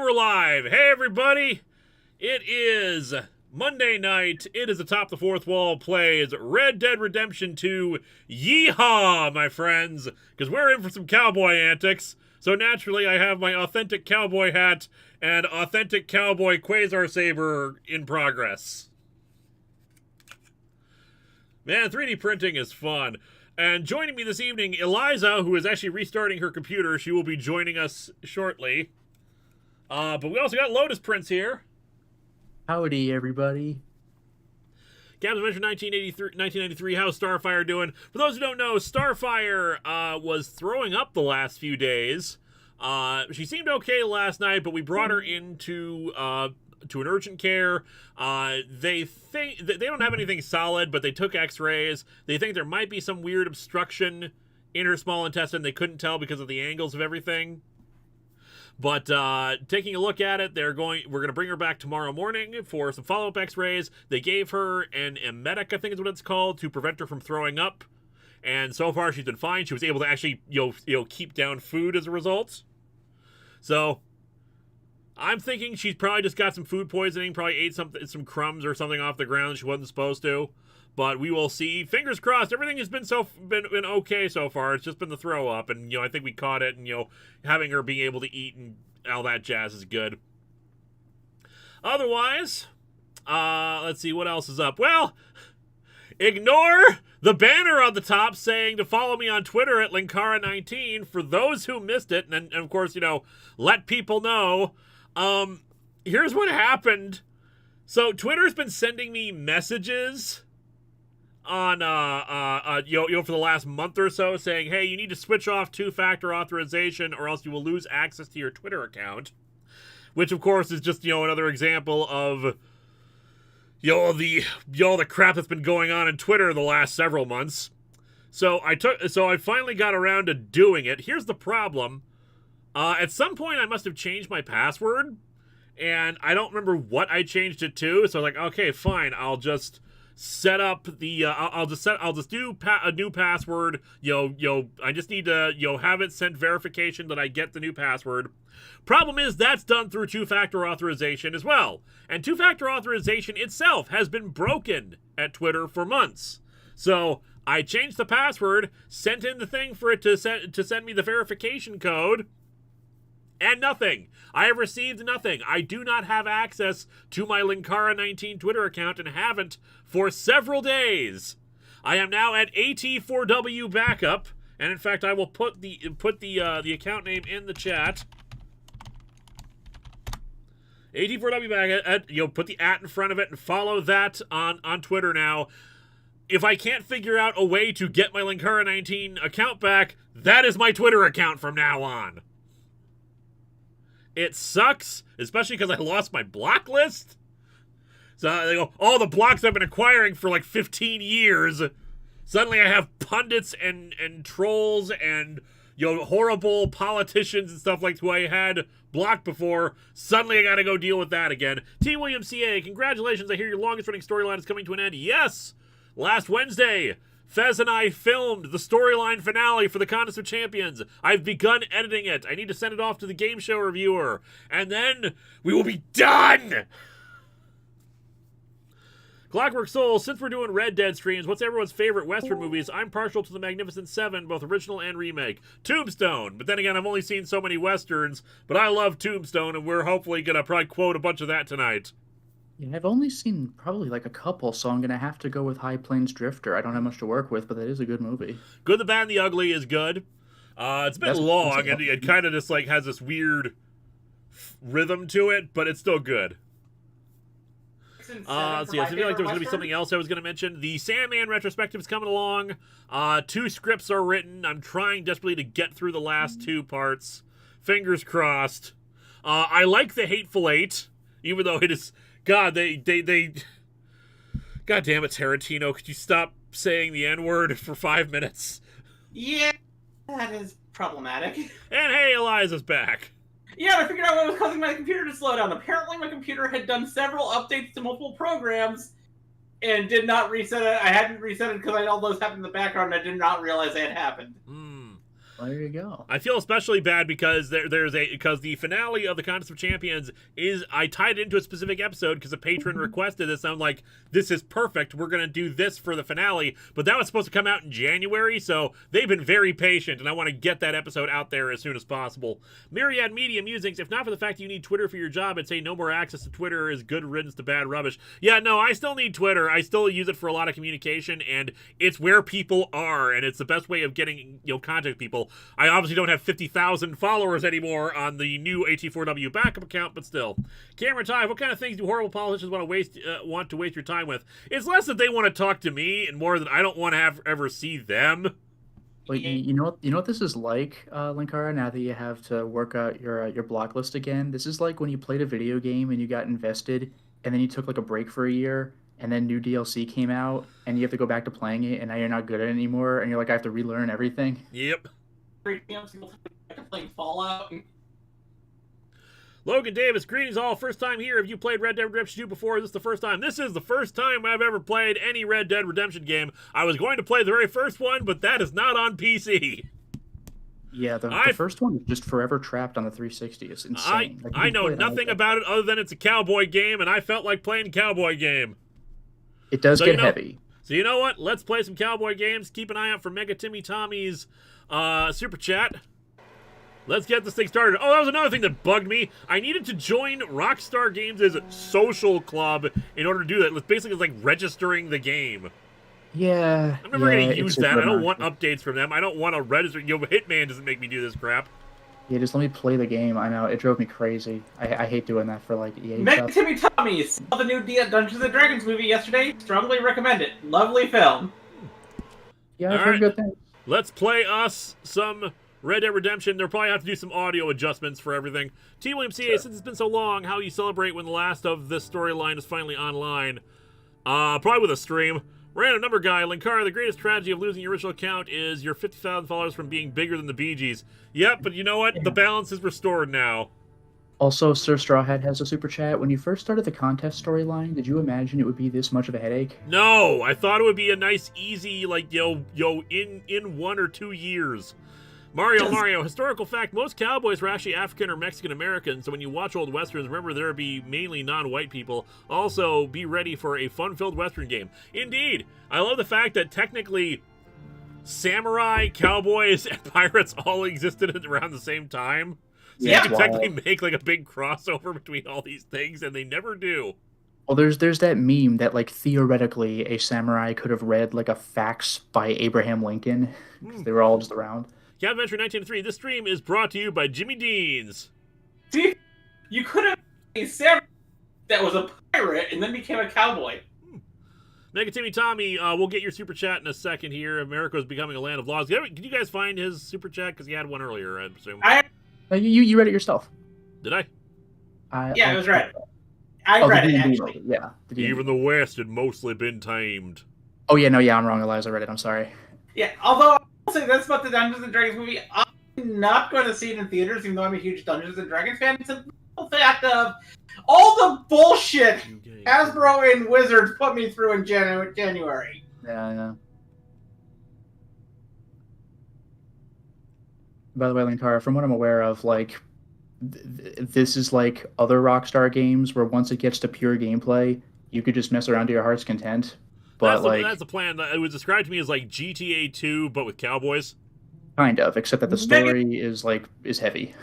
we're live. Hey, everybody. It is Monday night. It is Atop the Fourth Wall plays Red Dead Redemption 2. Yeehaw, my friends, because we're in for some cowboy antics. So naturally, I have my authentic cowboy hat and authentic cowboy quasar saber in progress. Man, 3D printing is fun. And joining me this evening, Eliza, who is actually restarting her computer. She will be joining us shortly. But we also got Lotus Prince here. Howdy, everybody. Captain mentioned 1993. How's Starfire doing? For those who don't know, Starfire was throwing up the last few days. She seemed okay last night, but we brought her into to an urgent care. They think they don't have anything solid, but they took X-rays. They think there might be some weird obstruction in her small intestine. They couldn't tell because of the angles of everything. But taking a look at it, we're going to bring her back tomorrow morning for some follow-up X-rays. They gave her an emetic, I think is what it's called, to prevent her from throwing up. And so far, she's been fine. She was able to actually, keep down food as a result. So I'm thinking she's probably just got some food poisoning. Probably ate some crumbs or something off the ground she wasn't supposed to. But we will see. Fingers crossed. Everything has been okay so far. It's just been the throw up, and I think we caught it. And having her being able to eat and all that jazz is good. Otherwise, let's see what else is up. Well, ignore the banner on the top saying to follow me on Twitter at Linkara19 for those who missed it, and of course, let people know. Here's what happened. So Twitter's been sending me messages on for the last month or so saying, hey, you need to switch off two-factor authorization or else you will lose access to your Twitter account, which of course is just another example of the crap that's been going on in Twitter the last several months. So I finally got around to doing it. Here's the problem. At some point I must have changed my password, and I don't remember what I changed it to. So I was like, okay, fine, I'll just set up the I'll just do a new password. I just need to have it sent verification that I get the new password. Problem is that's done through two-factor authorization as well, and two-factor authorization itself has been broken at Twitter for months. So I changed the password, sent in the thing for it to send me the verification code, and nothing. I have received nothing. I do not have access to my Linkara19 Twitter account and haven't for several days. I am now at AT4W backup, and in fact, I will put the account name in the chat. AT4W backup. Put the @ in front of it and follow that on Twitter now. If I can't figure out a way to get my Linkara19 account back, that is my Twitter account from now on. It sucks, especially because I lost my block list. So they go, all the blocks I've been acquiring for like 15 years. Suddenly I have pundits and trolls and horrible politicians and stuff like who I had blocked before. Suddenly I gotta go deal with that again. T. William CA, congratulations, I hear your longest running storyline is coming to an end. Yes! Last Wednesday, Fez and I filmed the storyline finale for the Contest of Champions. I've begun editing it. I need to send it off to the game show reviewer. And then we will be done! Clockwork Soul, since we're doing Red Dead streams, what's everyone's favorite Western movies? I'm partial to The Magnificent Seven, both original and remake. Tombstone, but then again, I've only seen so many Westerns, but I love Tombstone, and we're hopefully going to probably quote a bunch of that tonight. Yeah, I've only seen probably like a couple, so I'm going to have to go with High Plains Drifter. I don't have much to work with, but that is a good movie. Good, the Bad, and the Ugly is good. It's been long, and it kind of just like has this weird rhythm to it, but it's still good. Let's see, I feel like there was going to be something else I was going to mention. The Sandman retrospective is coming along. 2 scripts are written. I'm trying desperately to get through the last 2 parts. Fingers crossed. I like the Hateful Eight, even though it is... God, they God damn it, Tarantino, could you stop saying the N-word for 5 minutes? Yeah, that is problematic. And hey, Eliza's back. Yeah, I figured out what was causing my computer to slow down. Apparently my computer had done several updates to multiple programs and did not reset it. I hadn't reset it because all those happened in the background and I did not realize they had happened. There you go. I feel especially bad because because the finale of the Contest of Champions is, I tied it into a specific episode because a patron requested this. And I'm like, this is perfect. We're gonna do this for the finale, but that was supposed to come out in January, so they've been very patient, and I want to get that episode out there as soon as possible. Myriad Media Musings. If not for the fact that you need Twitter for your job, I'd say no more access to Twitter is good riddance to bad rubbish. Yeah, no, I still need Twitter. I still use it for a lot of communication, and it's where people are, and it's the best way of getting contact with people. I obviously don't have 50,000 followers anymore on the new AT4W backup account, but still. Cameron Ty, what kind of things do horrible politicians want to waste your time with? It's less that they want to talk to me, and more that I don't want to ever see them. Well, you know what this is like, Linkara. Now that you have to work out your block list again, this is like when you played a video game and you got invested, and then you took like a break for a year, and then new DLC came out, and you have to go back to playing it, and now you're not good at it anymore, and you're like, I have to relearn everything. Yep. Playing Fallout. Logan Davis, greetings all. First time here. Have you played Red Dead Redemption 2 before? Is this the first time? This is the first time I've ever played any Red Dead Redemption game. I was going to play the very first one, but that is not on PC. Yeah, the first one is just forever trapped on the 360. It's insane. I know nothing about it other than it's a cowboy game, and I felt like playing a cowboy game. It does get heavy. So you know what? Let's play some cowboy games. Keep an eye out for Mega Timmy Tommy's super chat. Let's get this thing started. Oh, that was another thing that bugged me. I needed to join Rockstar Games' social club in order to do that. It's basically like registering the game. Yeah. I'm never going to use that. I don't want updates from them. I don't want to register. Hitman doesn't make me do this crap. Yeah, just let me play the game. I know, it drove me crazy. I hate doing that for like EA Mega stuff. Timmy Tommy saw the new Dungeons & Dragons movie yesterday. Strongly recommend it. Lovely film. Yeah, I've heard good things. Let's play us some Red Dead Redemption. They'll probably have to do some audio adjustments for everything. T. William CA, since it's been so long, how you celebrate when the last of this storyline is finally online? Probably with a stream. Random number guy, Linkara, the greatest tragedy of losing your original account is your 50,000 followers from being bigger than the Bee Gees. Yep, but you know what? The balance is restored now. Also, Sir Strawhead has a super chat. When you first started the contest storyline, did you imagine it would be this much of a headache? No, I thought it would be a nice, easy, like, in 1 or 2 years. Mario, historical fact, most cowboys were actually African or Mexican American, so when you watch old westerns, remember there be mainly non-white people. Also, be ready for a fun-filled western game. Indeed, I love the fact that technically samurai, cowboys, and pirates all existed around the same time. So you can technically make like a big crossover between all these things, and they never do. Well, there's that meme that like theoretically a samurai could have read like a fax by Abraham Lincoln because they were all just around. Cat Adventure 1903. This stream is brought to you by Jimmy Dean's. See, you could have a samurai that was a pirate and then became a cowboy. Mega Timmy Tommy, we'll get your super chat in a second here. America is becoming a land of laws. Did you guys find his super chat? Because he had one earlier, I presume. You read it yourself. Did I? Yeah, it was read. I read it, actually. Yeah. Even the West had mostly been tamed. Oh, yeah, no, yeah, I'm wrong, Eliza. I read it. I'm sorry. Yeah, although I'll say this about the Dungeons & Dragons movie. I'm not going to see it in theaters, even though I'm a huge Dungeons & Dragons fan. It's a fact of all the bullshit Hasbro and Wizards put me through in January. Yeah. By the way, Linkara, from what I'm aware of, like, this is like other Rockstar games where once it gets to pure gameplay, you could just mess around to your heart's content. But that's the plan. It was described to me as like GTA 2, but with cowboys. Kind of, except that the story is heavy.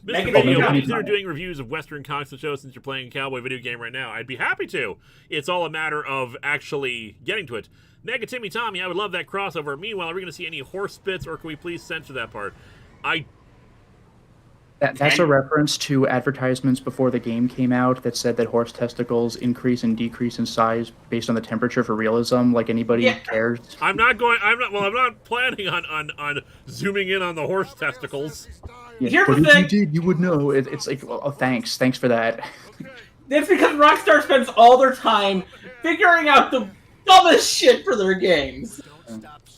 Mr. Video, consider doing reviews of Western console shows since you're playing a cowboy video game right now. I'd be happy to. It's all a matter of actually getting to it. Mega Timmy Tommy, I would love that crossover. Meanwhile, are we going to see any horse spits, or can we please censor that part? That's a reference to advertisements before the game came out that said that horse testicles increase and decrease in size based on the temperature for realism. Like anybody cares. I'm not planning on zooming in on the horse testicles. Yeah, here's but the if thing. you did, you would know. It's like, oh, thanks for that. It's because Rockstar spends all their time figuring out the dumbest shit for their games.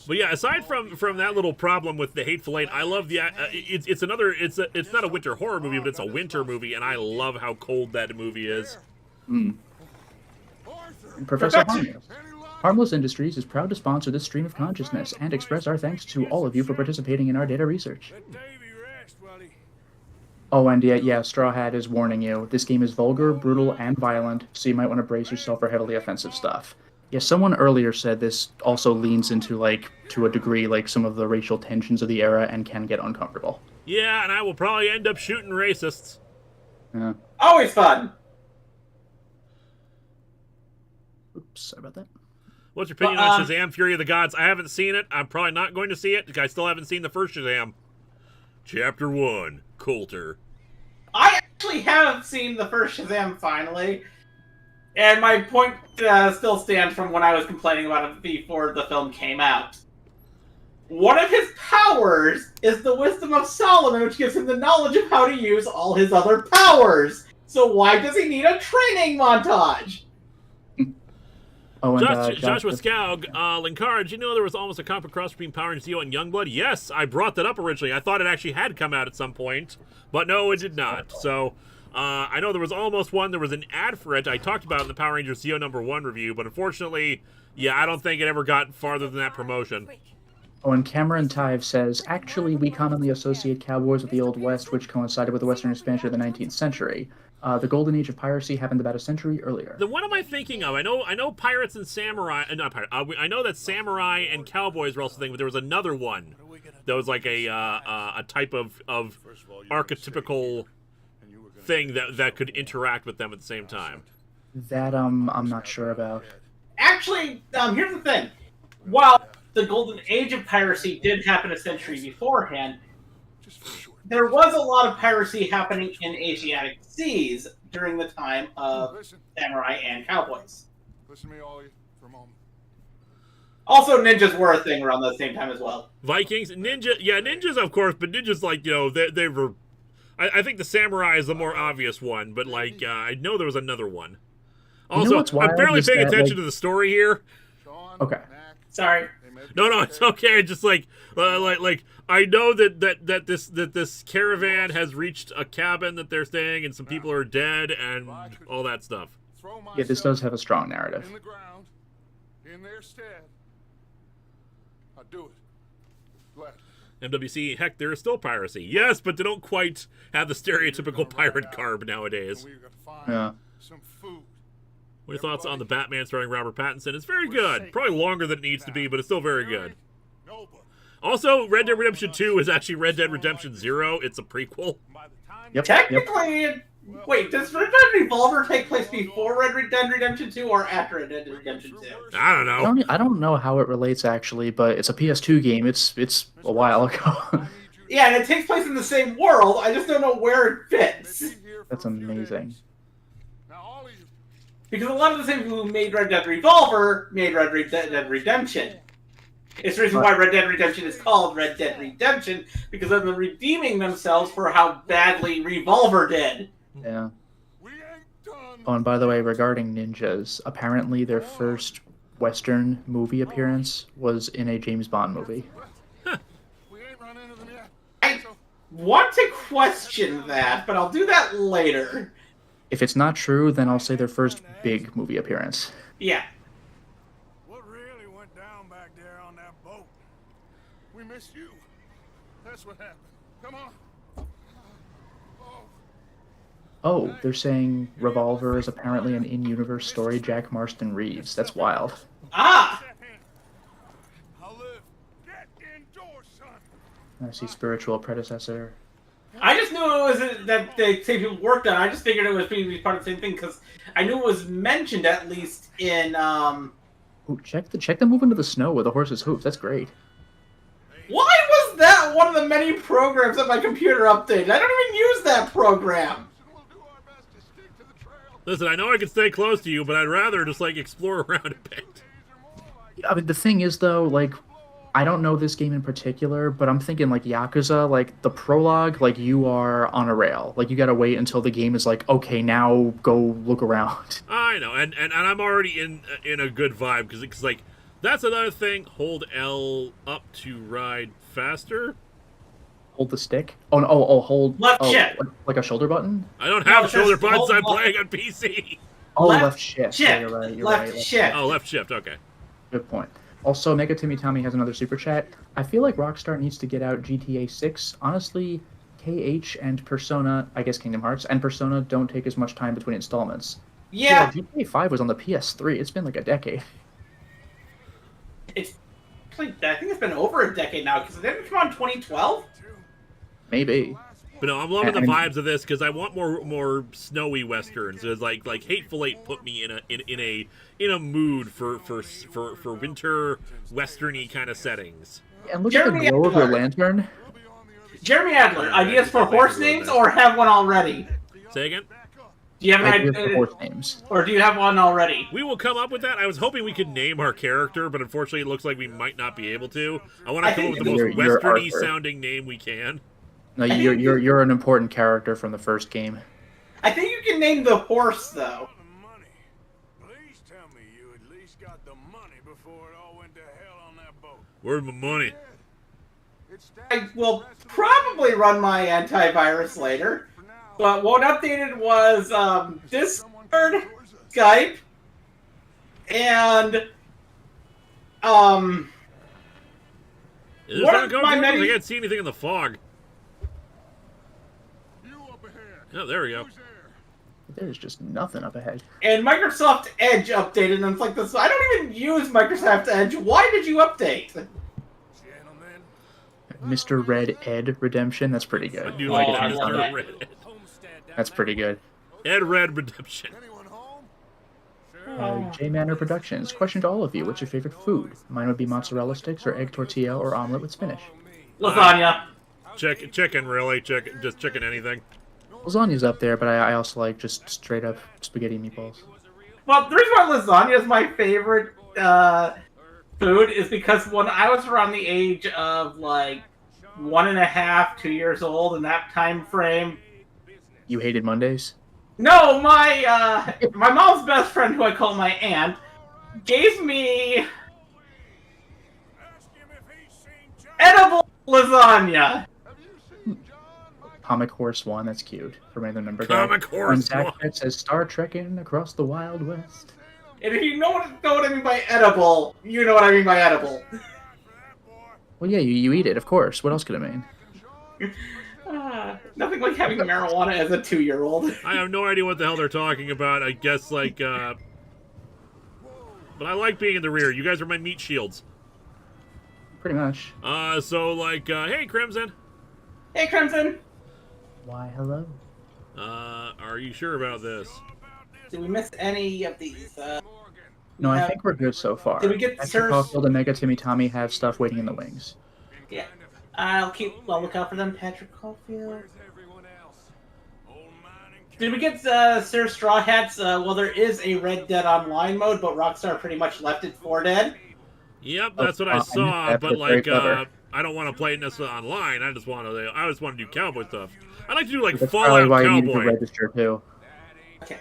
But yeah, aside from that little problem with the Hateful Eight, I love the it's not a winter horror movie, but it's a winter movie, and I love how cold that movie is. Professor Harmonious. Harmless Industries is proud to sponsor this stream of consciousness and express our thanks to all of you for participating in our data research. Oh, and yeah, Straw Hat is warning you. This game is vulgar, brutal, and violent, so you might want to brace yourself for heavily offensive stuff. Yeah, someone earlier said this also leans into, like, to a degree, like, some of the racial tensions of the era and can get uncomfortable. Yeah, and I will probably end up shooting racists. Yeah. Always fun. Oops, sorry about that. What's your opinion on Shazam: Fury of the Gods? I haven't seen it. I'm probably not going to see it. I still haven't seen the first Shazam. Chapter 1, Coulter. I actually have seen the first Shazam finally, and my point still stands from when I was complaining about it before the film came out. One of his powers is the wisdom of Solomon, which gives him the knowledge of how to use all his other powers. So why does he need a training montage? Oh, and Joshua Scoug, Linkara, did you know there was almost a comic cross between Power Rangers Zeo and Youngblood? Yes, I brought that up originally. I thought it actually had come out at some point, but no, it did not. So, I know there was almost one. There was an ad for it. I talked about it in the Power Rangers Zeo #1 review, but unfortunately, yeah, I don't think it ever got farther than that promotion. Oh, and Cameron Tive says, actually, we commonly associate cowboys with the Old West, which coincided with the Western expansion of the 19th century. The golden age of piracy happened about a century earlier. Then what am I thinking of? I know pirates and samurai. Not pirate. I know that samurai and cowboys were also a thing, but there was another one that was like a type of archetypical thing that could interact with them at the same time. That I'm not sure about. Actually, here's the thing. While the golden age of piracy did happen a century beforehand, there was a lot of piracy happening in Asiatic seas during the time of samurai and cowboys. Listen to me, all for a moment. Also, ninjas were a thing around the same time as well. Vikings, ninjas, of course, but ninjas, like, you know, they were. I think the samurai is the more obvious one, but like I know there was another one. Also, I'm barely paying attention to the story here. Okay. Sorry. No, it's okay. Just like I know that this caravan has reached a cabin that they're staying, and some people are dead, and all that stuff. Yeah, this does have a strong narrative. In the ground, in their stead, I'll do it. Glad. MWC, heck, there is still piracy. Yes, but they don't quite have the stereotypical pirate garb nowadays. Yeah. Some food. What are your thoughts on the Batman starring Robert Pattinson? It's very good. Probably longer than it needs to be, but it's still very good. Also, Red Dead Redemption 2 is actually Red Dead Redemption 0. It's a prequel. Yep. Technically, wait, does Red Dead Revolver take place before Red Dead Redemption 2 or after Red Dead Redemption 2? I don't know. I don't know how it relates, actually, but it's a PS2 game. It's a while ago. Yeah, and it takes place in the same world. I just don't know where it fits. That's amazing. Because a lot of the same people who made Red Dead Revolver made Red Dead Redemption. It's the reason why Red Dead Redemption is called Red Dead Redemption, because of them redeeming themselves for how badly Revolver did. Yeah. Oh, and by the way, regarding ninjas, apparently their first Western movie appearance was in a James Bond movie. I want to question that, but I'll do that later. If it's not true, then I'll say their first big movie appearance. Yeah. What really went down back there on that boat? We missed you. That's what happened. Come on. Oh, they're saying Revolver is apparently an in-universe story Jack Marston reads. That's wild. Ah! I'll live. Get indoors, son. I see spiritual predecessor. I just knew it was that the same people worked on. I just figured it was maybe part of the same thing because I knew it was mentioned at least in. Ooh, check the move into the snow with the horse's hoof. That's great. Why was that one of the many programs that my computer updated? I don't even use that program. Listen, I know I can stay close to you, but I'd rather just like explore around a bit. I mean, the thing is though, like, I don't know this game in particular, but I'm thinking like Yakuza, like the prologue, like you are on a rail. Like you gotta wait until the game is like, okay, now go look around. I know, and I'm already in a good vibe because like that's another thing. Hold L up to ride faster. Hold the stick. Hold left shift, like a shoulder button. I don't have shoulder buttons. I'm playing on PC. Oh, left shift. Shift. Yeah, you're right. Left shift. Oh, left shift. Okay. Good point. Also, Mega Timmy Tommy has another super chat. I feel like Rockstar needs to get out GTA 6. Honestly, KH and Persona, I guess Kingdom Hearts, and Persona don't take as much time between installments. Yeah, GTA 5 was on the PS3. It's been like a decade. it's actually, I think it's been over a decade now because it didn't come out in 2012. Maybe. But no, I'm loving the And- vibes of this because I want more snowy westerns. It's like Hateful Eight put me in a mood for winter westerny kind of settings. And look at the Jeremy glow of your Adler. lantern. Jeremy Adler, ideas for horse names or have one already? Say again? Do you have an Ideas for idea, horse names. or do you have one already? We will come up with that. I was hoping we could name our character, but unfortunately it looks like we might not be able to. I want to I come up think with the most you're westerny Arthur. sounding name we can. No, think you're an important character from the first game. I think you can name the horse though. The money. Please tell me you at least got the money before it all went to hell on that boat. Where's my money? It's I will probably run my antivirus later, but what updated was Discord, Skype, and Is this What not if going my through? menu- I can't see anything in the fog. you up ahead. Oh, there we go. Who's there? There's just nothing up ahead. and Microsoft Edge updated, and it's like this. I don't even use Microsoft Edge. Why did you update? Gentlemen. Mr. Red Ed Redemption. That's pretty I good. do like Oh, that. I love that. Mr. Red. That's pretty good. Ed Red Redemption. Anyone home? J Manor Productions. Question to all of you: what's your favorite food? Mine would be mozzarella sticks, or egg tortilla, or omelet with spinach. Lasagna. Chicken, really? Just chicken anything. Lasagna's up there, but I also like just straight up spaghetti meatballs. Well, the reason why lasagna is my favorite food is because when I was around the age of like 1.5, 2 years old, in that time frame. You hated Mondays? No, my my mom's best friend, who I call my aunt, gave me Ask him if he's seen John. edible lasagna. Have you seen John? Comic Horse 1, that's cute. For random number Comic Horse And Zach 1. Fett says Star Trekking across the Wild West. And if you know what I mean by edible, you know what I mean by edible. Well, yeah, you eat it, of course. What else could it mean? Nothing like having marijuana as a 2-year-old. I have no idea what the hell they're talking about. I guess, like, but I like being in the rear. You guys are my meat shields. Pretty much. So, like, hey, Crimson. Hey, Crimson. Why, hello. Are you sure about this? Did we miss any of these? No, I have- think we're good so far. Did we get Patrick Sir? Caulfield and Mega Timmy Tommy have stuff waiting in the wings. Yeah. I'll look out for them. Patrick Caulfield. Everyone else. Old man and Did we get Sir Straw Hats? Well, there is a Red Dead Online mode, but Rockstar pretty much left it for dead. Yep, that's what I I knew saw. that, But but very like, clever. I don't want to play it necessarily online. I just want to do cowboy stuff. I like to do like That's probably Fallout why you need to Cowboy. register too. Okay.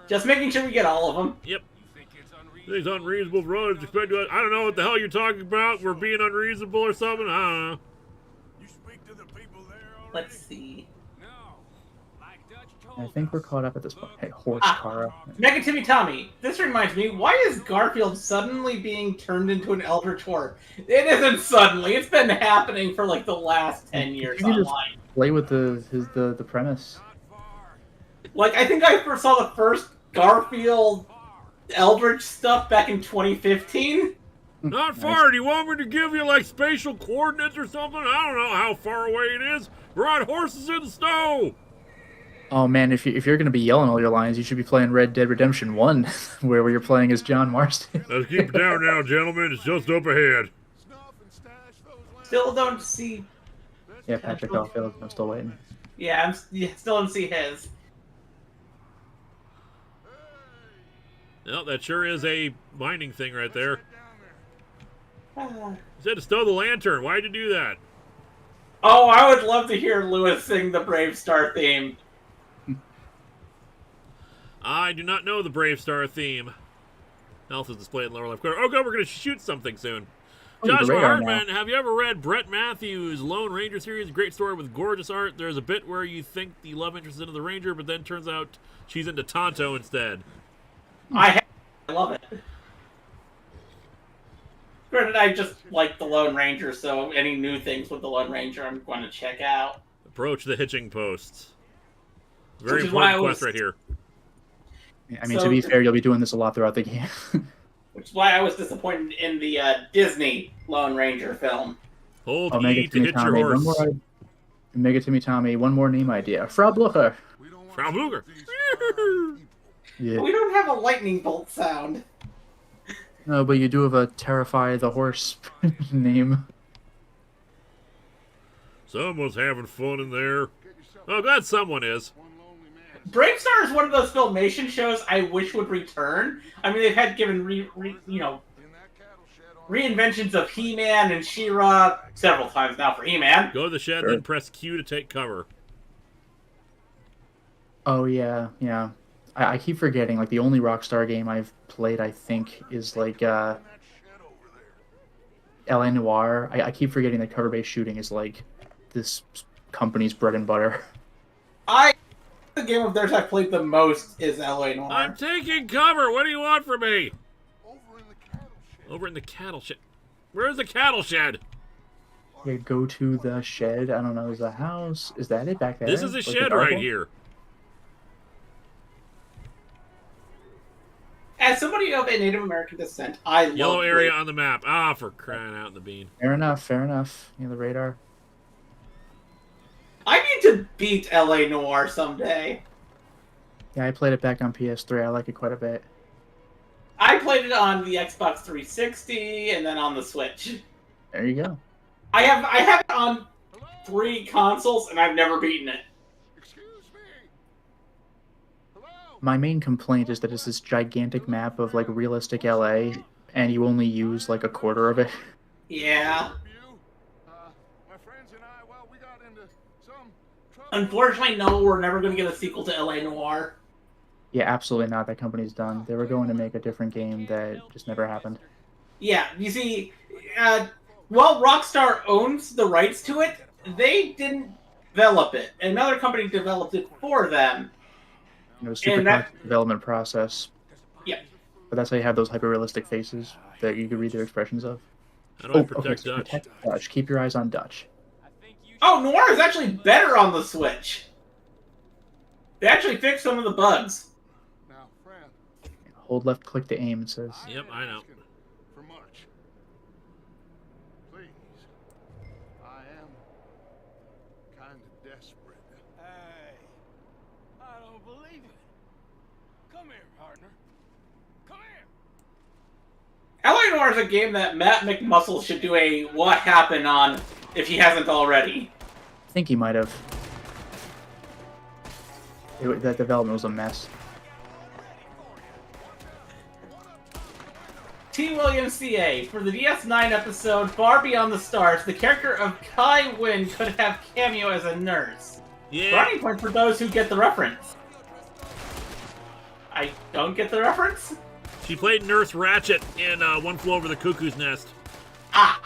Just making sure we get all of them. Yep. These unreasonable roads expect to. I don't know what the hell you're talking about. We're being unreasonable or something. I don't know. you speak to the people there already? Let's see. No. Like Dutch I told think we're caught up at this point. Hey, Horse Cara. Mega Timmy Tommy, this reminds me, why is Garfield suddenly being turned into an Eldritch Horde? It isn't suddenly. It's been happening for like the last 10 years You just- online. Play with the premise. Like, I think I first saw the first Garfield Eldritch stuff back in 2015. Not far. Do you want me to give you like spatial coordinates or something? I don't know how far away it is. We're on horses in the snow. Oh man, if you're gonna be yelling all your lines, you should be playing Red Dead Redemption 1, where you're playing as John Marston. Let's keep it down now, gentlemen. It's just up ahead. Snuff and stash those lands. Still don't see. Yeah, Patrick Caulfield. I'm still waiting. Yeah, still don't see his. Well, that sure is a mining thing right there. Ah. You said to stow the lantern. Why'd you do that? Oh, I would love to hear Lewis sing the Brave Star theme. I do not know the Brave Star theme. Health is displayed in lower left corner. Oh, God, we're going to shoot something soon. Oh, you're the Joshua radar Hartman, have you ever read Brett Matthews' Lone Ranger series? Great story with gorgeous art. There's a bit where you think the love interest is into the Ranger, but then turns out she's into Tonto instead. I love it. Granted, I just like the Lone Ranger, so any new things with the Lone Ranger I'm going to check out. Approach the hitching posts. Very Which is why important I quest was- right here. I mean, So- to be fair, you'll be doing this a lot throughout the game. Which is why I was disappointed in the Disney Lone Ranger film. Hold Omega E to hitch your Tommy, horse. Omega Timmy Tommy, one more name idea. Frau Blucher. Frau Blucher. Yeah. We don't have a lightning bolt sound. No, but you do have a Terrify the Horse name. Someone's having fun in there. Oh, glad someone is. Bravestar is one of those Filmation shows I wish would return. I mean, they've had given reinventions of He-Man and She-Ra several times now for He-Man. Go to the shed, Sure. then press Q to take cover. Oh, yeah, yeah. I keep forgetting, like, the only Rockstar game I've played, I think, is, like, LA Noire. I keep forgetting that cover-based shooting is, like, this company's bread and butter. The game of theirs I've played the most is LA Noire. I'm taking cover. What do you want from me? Over in the cattle shed. Where's the cattle shed? Yeah, go to the shed. I don't know, is the house... Is that it back there? This is a Like the shed dark right one? here. As somebody of a Native American descent, I love Yellow area Blade. on the map. Ah, for crying out in the bean. Fair enough, fair enough. Yeah, the radar. I need to beat LA Noire someday. Yeah, I played it back on PS3. I like it quite a bit. I played it on the Xbox 360 and then on the Switch. There you go. I have it on 3 consoles and I've never beaten it. Excuse me. Hello? My main complaint is that it's this gigantic map of, like, realistic LA, and you only use, like, a quarter of it. Yeah. My friends and I, well, we got into some trouble. Unfortunately, no, we're never going to get a sequel to LA Noire. Yeah, absolutely not. That company's done. They were going to make a different game that just never happened. Yeah, you see, while Rockstar owns the rights to it, they didn't develop it. Another company developed it for them. It was a super And that- complex development process. Yeah. But that's how you have those hyper-realistic faces that you can read their expressions of. How do I protect so Dutch? protect Dutch. Keep your eyes on Dutch. Oh, Noir is actually better on the Switch. They actually fixed some of the bugs. Now, friend, Hold left click to aim, it says. Yep, I know. asking for much. Please. I am kind of desperate. Hey, I don't believe it. Come here, partner. Come here. LA Noire is a game that Matt McMuscle should do a What Happened on if he hasn't already. I think he might have. That development was a mess. T. Williams CA, for the DS9 episode Far Beyond the Stars, the character of Kai Wynn could have cameo as a nurse. Yeah. Brownie point for those who get the reference. I don't get the reference? She played Nurse Ratchet in One Flew Over the Cuckoo's Nest. Ah!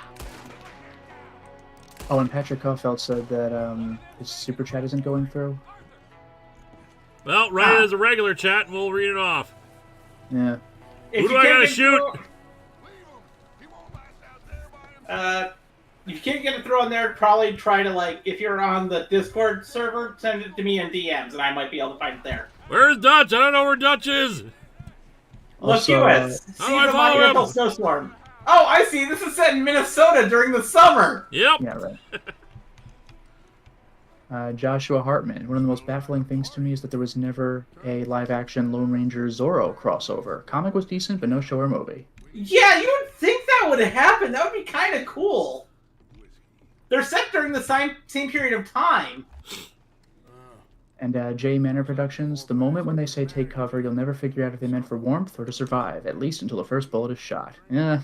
Oh, and Patrick Kaufeld said that his super chat isn't going through. Well, write it as a regular chat and we'll read it off. Yeah. If Who do you I can't gotta get shoot? through- if you can't get it through on there, probably try to, like, if you're on the Discord server, send it to me in DMs, and I might be able to find it there. Where's Dutch? I don't know where Dutch is. Also, Lewis, how do I Season follow Monumental him? Snowstorm. Oh, I see. This is set in Minnesota during the summer. Yep. Yeah, right. Joshua Hartman. One of the most baffling things to me is that there was never a live-action Lone Ranger Zorro crossover. Comic was decent, but no show or movie. Yeah, you would think that would happen. That would be kind of cool. They're set during the same period of time. And J Manor Productions. The moment when they say take cover, you'll never figure out if they meant for warmth or to survive, at least until the first bullet is shot. Yeah.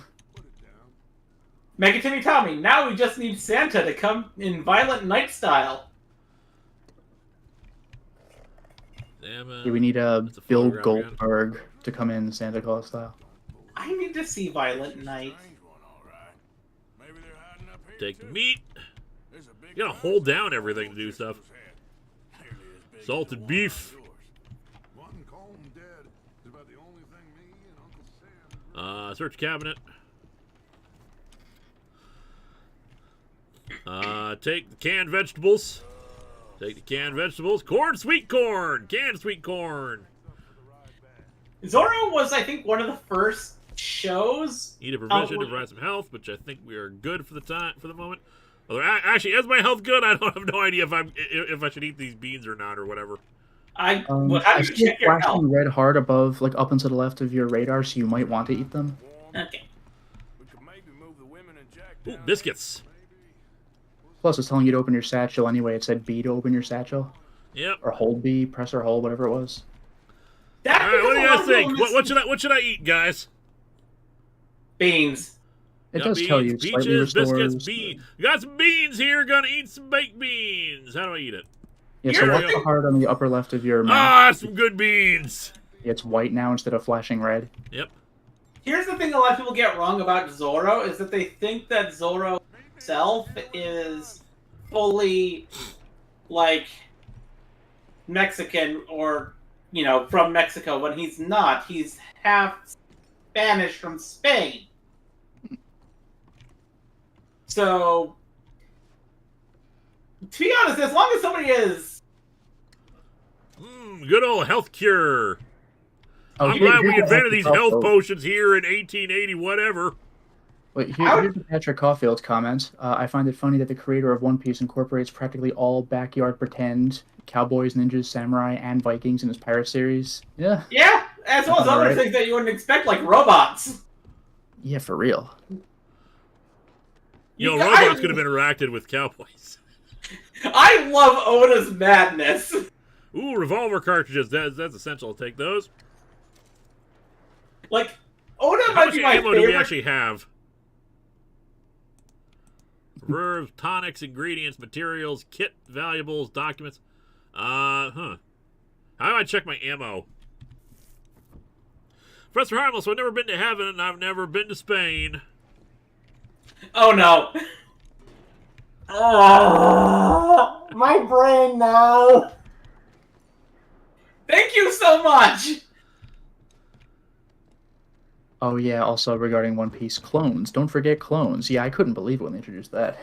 Mega Timmy Tommy, now we just need Santa to come in Violent Night style. Damn Yeah, we need That's a Bill photograph again. Goldberg to come in Santa Claus style. I need to see Violent Night. Strange one, all right. Maybe they're hiding up here Take too. the meat. There's a big You gotta hold down everything to do stuff. Nearly as big as Salted the one beef. on yours. One comb dead is about the only thing me and Uncle Sam. Search cabinet. Take the canned vegetables. Take the canned vegetables. Corn, sweet corn. Canned sweet corn. Zorro was, I think, one of the first shows. Eat a prevention to provide some health, which I think we are good for the moment. Although, actually, is my health good? I don't have no idea if I should eat these beans or not or whatever. How do I you see check it your health? flashing red hard above, like up and to the left of your radar, so you might want to eat them. Okay. We could maybe move the women and Jack Ooh, down biscuits. Plus, it's telling you to open your satchel anyway. It said B to open your satchel. Yep. Or hold B, press or hold, whatever it was. That's All right, what do you because guys a lot of think? people What should I eat, guys? Beans. It Got does beans, tell you slightly peaches, restores. biscuits, beans. We got some beans here. Gonna eat some baked beans. How do I eat it? Yeah, so Here watch we the go. heart on the upper left of your map. Ah, some good beans. It's white now instead of flashing red. Yep. Here's the thing a lot of people get wrong about Zorro is that they think that Zorro himself is fully, like, Mexican or, from Mexico, when he's not. He's half Spanish from Spain. So, to be honest, as long as somebody is... Good old health cure. Oh, I'm glad we here's invented these health Caulfield. potions here in 1880, whatever. Wait, How- here's Patrick Caulfield's comment. I find it funny that the creator of One Piece incorporates practically all backyard pretend cowboys, ninjas, samurai, and Vikings in his pirate series. Yeah, Yeah, as well as other Alright. things that you wouldn't expect, like robots. yeah, for real. Robots could have interacted with cowboys. I love Oda's madness. Ooh, revolver cartridges. That's essential. I'll take those. Like, Oda How might much be my ammo do we favorite. actually have? Reserves, tonics, ingredients, materials, kit, valuables, documents. How do I check my ammo? Professor Harmless, I've never been to heaven and I've never been to Spain. Oh no. Oh, my brain now. Thank you so much. Oh yeah, also regarding One Piece, clones. Don't forget clones. Yeah, I couldn't believe it when they introduced that.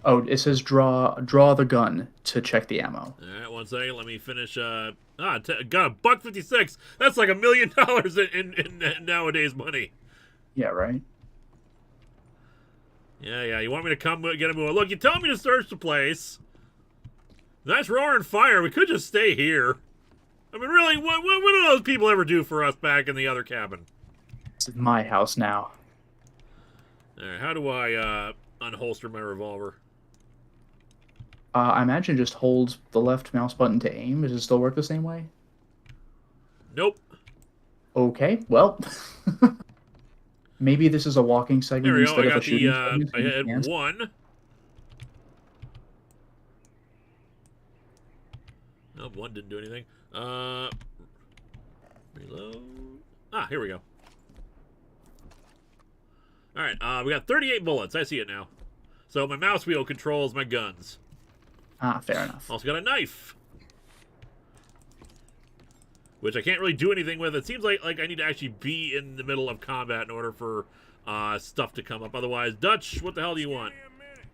Oh, it says draw the gun to check the ammo. All right, 1 second. Let me finish. Got $1.56. That's like $1 million in nowadays money. Yeah, right? Yeah. You want me to come get a move? Look, you tell me to search the place. Nice roaring fire. We could just stay here. I mean, really, what do those people ever do for us back in the other cabin? This is my house now. All right, how do I unholster my revolver? I imagine just hold the left mouse button to aim. Does it still work the same way? Nope. Okay, well. Maybe this is a walking segment There we go. instead I of a got shooting the. segment. I had Yes. one. Nope, one didn't do anything. Reload. Ah, here we go. All right, we got 38 bullets. I see it now. So my mouse wheel controls my guns. Ah, fair enough. Also got a knife, which I can't really do anything with. It seems like I need to actually be in the middle of combat in order for stuff to come up. Otherwise, Dutch, what the hell do you want?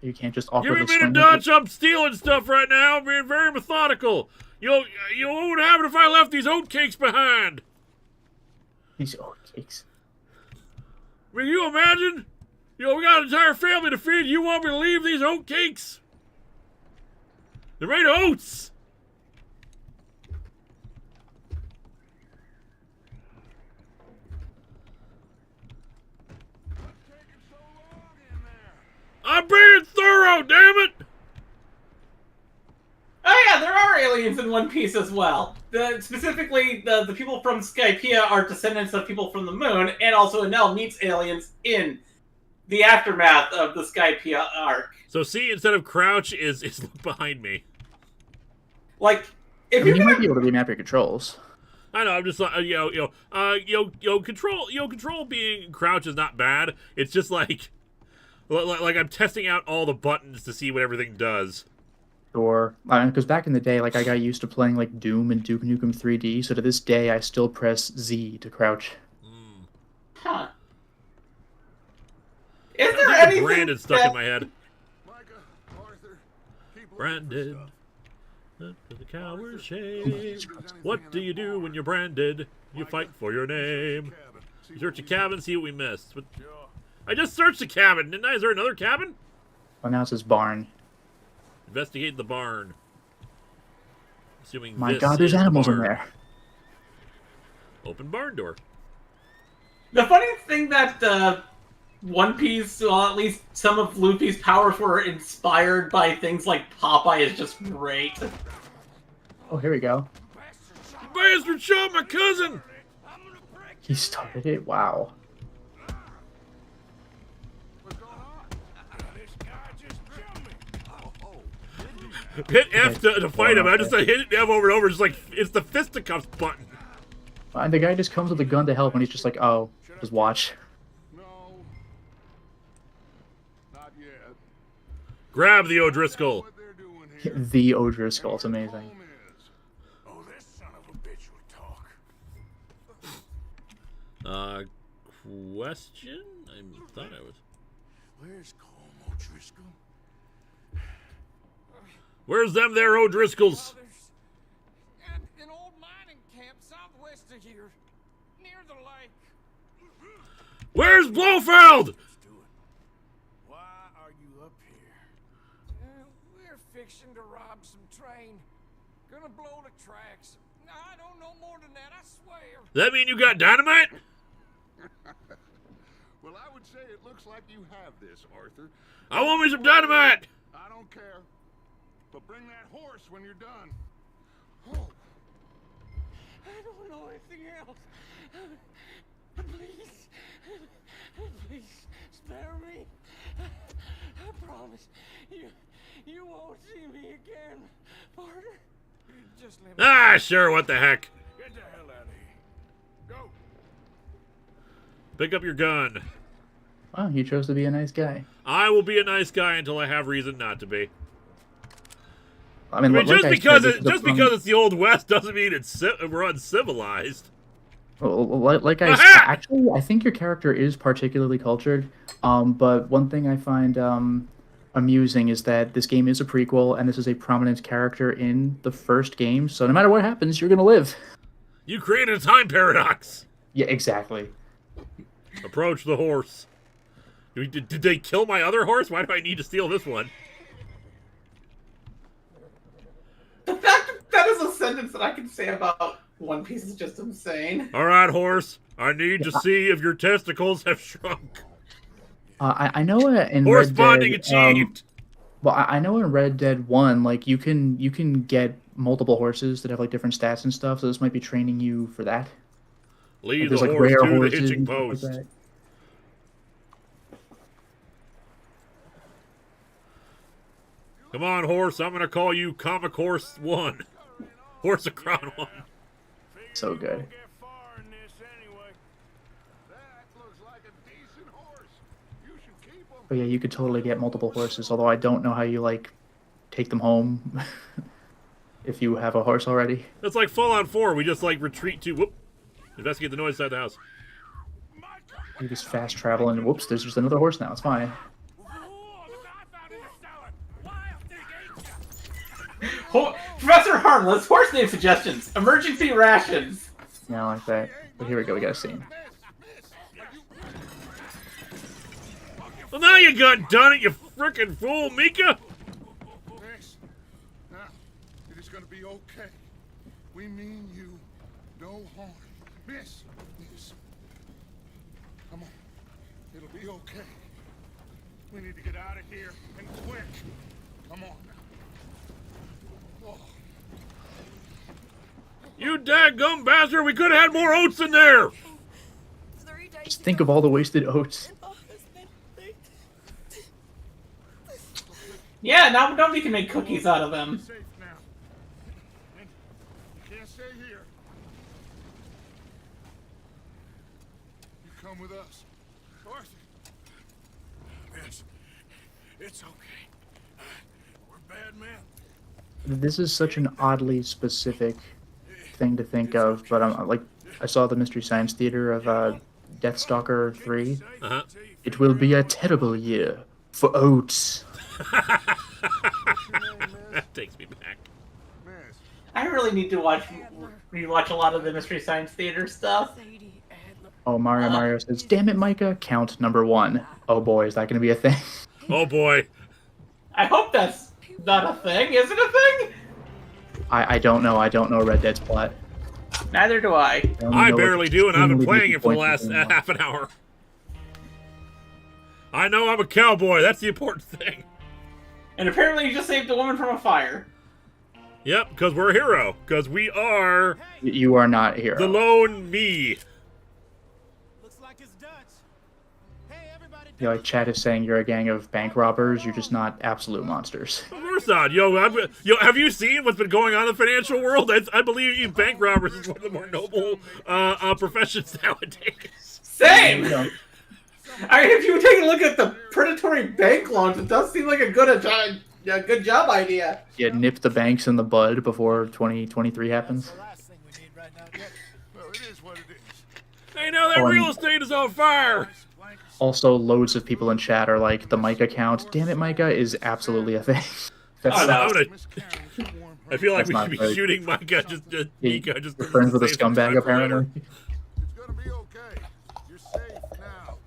You can't just offer Give me a the minute, swing. Dutch. I'm stealing stuff right now. I'm being very methodical. What would happen if I left these oatcakes behind? These oatcakes. I mean, you imagine? We got an entire family to feed. You want me to leave these oatcakes? They're made of oats. I'm being thorough, damn it! Oh yeah, there are aliens in One Piece as well. Specifically, the people from Skypiea are descendants of people from the moon, and also Enel meets aliens in the aftermath of the Skypiea arc. So see, instead of crouch, is look behind me. Like, I if mean, you're you might gonna... be able to remap your controls. I know. I'm just like control being crouch is not bad. It's just like I'm testing out all the buttons to see what everything does. Or, because back in the day, like, I got used to playing, like, Doom and Duke Nukem 3D, so to this day, I still press Z to crouch. Huh. branded stuck in my head. Micah, Arthur, keep looking for Branded. stuff. To the coward's shame. What do you do when you're branded? You fight for your name. You search a cabin, see what we missed. But I just searched the cabin, didn't I? Is there another cabin? Well, now it's his barn. Investigate the barn. Assuming My this God, there's is the animals in barn. there. Open barn door. The funny thing that One Piece, well, at least some of Luffy's powers were inspired by things like Popeye is just great. Oh, here we go. Bastard shot my cousin! He started it. Wow. What's going on? This guy just jumped me. Hit F to fight him. I just hit F over and over. Just like, it's the fisticuffs button. And the guy just comes with a gun to help, and he's just like, oh, just watch. No. Not yet. Grab the O'Driscoll. What they're doing here. The O'Driscoll. It's amazing. Home is. Oh, this son of a bitch will talk. Question? I thought I was. Where's Colm O'Driscoll? Where's them there O'Driscolls? Others at an old mining camp southwest of here, near the lake. Where's Blofeld? Why are you up here? We're fixing to rob some train. Gonna blow the tracks. I don't know more than that, I swear. Does that mean you got dynamite? Well, I would say it looks like you have this, Arthur. I want me some dynamite. I don't care. But bring that horse when you're done. Oh. I don't know anything else. Please. Please, spare me. I promise. You won't see me again, partner. Just let me... Ah, sure, what the heck. Get the hell out of here. Go. Pick up your gun. Wow, he chose to be a nice guy. I will be a nice guy until I have reason not to be. I mean, just I because said, because it's the Old West doesn't mean we're uncivilized. Like I Aha! actually, I think your character is particularly cultured. But one thing I find amusing is that this game is a prequel, and this is a prominent character in the first game. So no matter what happens, you're gonna live. You created a time paradox. Yeah, exactly. Approach the horse. Did they kill my other horse? Why do I need to steal this one? The fact that is a sentence that I can say about One Piece is just insane. All right, horse. I need to see if your testicles have shrunk. I know in Horse Red bonding Dead, achieved. well, I know in Red Dead 1, like you can get multiple horses that have like different stats and stuff. So this might be training you for that. Lead Like, the there's, horse rare to the horses hitching and stuff post. like that. Come on, horse. I'm gonna call you Comic Horse 1. Horse of Crown 1. So good. Get far in this anyway. That looks like a decent horse. You should keep him. But yeah, you could totally get multiple horses. Although I don't know how you like take them home if you have a horse already. That's like Fallout 4. We just like retreat to investigate the noise inside the house. You just fast travel and whoops, there's just another horse now. It's fine. Professor Harmless, horse name suggestions, emergency rations. Yeah, I like that. But here we go. We got a scene. Well, now you got done it, you frickin' fool, Mika. Miss, now, it is going to be okay. We mean you no harm. Miss, come on. It'll be okay. We need to get out of here, and quick. Come on now. Oh. You dadgum bastard. We could have had more oats in there. Just think of all the wasted oats. Yeah, now nobody can make cookies out of them. Safe now. And you can't stay here. You come with us. Arthur. Yes, it's okay. We're bad men. This is such an oddly specific thing to think of, but I'm like, I saw the Mystery Science Theater of Deathstalker 3. Uh-huh. It will be a terrible year For oats. That takes me back. Miss. I really need to rewatch a lot of the Mystery Science Theater stuff. Oh, Mario says, "Damn it, Micah, count number 1." Oh boy, is that going to be a thing? Oh boy. I hope that's not a thing. Is it a thing? I don't know. I don't know Red Dead's plot. Neither do I. only I know barely it's do, and I've been extremely playing it for the last disappointing. half an hour. I know I'm a cowboy. That's the important thing. And apparently you just saved a woman from a fire. Yep, because we're a hero. Because we are You are not a hero. the lone me. Looks like it's Dutch. Hey, everybody. You know, like chat is saying you're a gang of bank robbers. You're just not absolute monsters. Of course not. Yo, have you seen what's been going on in the financial world? I believe bank robbers is one of the more noble professions nowadays. Same! You know, I mean, if you take a look at the predatory bank loans, it does seem like a good job idea. you nip the banks in the bud before 2023 happens. The last thing we need right now. Get Well, it is what it is. Hey, now that Oh, and- real estate is on fire. Also, loads of people in chat are like, the Micah count. Damn it, Micah is absolutely a thing. That's Oh, no. I'm gonna- Miss Karen, warm her. I feel like That's we not should be very- shooting Micah, Mika, You're just friends with a save some time scumbag, for later. apparently. It's gonna be okay. You're safe now.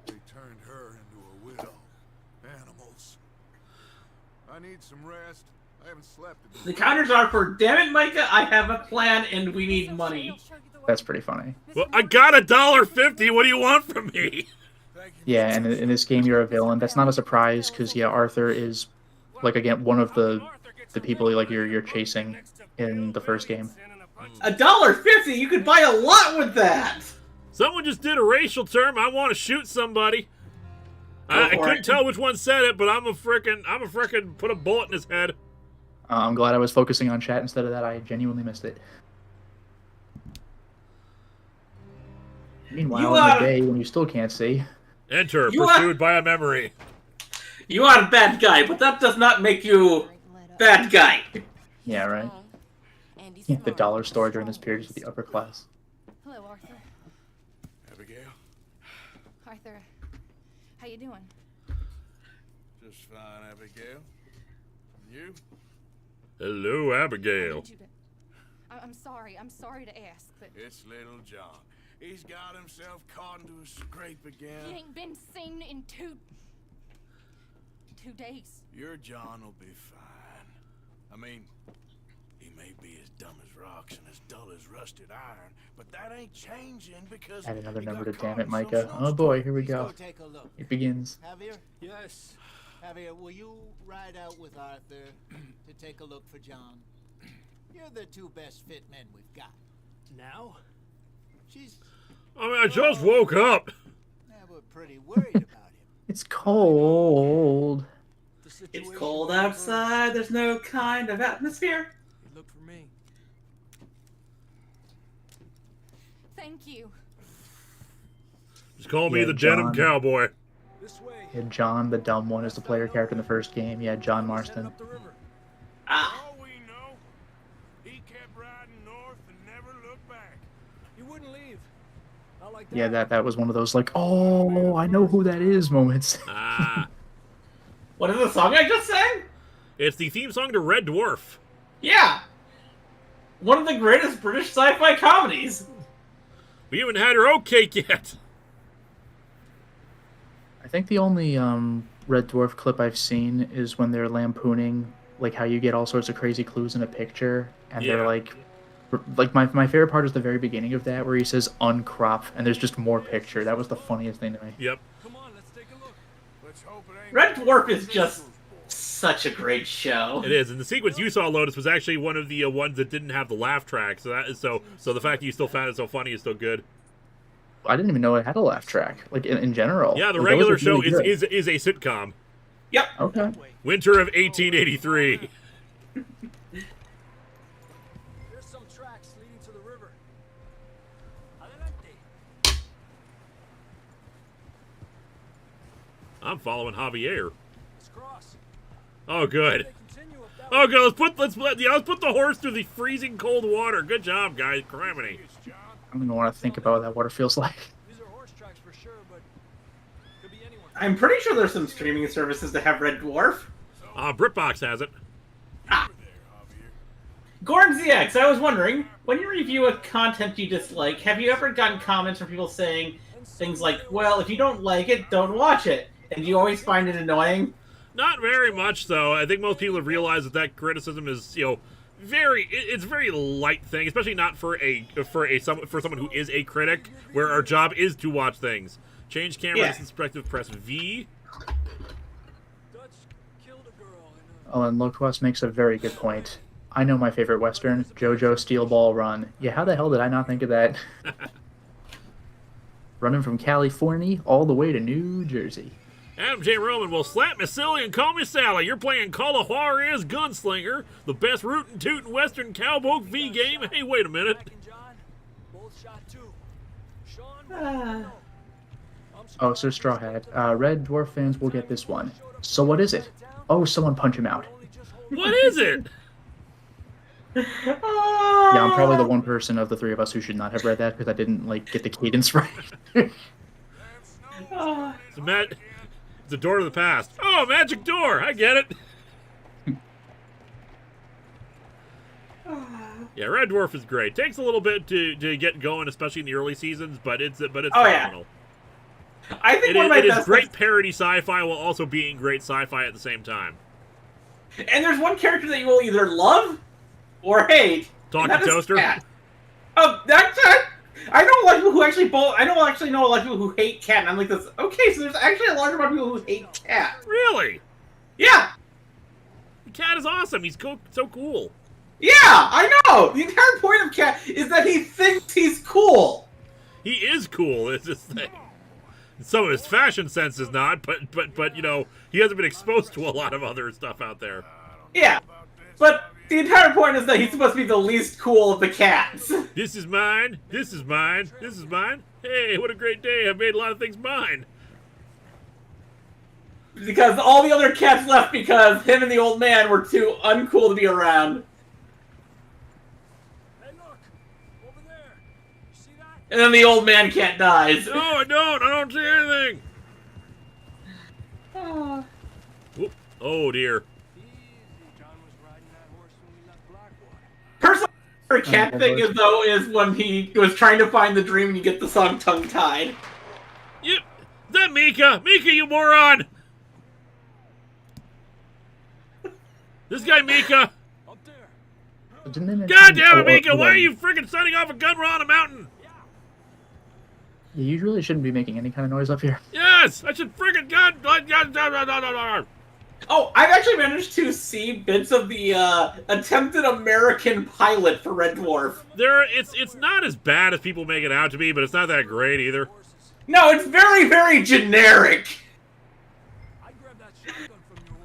They turned her into a widow. Animals. I need some rest. I haven't slept in The counters are for, damn it, Micah, I have a plan and we need money. That's pretty funny. Well, I got $1.50. What do you want from me? Thank you. Yeah, and in this game you're a villain. That's not a surprise because yeah, Arthur is like again one of the people like you're chasing in the first game. $1.50, you could buy a lot with that! Someone just did a racial term. I want to shoot somebody. I Go for couldn't it. tell which one said it, but I'm a frickin' put a bullet in his head. I'm glad I was focusing on chat instead of that. I genuinely missed it. Meanwhile, You in the are- day when you still can't see, Enter, You pursued by a memory. You are a bad guy, but that does not make you bad guy. yeah, right. Yeah, the dollar store during this period is for the upper class. Hello, Arthur. Abigail? Arthur, how you doing? Just fine, Abigail. You? Hello, I Abigail. need you to- I'm sorry. I'm sorry to ask, but It's little John. He's got himself caught into a scrape he again. ain't been seen in two days. Your John will be fine. I mean, he may be as dumb as rocks and as dull as rusted iron, but that ain't changing because Add another he number got to damn caught it, in Micah. some Oh boy, here we go. Go take a look. It begins. Javier, Yes. Javier, will you ride out with Arthur to take a look for John? You're the two best fit men we've got. Now? She's. I mean, I just woke up. Yeah, we're pretty worried about him. It's cold. The It's situation cold reversed. outside, there's no kind of atmosphere. He looked for me. Thank you. Just call me Yeah, the denim John. cowboy. This way. Yeah, John, the dumb one, is the player character in the first game. Yeah, John Heading Marston. up the river. Ah, All we know, he kept riding north and never looked back. He wouldn't leave. Not like that. Yeah, that was one of those like, oh, I know who that is moments. Ah, what is the song I just sang? it's the theme song to Red Dwarf. Yeah! One of the greatest British sci-fi comedies. We haven't had her oat cake yet. I think the only Red Dwarf clip I've seen is when they're lampooning like how you get all sorts of crazy clues in a picture, and Yeah. they're like my favorite part is the very beginning of that where he says uncrop and there's just more picture. That was the funniest thing to me. Yep. Come on, let's take a look. Let's hope it ain't. Red Dwarf is just such a great show. It is, and the sequence you saw, Lotus, was actually one of the ones that didn't have the laugh track. So that is so the fact that you still found it so funny is still good. I didn't even know it had a laugh track, like in general. Yeah, the Like, that regular was show really good. is a sitcom. Yep. Okay. Winter of 1883. There's some tracks leading to the river. Adelante. I'm following Javier. Let's cross. Oh, good. They continue up that Oh, good. Let's put the horse through the freezing cold water. Good job, guys. Criminy. It's John. I don't even want to think about what that water feels like. These are horse tracks for sure, but could be anyone. I'm pretty sure there's some streaming services that have Red Dwarf. BritBox has it. Gordon ZX, I was wondering, when you review a content you dislike, have you ever gotten comments from people saying things like, well, if you don't like it, don't watch it? And do you always find it annoying? Not very much, though. I think most people have realized that criticism is, it's a very light thing, especially not for someone who is a critic, where our job is to watch things. Change camera distance perspective, press V. Oh, and Loquas makes a very good point. I know my favorite Western, JoJo Steel Ball Run. Yeah, how the hell did I not think of that? Running from California all the way to New Jersey. Adam J. Roman will slap me silly and call me Sally. You're playing Call of Juarez Gunslinger, the best rootin' tootin' Western cowboy V game. Hey, wait a minute. Oh, so Straw Hat. Red Dwarf fans will get this one. So what is it? Oh, someone punch him out. What is it? Yeah, I'm probably the one person of the three of us who should not have read that because I didn't get the cadence right. It's a door to the past. Oh, magic door! I get it. Yeah, Red Dwarf is great. Takes a little bit to get going, especially in the early seasons, but it's phenomenal. Yeah. I think it is great parody sci-fi while also being great sci-fi at the same time. And there's one character that you will either love or hate. Talking Toaster? Cat. Oh, that's it. I know a lot of people who actually I don't actually know a lot of people who hate Cat, and I'm like this. Okay, so there's actually a large amount of people who hate Cat. Really? Yeah. Cat is awesome. He's so cool. Yeah, I know. The entire point of Cat is that he thinks he's cool. He is cool. It's this thing. Some of his fashion sense is not, but he hasn't been exposed to a lot of other stuff out there. Yeah, but the entire point is that he's supposed to be the least cool of the cats. This is mine. This is mine. This is mine. Hey, what a great day. I've made a lot of things mine. Because all the other cats left because him and the old man were too uncool to be around. Hey, look! Over there! You see that? And then the old man cat dies. No, I don't. I don't see anything. Whoop. Oh, dear. Personally, my favorite cat thing is when he was trying to find the dream and you get the song tongue-tied. Yep. Is that Mika? Mika, you moron! This guy Mika. Up there. God damn it, Mika! Why are you freaking setting off a gun on a mountain? Yeah, you really shouldn't be making any kind of noise up here. Yes! I should freaking gun. Oh, I've actually managed to see bits of the attempted American pilot for Red Dwarf. It's not as bad as people make it out to be, but it's not that great either. No, it's very, very generic.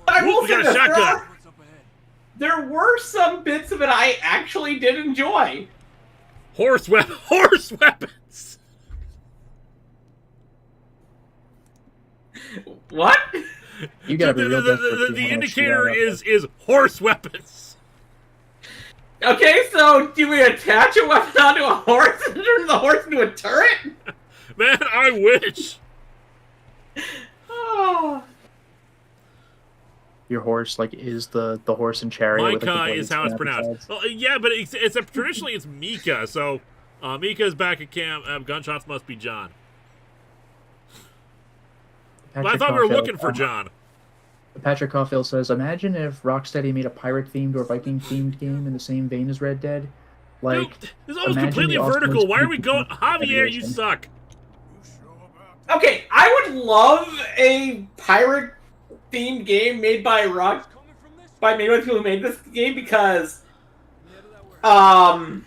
But I will say this, there were some bits of it I actually did enjoy. Horse weapons. What? You gotta be real desperate. The indicator is horse weapons. Okay, so do we attach a weapon onto a horse and turn the horse into a turret? Man, I wish. Oh. Your horse is the horse in Chariot. Micah is how it's pronounced. Well, yeah, but traditionally it's Mika. So Mika is back at camp. Gunshots must be John. But I thought we were looking for John. Patrick Caulfield says, imagine if Rocksteady made a pirate-themed or Viking-themed game in the same vein as Red Dead. Dude, this is almost completely vertical. Why are we going... Javier, you suck. Okay, I would love a pirate-themed game made by people who made this game because... I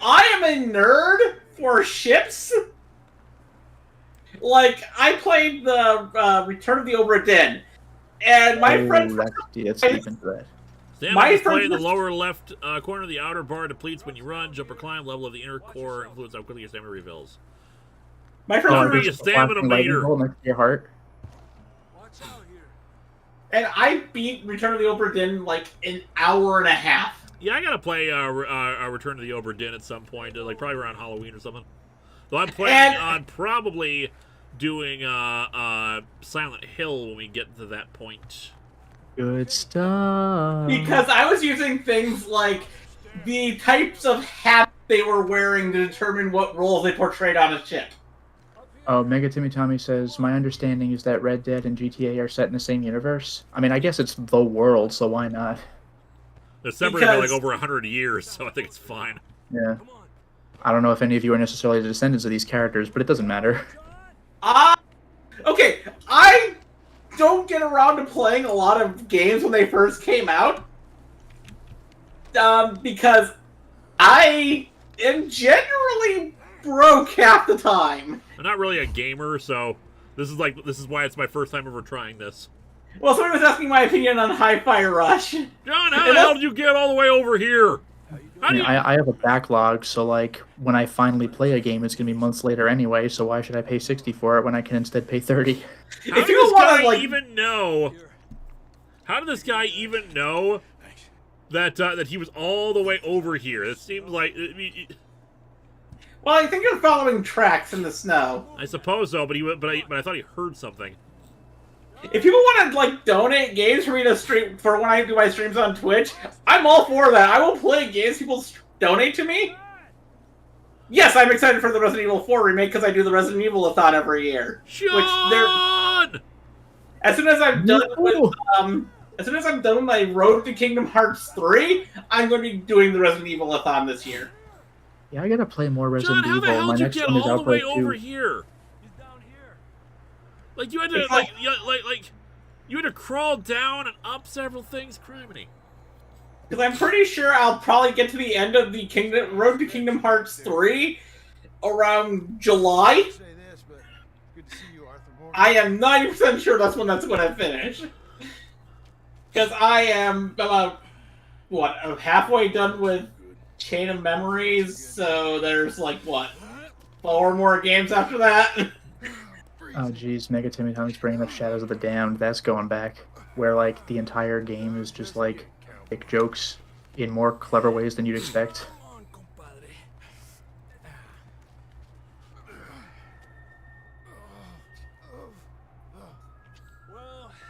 am a nerd for ships. Like, I played the Return of the Obra Dinn, and my friend... Let's deep into that. Stamina display in the lower left corner of the outer bar depletes when you run, jump, or climb. Level of the inner core influence how quickly your stamina refills. My friend Be a stamina meter. Next to your heart. And I beat Return of the Obra Dinn like an hour and a half. Yeah, I gotta play Return of the Obra Dinn at some point, like probably around Halloween or something. So I'm planning on probably doing Silent Hill when we get to that point. Good stuff. Because I was using things like the types of hats they were wearing to determine what roles they portrayed on a ship. Oh, Mega Timmy Tommy says, my understanding is that Red Dead and GTA are set in the same universe. I mean, I guess it's the world, so why not? They're separated by like over 100 years, so I think it's fine. Yeah. I don't know if any of you are necessarily the descendants of these characters, but it doesn't matter. Okay, I don't get around to playing a lot of games when they first came out. Because I am generally broke half the time. I'm not really a gamer, so this is why it's my first time ever trying this. Well, somebody was asking my opinion on Hi-Fi Rush. John, how the hell did you get all the way over here? I have a backlog, so like when I finally play a game, it's gonna be months later anyway. So why should I pay $60 for it when I can instead pay $30? How did this guy even know? How did this guy even know that that he was all the way over here? It seems like. Well, I think you're following tracks in the snow. I suppose so, but I thought he heard something. If people want to like donate games for me to stream for when I do my streams on Twitch, I'm all for that. I will play games people donate to me. Yes, I'm excited for the Resident Evil 4 remake because I do the Resident Evil-a-thon every year. Sean! As soon as I'm done with my Road to Kingdom Hearts 3, I'm going to be doing the Resident Evil-a-thon this year. Yeah, I gotta play more Resident John, Evil. how the hell My did you next get one is all the way Outbreak 2. over here? Like you had to you had to crawl down and up several things, criminy. Because I'm pretty sure I'll probably get to the end of the Road to Kingdom Hearts 3 around July. I am 90% sure that's when that's going to finish. Because I am about, halfway done with Chain of Memories, so there's like, 4 more games after that? Oh jeez, Mega Timmy Tommy's bringing up Shadows of the Damned. That's going back, where like the entire game is just like dick jokes in more clever ways than you'd expect.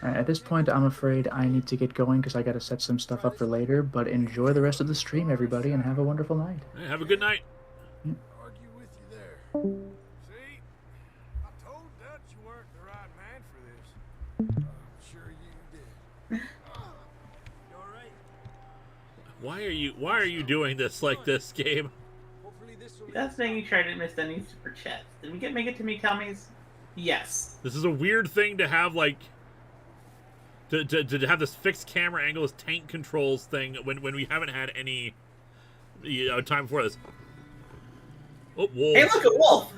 Alright, at this point, I'm afraid I need to get going because I got to set some stuff up for later. But enjoy the rest of the stream, everybody, and have a wonderful night. Hey, have a good night. Argue with you there. See? I told Dutch you weren't the right man for this. I'm sure you did. You alright? Why are you doing this like this, game? That's saying you tried to miss any super chats. Did we get Mega Timmy Tommies? Yes. This is a weird thing to have, like, to have this fixed camera angle, this tank controls thing when we haven't had any time before this. Oh, wolf! Hey, look at Wolf.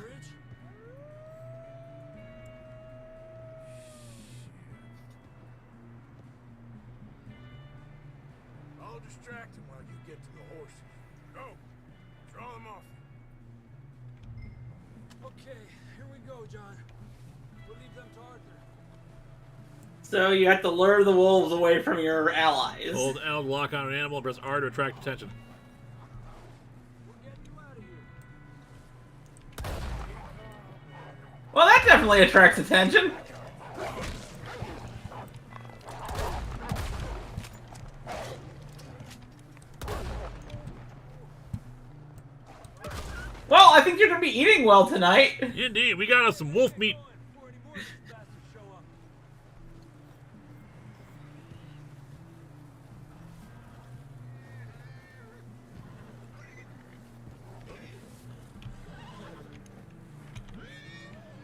I'll distract him while you get to the horses. Go. Draw them off. Okay, here we go, John. We'll leave them to Arthur. So you have to lure the wolves away from your allies. Hold L to lock on an animal and press R to attract attention. We're getting you out of here. Well, that definitely attracts attention. Well, I think you're going to be eating well tonight. Indeed, we got us some wolf meat. Before any more of these bastards show up.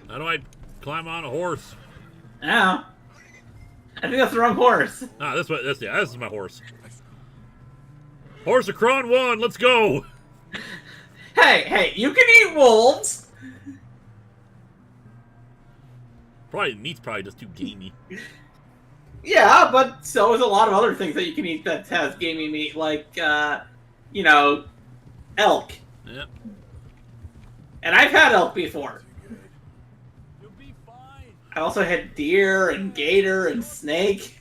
How do I climb on a horse? Yeah. I think that's the wrong horse. Ah, this is my horse. Horse of Kron 1, let's go! Hey, you can eat wolves. Probably meat's probably just too gamey. Yeah, but so is a lot of other things that you can eat that has gamey meat, like, elk. Yep. And I've had elk before. You'll be fine. I also had deer and gator and snake.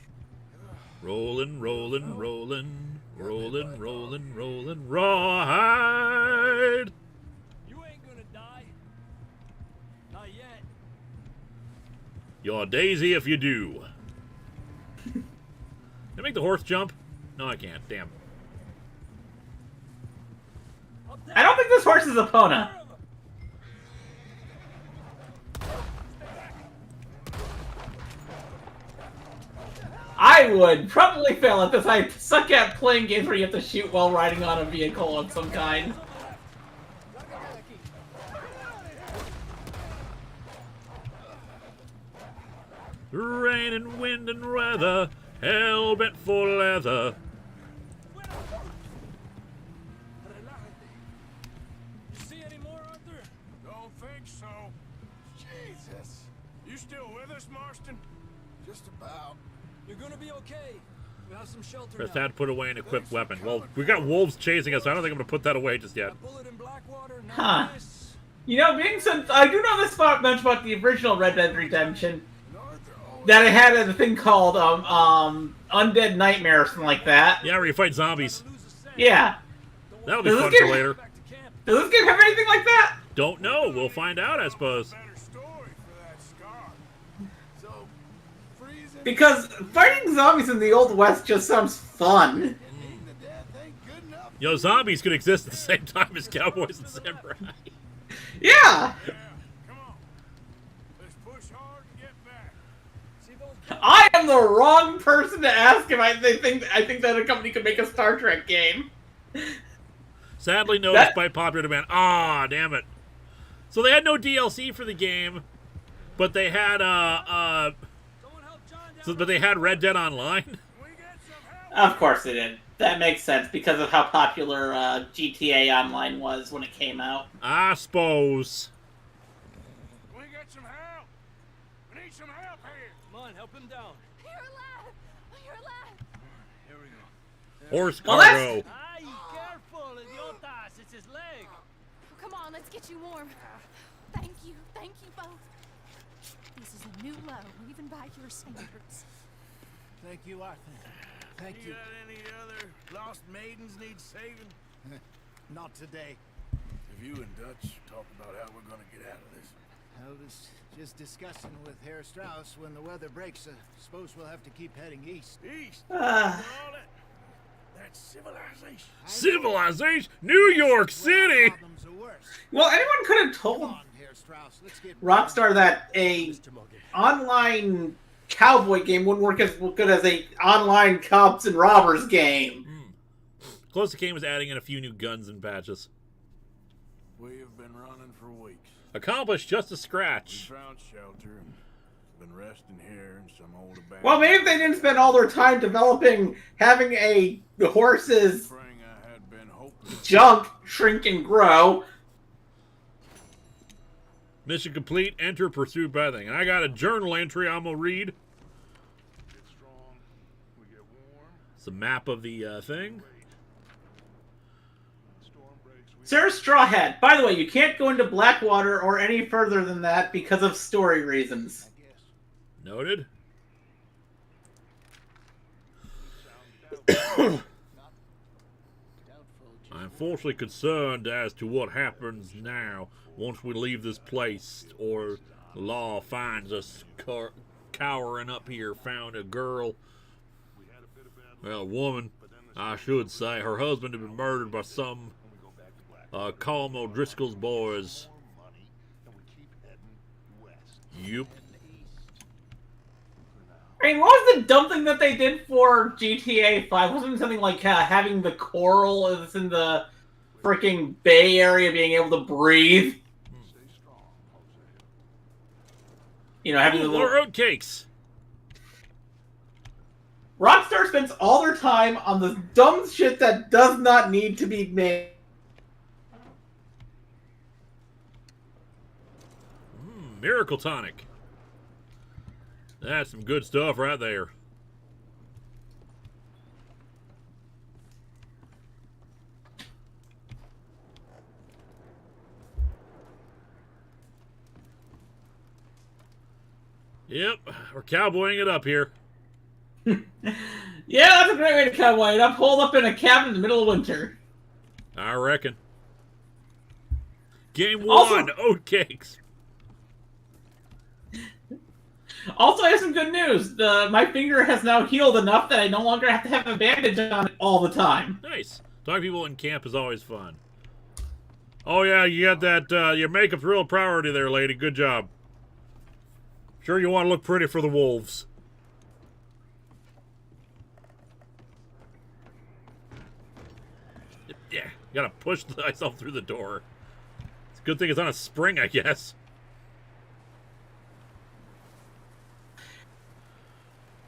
Rolling, rolling, rolling, rolling, rolling, rolling, rawhide. You ain't gonna die. Not yet. You're Daisy if you do. Can I make the horse jump? No, I can't. Damn. I don't think this horse is Epona. I would probably fail at this. I suck at playing games where you have to shoot while riding on a vehicle of some kind. Rain and wind and weather, hell bent for leather. You see any more, Arthur? Don't think so. Jesus. You still with us, Marston? Just about. You're gonna be okay. We have some shelter Press now. that, put away an equipped weapon. Well, we got wolves chasing us, so I don't think I'm going to put that away just yet. A bullet in Blackwater, Huh. nice. You know, being some, I do know this much about the original Red Dead Redemption. That it had a thing called Undead Nightmare or something like that. Yeah, where you fight zombies. Yeah. That'll be Does fun this for game- later. Back to camp. Does this game have anything like that? Don't know. We'll find out, I suppose. Better story for that scar. So, freezing Because fighting zombies in the Old West just sounds fun. and eating to death ain't good enough. Yo, zombies could exist at the same time as cowboys and samurai. Yeah. Yeah, come on. Let's push hard and get back. See those I am the wrong person to ask if I think that a company could make a Star Trek game. Sadly noticed That- by popular demand. Ah, damn it. So they had no DLC for the game, but they had Someone help John down. but they had Red Dead Online. We get some help. Of course they did. That makes sense because of how popular GTA Online was when it came out. I suppose. We get some help. We need some help here. Come on, help him down. You're alive! You're alive! Here we go. Horse Well, that's- cargo. Ay, careful, idiotas. It's his leg. Come on, let's get you warm. Thank you both. This is a new low, even by your standards. Thank you, Arthur. Thank You you. got any other lost maidens need saving? Not today. If you and Dutch talk about how we're gonna get out of this. I was just discussing with Herr Strauss when the weather breaks. Suppose we'll have to keep heading east. East. Ah. All that. That's civilization. Civilization, New York City. Problems are worse. Well, anyone could have Come told on, Herr Strauss. Let's get Rockstar that a online cowboy game wouldn't work as good as a online cops and robbers game. Closest came was adding in a few new guns and patches. We have been running for weeks. Accomplished just a We scratch. found shelter and been resting here in some old abandoned. Well, maybe if they didn't spend all their time developing having the horse's Spring I had been hopeless. junk shrink and grow. Mission complete. Enter pursued by thing. And I got a journal entry I'm gonna read. Get strong. We get warm. It's a map of the thing. Storm breaks. We Sir Strawhead, by the way, you can't go into Blackwater or any further than that because of story reasons. I guess. Noted. Doubtful. I'm fortunately concerned as to what happens now once we leave this place, or the law finds us cowering up here. Found a girl, well, a woman, I should say. Her husband had been murdered by some Colm O'Driscoll's boys. Yup. I mean, what was the dumb thing that they did for GTA 5? Wasn't it something like having the coral is in the freaking Bay Area being able to breathe? You know, having the Ooh, little... more oatcakes. Rockstar spends all their time on the dumb shit that does not need to be made. Miracle tonic. That's some good stuff right there. Yep, we're cowboying it up here. Yeah, that's a great way to cowboy it up. Hold up in a cabin in the middle of winter. I reckon. Game Also- one, oatcakes. Also, I have some good news. My finger has now healed enough that I no longer have to have a bandage on it all the time. Nice. Talking to people in camp is always fun. Oh yeah, you got that, your makeup's real priority there, lady. Good job. Sure you want to look pretty for the wolves. Yeah, you gotta push myself through the door. It's a good thing it's on a spring, I guess.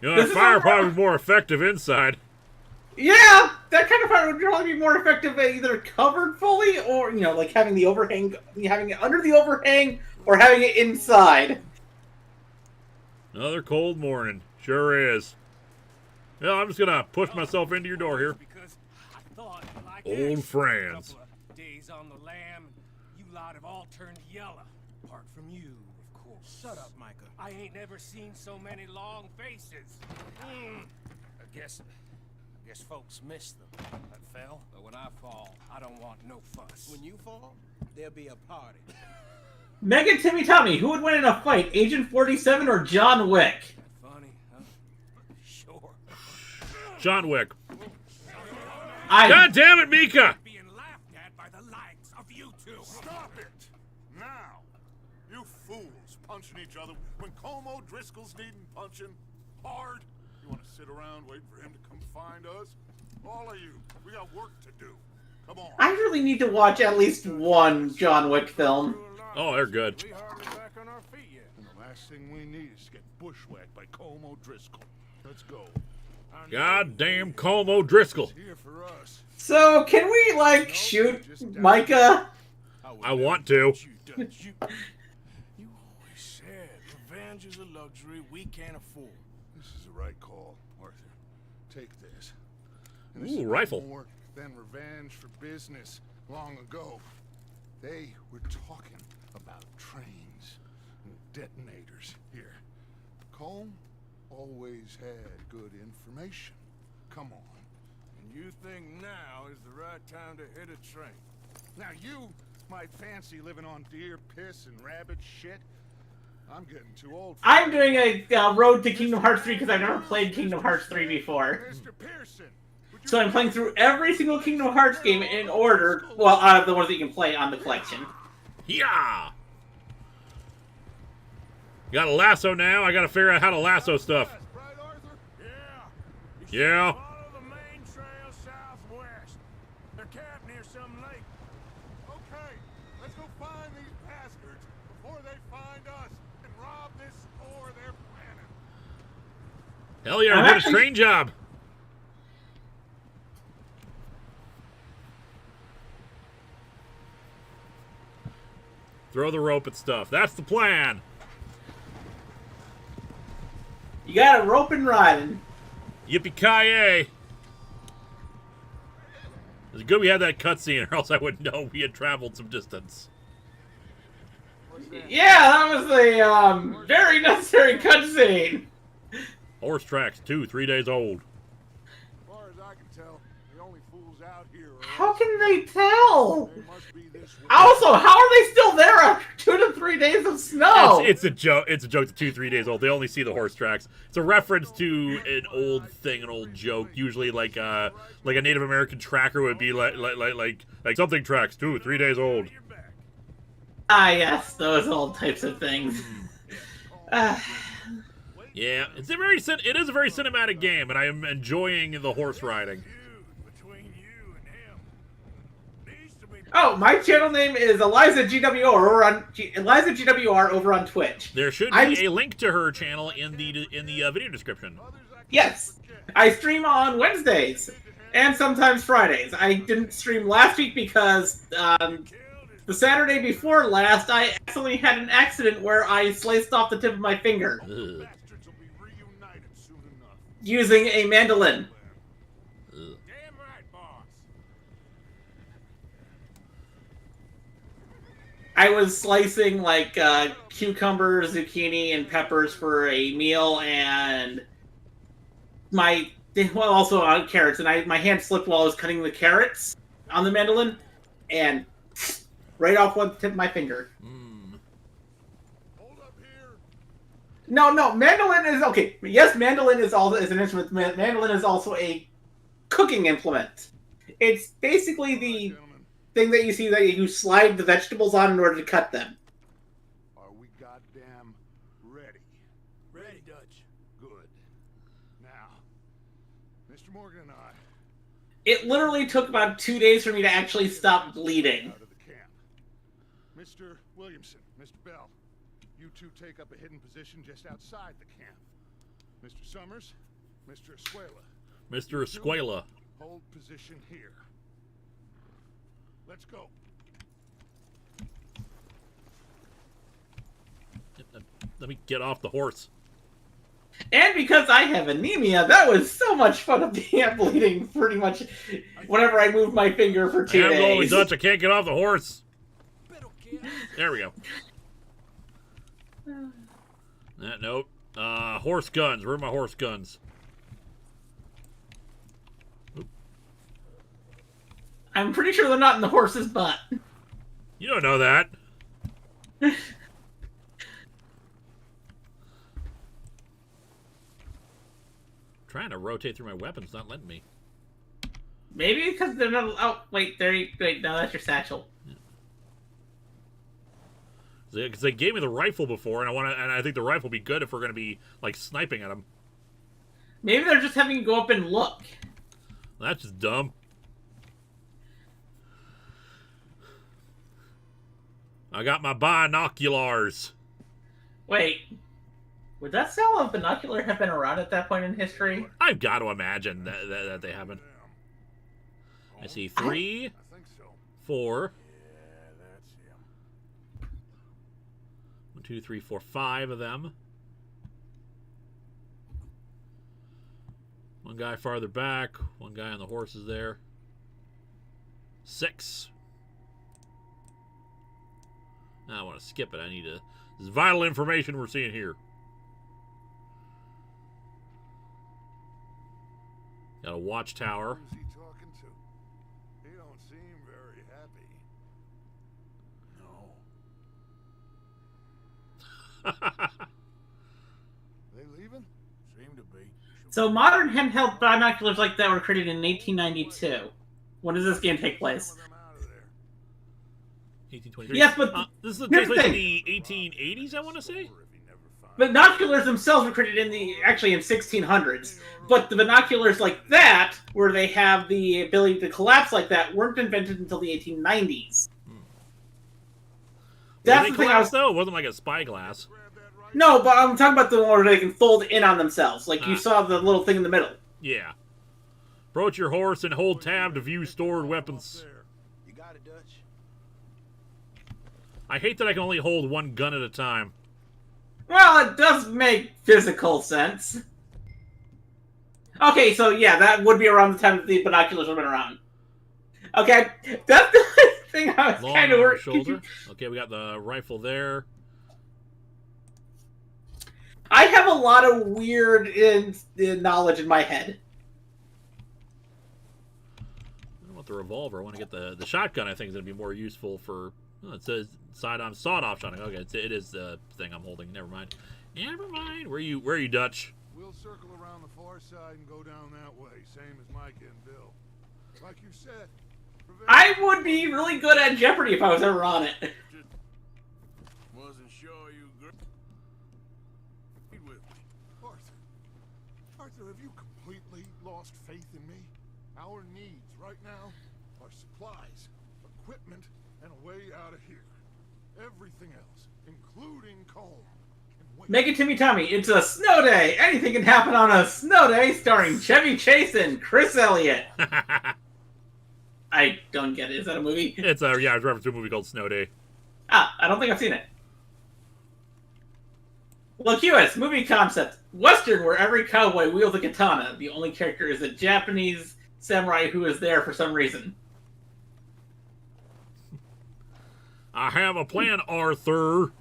You know, that fire probably more effective inside. Yeah, that kind of fire would probably be more effective at either covered fully or, you know, like having the overhang, having it under the overhang, or having it inside. Another cold morning. Sure is. Well, I'm just gonna push myself into your door here. Old friends. Days on the lam, you lot have all turned yellow. Apart from you, of course. Shut up, Micah. I ain't never seen so many long faces. I guess folks miss them. That fell, but when I fall, I don't want no fuss. When you fall, there'll be a party. Megan, Timmy, Tommy, who would win in a fight, Agent 47 or John Wick? Funny, huh? Sure. John Wick. I God damn it, Mika! Being laughed at by the likes of you two. Stop it! Now! You fools punching each other when Como Driscoll's needing punching hard. You want to sit around waiting for him to come find us? All of you, we got work to do. Come on. I really need to watch at least one John Wick film. Oh, they're good. We hardly back on our feet yet. And the last thing we need is to get bushwhacked by Como Driscoll. Let's go. Goddamn Como Driscoll. He's here for us. So, can we, like, shoot Micah? I want to. You always said revenge is a luxury we can't afford. This is the right call, Arthur. Take this. And Ooh, is rifle. More than revenge for business long ago. They were talking about trains and detonators here. Colm always had good information. Come on. And you think now is the right time to hit a train? Now you might fancy living on deer piss and rabbit shit. I'm getting too old for I'm doing a road to Kingdom Hearts 3 because I've never played Kingdom Hearts 3 before. Mr. Pearson. would you So I'm playing through every single Kingdom Hearts game in order, well, out of the ones that you can play on the collection. Yeah. Got a lasso now. I gotta figure out how to lasso stuff. Right, Arthur? Yeah. Yeah. Follow the main trail southwest. They're camped near some lake. Okay, let's go find these bastards before they find us and rob this store they're planning. Hell yeah, I'm we're doing a actually- train job. Throw the rope at stuff. That's the plan. You got a rope and riding. Yippee-ki-yay. It's good we had that cutscene, or else I would know we had traveled some distance. Yeah, that was a very necessary cutscene. Horse tracks, 3 days old. As far as I can tell, the only fools out here are How us. can they tell? They must be this way. Also, how are they still there after 2 to 3 days of snow? It's a joke. It's a joke. That's 2-3 days old. They only see the horse tracks. It's a reference to an old thing, an old joke. Usually, like a Native American tracker would be like something tracks 2-3 days old. Ah, yes, those old types of things. Yeah, it is a very cinematic game, and I am enjoying the horse riding. Between you and him. Needs to be Oh, my channel name is Eliza GWR over on Twitch. There should I'm- be a link to her channel in the video description. Yes, I stream on Wednesdays and sometimes Fridays. I didn't stream last week because the Saturday before last, I accidentally had an accident where I sliced off the tip of my finger Ugh. Bastards will be reunited soon enough. using a mandolin. Ugh. damn right, boss. I was slicing like cucumber, zucchini, and peppers for a meal, and also on carrots. And my hand slipped while I was cutting the carrots on the mandolin, and right off one tip of my finger. Mm. Hold up here. No, mandolin is okay. Yes, mandolin is an instrument. Mandolin is also a cooking implement. It's basically the thing that you see that you slide the vegetables on in order to cut them. Are we goddamn ready? Ready, Dutch. Good. Now, Mr. Morgan and I... It literally took about 2 days for me to actually stop bleeding. Out of the camp. Mr. Williamson, Mr. Bell, you two take up a hidden position just outside the camp. Mr. Summers, Mr. Escuela. Mr. Escuela. Hold position here. Let's go. Let me get off the horse. And because I have anemia, that was so much fun of being bleeding pretty much whenever I moved my finger for 2 I'm going days. Dutch. I can't get off the horse. There we go. Nope. Horse guns. Where are my horse guns? I'm pretty sure they're not in the horse's butt. You don't know that. Trying to rotate through my weapons, not letting me. Maybe because they're not. Oh, wait, wait, no, that's your satchel. Because they gave me the rifle before, and I think the rifle will be good if we're going to be like sniping at them. Maybe they're just having you go up and look. That's just dumb. I got my binoculars. Wait, would that style of binocular have been around at that point in history? I've got to imagine that they haven't. I see 3, I think so. 4. Yeah, that's him. 1, 2, 3, 4, 5 of them. One guy farther back. One guy on the horse is there. 6. Now I want to skip it. I need to. This is vital information we're seeing here. Got a watchtower. Who's he talking to? He don't seem very happy. No. They leaving? Seem to be. So modern handheld binoculars like that were created in 1892. When does this game take place? Some of them out of there. 1823. Yes, but this is here's the takes place in thing. the 1880s, I want to say. If he never finds Binoculars themselves were created in actually in 1600s, but the binoculars like that, where they have the ability to collapse like that, weren't invented until the 1890s. That's the thing I was. Though it wasn't like a spyglass. grab that right No, but I'm talking about the one where they can fold in on themselves, like you saw the little thing in the middle. Yeah. Approach your horse and hold tab to view stored weapons. there. You got it, Dutch. I hate that I can only hold one gun at a time. Well, it does make physical sense. Okay, so yeah, that would be around the time that the binoculars would have been around. Okay, that's the thing I was Long kind of on the worried. shoulder. Okay, we got the rifle there. I have a lot of weird knowledge in my head. I don't want the revolver. I want to get the shotgun. I think is going to be more useful for. Oh, it says sidearm sawed-off shotgun. Okay, it is the thing I'm holding. Never mind. Never mind. Where are you, Dutch? We'll circle around the far side and go down that way, same as Micah and Bill. Like you said. I would be really good at Jeopardy if I was ever on it. Wasn't sure you agreed with me. Arthur, have you completely lost faith in me? Our needs right now are supplies, equipment, and a way out of here. Everything else, including Colm. can wait. Make it Timmy Tommy. It's a snow day. Anything can happen on a snow day, starring Chevy Chase and Chris Elliott. I don't get it. Is that a movie? It's a reference to a movie called Snow Day. Ah, I don't think I've seen it. Locuus, movie concept. Western, where every cowboy wields a katana. The only character is a Japanese samurai who is there for some reason. I have a plan, Arthur.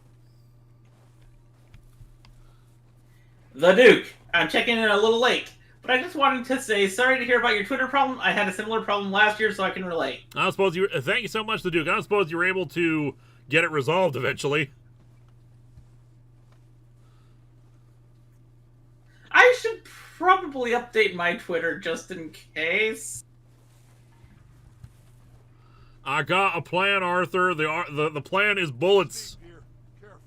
The Duke. I'm checking in a little late, but I just wanted to say sorry to hear about your Twitter problem. I had a similar problem last year, so I can relate. I don't suppose you. Thank you so much, the Duke. I don't suppose you were able to get it resolved eventually. I should probably update my Twitter just in case. I got a plan, Arthur. The plan is bullets. Here, careful.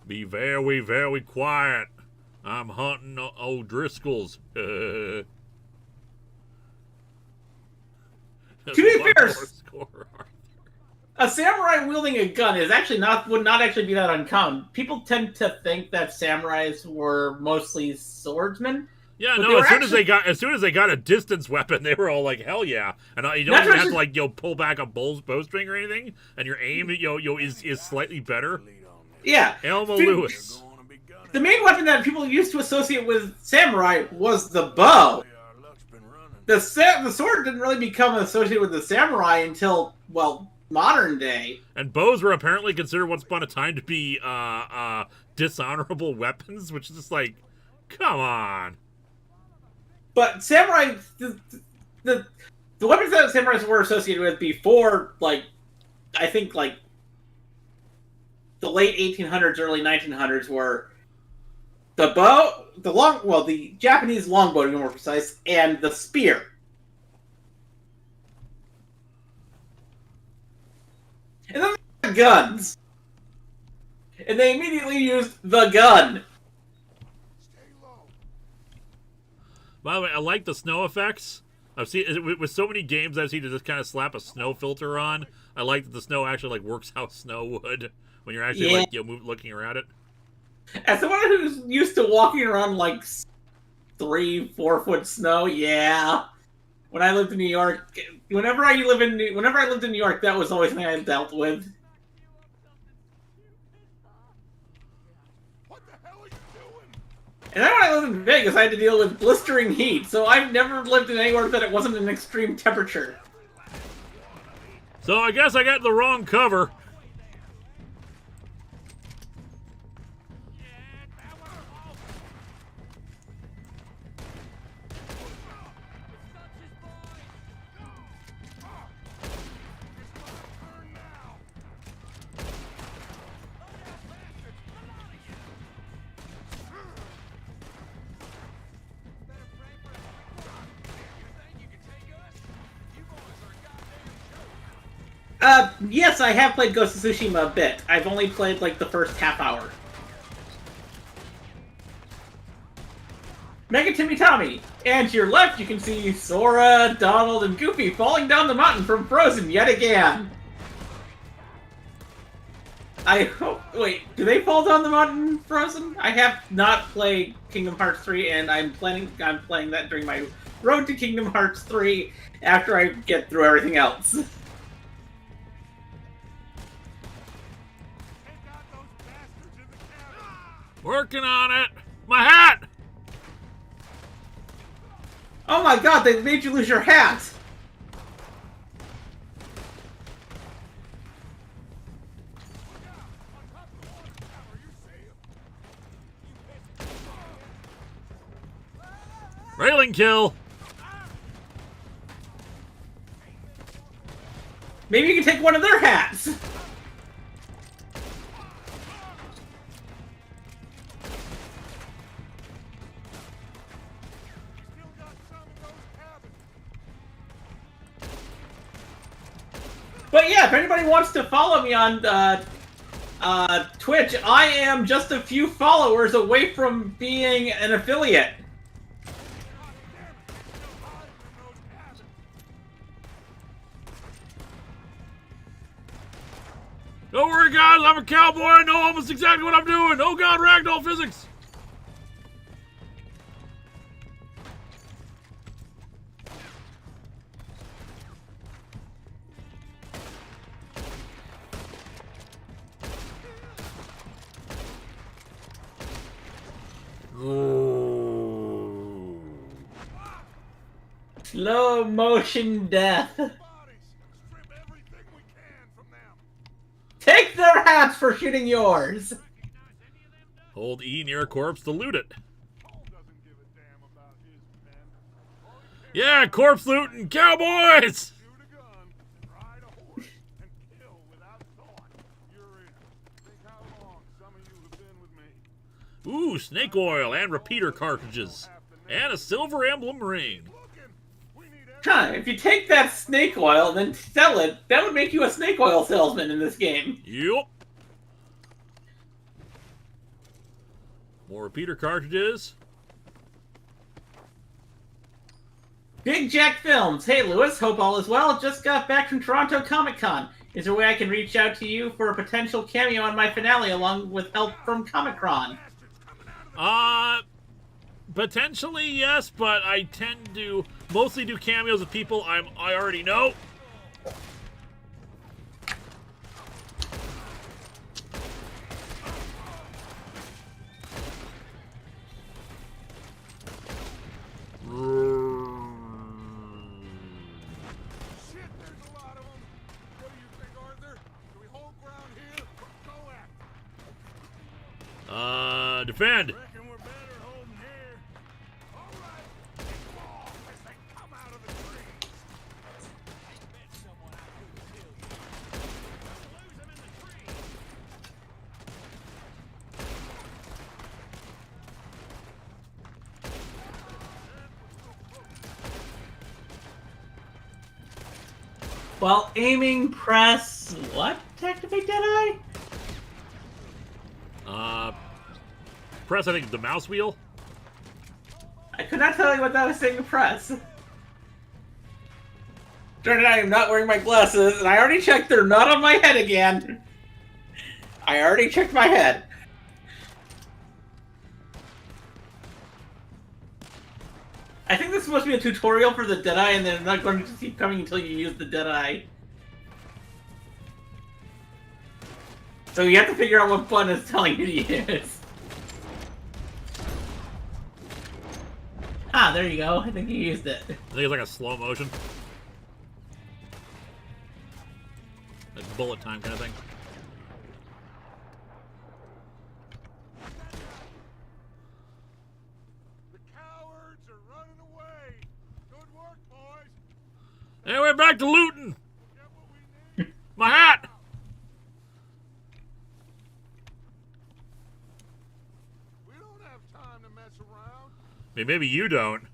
Be very, very quiet. I'm hunting O'Driscolls. To be fair, a samurai wielding a gun is actually would not actually be that uncommon. People tend to think that samurais were mostly swordsmen. Yeah, no. As soon as they got a distance weapon, they were all like, "Hell yeah!" And you don't even have to like pull back a bowstring or anything, and your aim is slightly better. Yeah, Elmo Lewis. The main weapon that people used to associate with samurai was the bow. The sword didn't really become associated with the samurai until, well, modern day. And bows were apparently considered once upon a time to be dishonorable weapons, which is just like, come on. But samurai, the weapons that samurais were associated with before, like, I think, like, the late 1800s, early 1900s were the bow, the Japanese longbow to be more precise, and the spear. And then the guns. And they immediately used the gun. Stay low. By the way, I like the snow effects. I've seen with so many games I've seen to just kind of slap a snow filter on. I like that the snow actually like works how snow would when you're actually looking around it. As someone who's used to walking around like 3-4 foot snow, yeah. When I lived in New York, whenever I lived in New York, that was always something I dealt with. What the hell are you doing? And then when I lived in Vegas, I had to deal with blistering heat, so I've never lived in anywhere that it wasn't an extreme temperature. So I guess I got the wrong cover. Yes, I have played Ghost of Tsushima a bit. I've only played, like, the first half hour. Mega Timmy Tommy! And to your left, you can see Sora, Donald, and Goofy falling down the mountain from Frozen yet again! I hope... Wait, do they fall down the mountain Frozen? I have not played Kingdom Hearts 3, and I'm playing that during my road to Kingdom Hearts 3 after I get through everything else. Working on it. My hat. Oh my god, they made you lose your hat! Railing kill. Maybe you can take one of their hats! But yeah, if anybody wants to follow me on Twitch, I am just a few followers away from being an affiliate. Don't worry, guys. I'm a cowboy. I know almost exactly what I'm doing. Oh god, ragdoll physics. Slow motion death. Take their hats for shooting yours. Hold E near a corpse to loot it. Cole doesn't give a damn about his Yeah, corpse looting cowboys! Shoot a gun, ride a horse, and kill without thought. You're in. Think how long some of you have been with me. Ooh, snake oil and repeater cartridges. And a silver emblem ring. Looking. We need Huh, if you take that snake oil and then sell it, that would make you a snake oil salesman in this game. Yup. More repeater cartridges. Big Jack Films. Hey, Lewis. Hope all is well. Just got back from Toronto Comic Con. Is there a way I can reach out to you for a potential cameo on my finale along with help from Comic-Con? Potentially, yes, but I tend to mostly do cameos with people I already know. Shit, there's a lot of them. What do you think, Arthur? Do we hold ground here or go after? Defend. Reckon we're better holding here. All right. Fall as they come out of the trees. Bet someone I could kill you. Lose them in the trees. While aiming, press... what? To activate Deadeye? Press, I think, the mouse wheel. I could not tell you what that was saying to press. Darn it, I am not wearing my glasses, and I already checked they're not on my head again. I already checked my head. I think this is supposed to be a tutorial for the Deadeye, and they're not going to keep coming until you use the Deadeye. So you have to figure out what button it's telling you to use. Ah, there you go. I think you used it. I think it's like a slow motion. Like bullet time kind of thing. The cowards are running away. Good work, boys. Hey, we're back to looting. Get what we need. My hat. We don't have time to mess around. I mean, maybe you don't.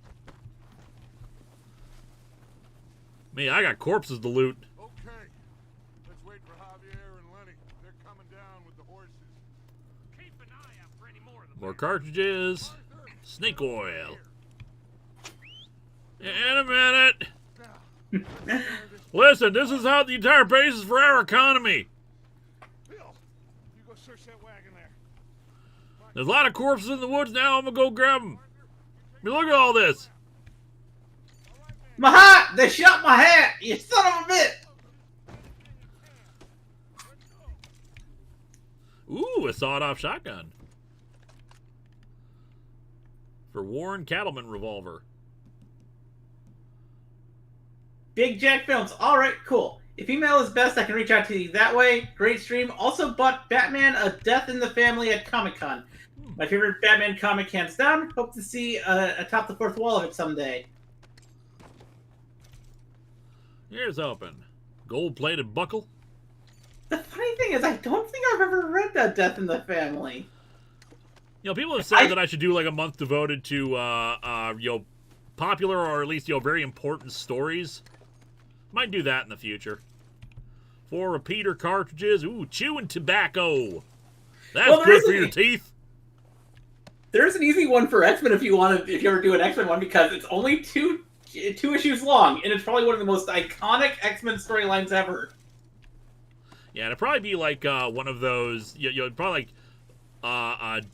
Me, I got corpses to loot. Okay. Let's wait for Javier and Lenny. They're coming down with the horses. Keep an eye out for any more of them. More cartridges. Snake oil. In a minute. Listen, this is how the entire base is for our economy. Bill, you go search that wagon there. There's a lot of corpses in the woods now. I'm gonna go grab them. I mean, look at all this. My hat! They shot my hat! You son of a bitch! Ooh, a sawed-off shotgun. For Warren Cattleman revolver. Big Jack Films. Alright, cool. If email is best, I can reach out to you that way. Great stream. Also bought Batman A Death in the Family at Comic-Con. My favorite Batman comic, hands down. Hope to see atop the fourth wall of it someday. Here's open. Gold-plated buckle. The funny thing is, I don't think I've ever read that Death in the Family. You know, people have said that I should do like a month devoted to, you know, popular or at least, you know, very important stories. Might do that in the future. 4 repeater cartridges. Ooh, chewing tobacco. That's good for your teeth. There's an easy one for X-Men if you ever do an X-Men one, because it's only two issues long, and it's probably one of the most iconic X-Men storylines ever. Yeah, it'd probably be like one of those. You know, probably like